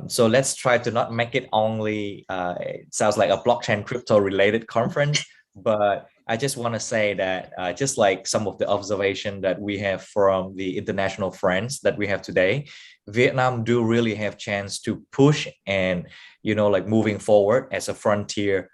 So let's try to not make it only it sounds like a blockchain crypto related conference, but I just want to say that just like some of the observation that we have from the international friends that we have today, Vietnam do really have chance to push and, like moving forward as a frontier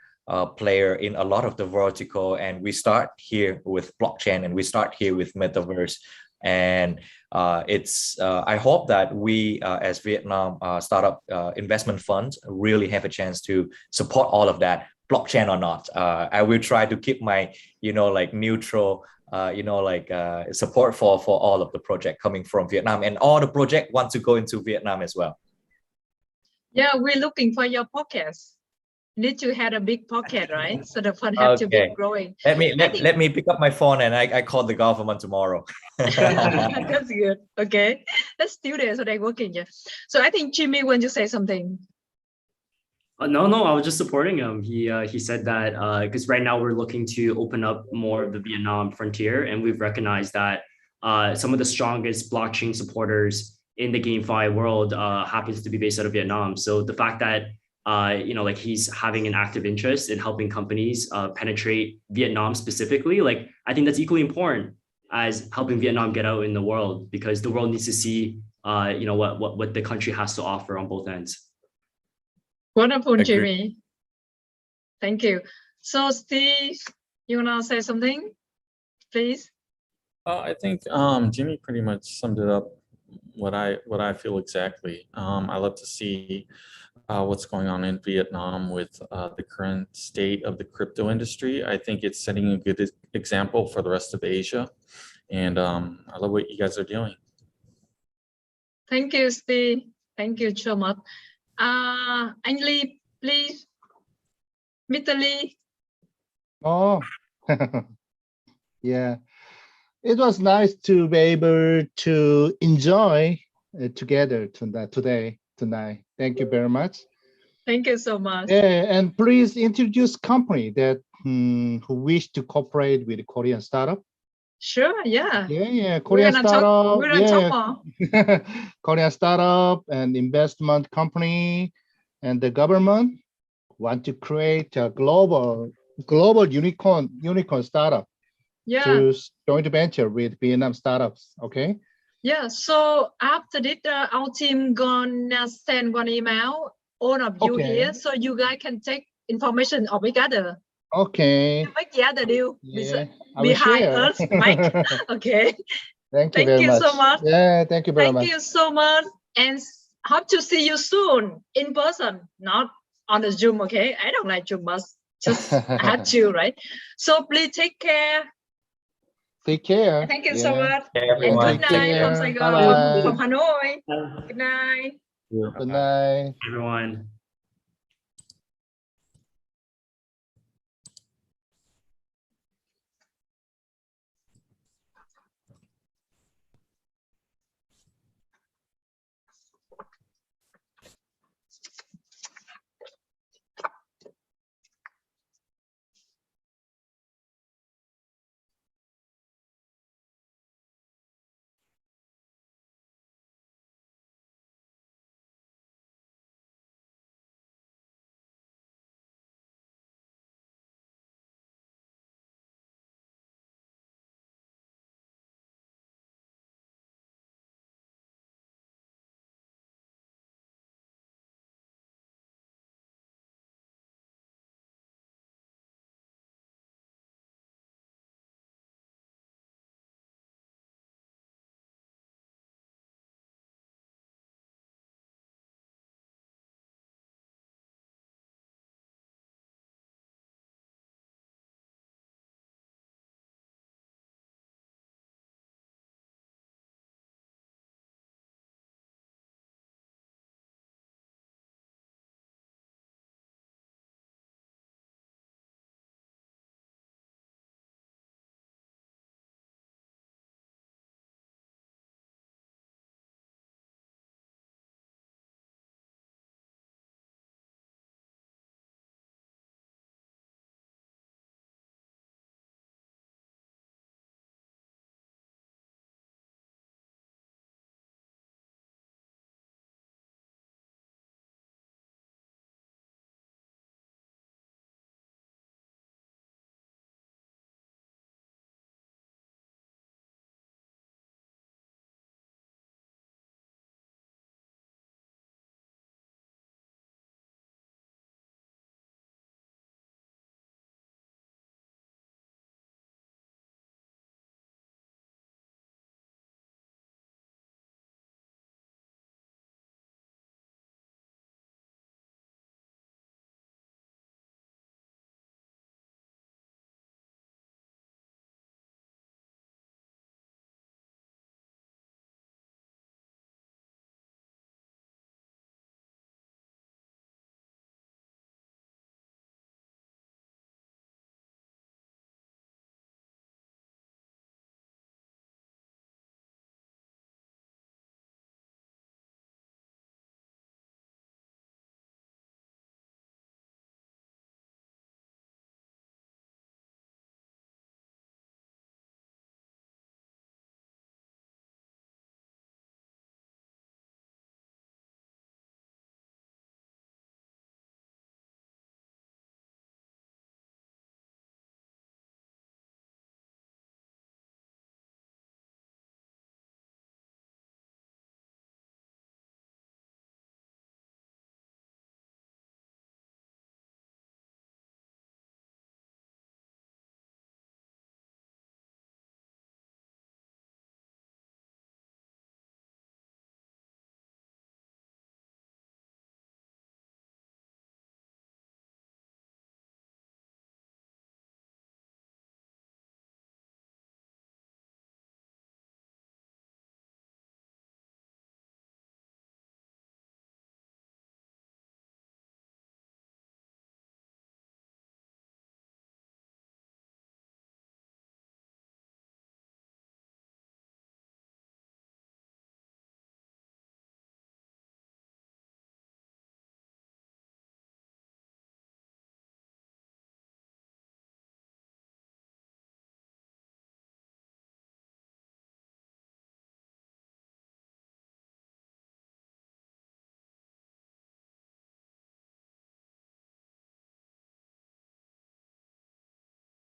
player in a lot of the vertical. And we start here with blockchain and we start here with metaverse. And I hope that we as Vietnam startup investment funds really have a chance to support all of that, blockchain or not. I will try to keep my, neutral, support for all of the project coming from Vietnam, and all the project want to go into Vietnam as well. Yeah, we're looking for your podcast. Need to have a big pocket, right? So the fund have to be growing. Let me pick up my phone and I call the government tomorrow. That's good. Okay, let's do this. So they're working. Yeah. So I think Jimmy, when you say something. No, I was just supporting him. He said that because right now we're looking to open up more of the Vietnam frontier, and we've recognized that some of the strongest blockchain supporters in the GameFi world happens to be based out of Vietnam. So the fact that he's having an active interest in helping companies penetrate Vietnam specifically, I think that's equally important as helping Vietnam get out in the world, because the world needs to see what the country has to offer on both ends. Wonderful, Jimmy. Thank you. So Steve, you wanna say something, please? I think Jimmy pretty much summed it up what I feel exactly. I love to see what's going on in Vietnam with the current state of the crypto industry. I think it's setting a good example for the rest of Asia, and I love what you guys are doing. Thank you, Steve. Thank you so much. Anh Lee, please. Mr. Lee. Oh, yeah. It was nice to be able to enjoy together tonight. Thank you very much. Thank you so much. Yeah, and please introduce company that who wish to cooperate with Korean startup. Sure, yeah. Yeah, Korean startup. We're gonna talk more. Korean startup and investment company and the government want to create a global unicorn startup. Yeah. To joint venture with Vietnam startups. Okay. Yeah. So after this, our team gonna send one email, all of you here, so you guys can take information of each other. Okay. To make the other deal. Yeah, behind us, Mike. Okay. Thank you so much. Yeah, thank you very much. Thank you so much, and hope to see you soon in person, not on the Zoom. Okay. I don't like Zoom much. Just had to, right? So please take care. Take care. Thank you so much. Yeah, And good night from Saigon, Bye-bye. from Hanoi. Good night. Good night. Everyone.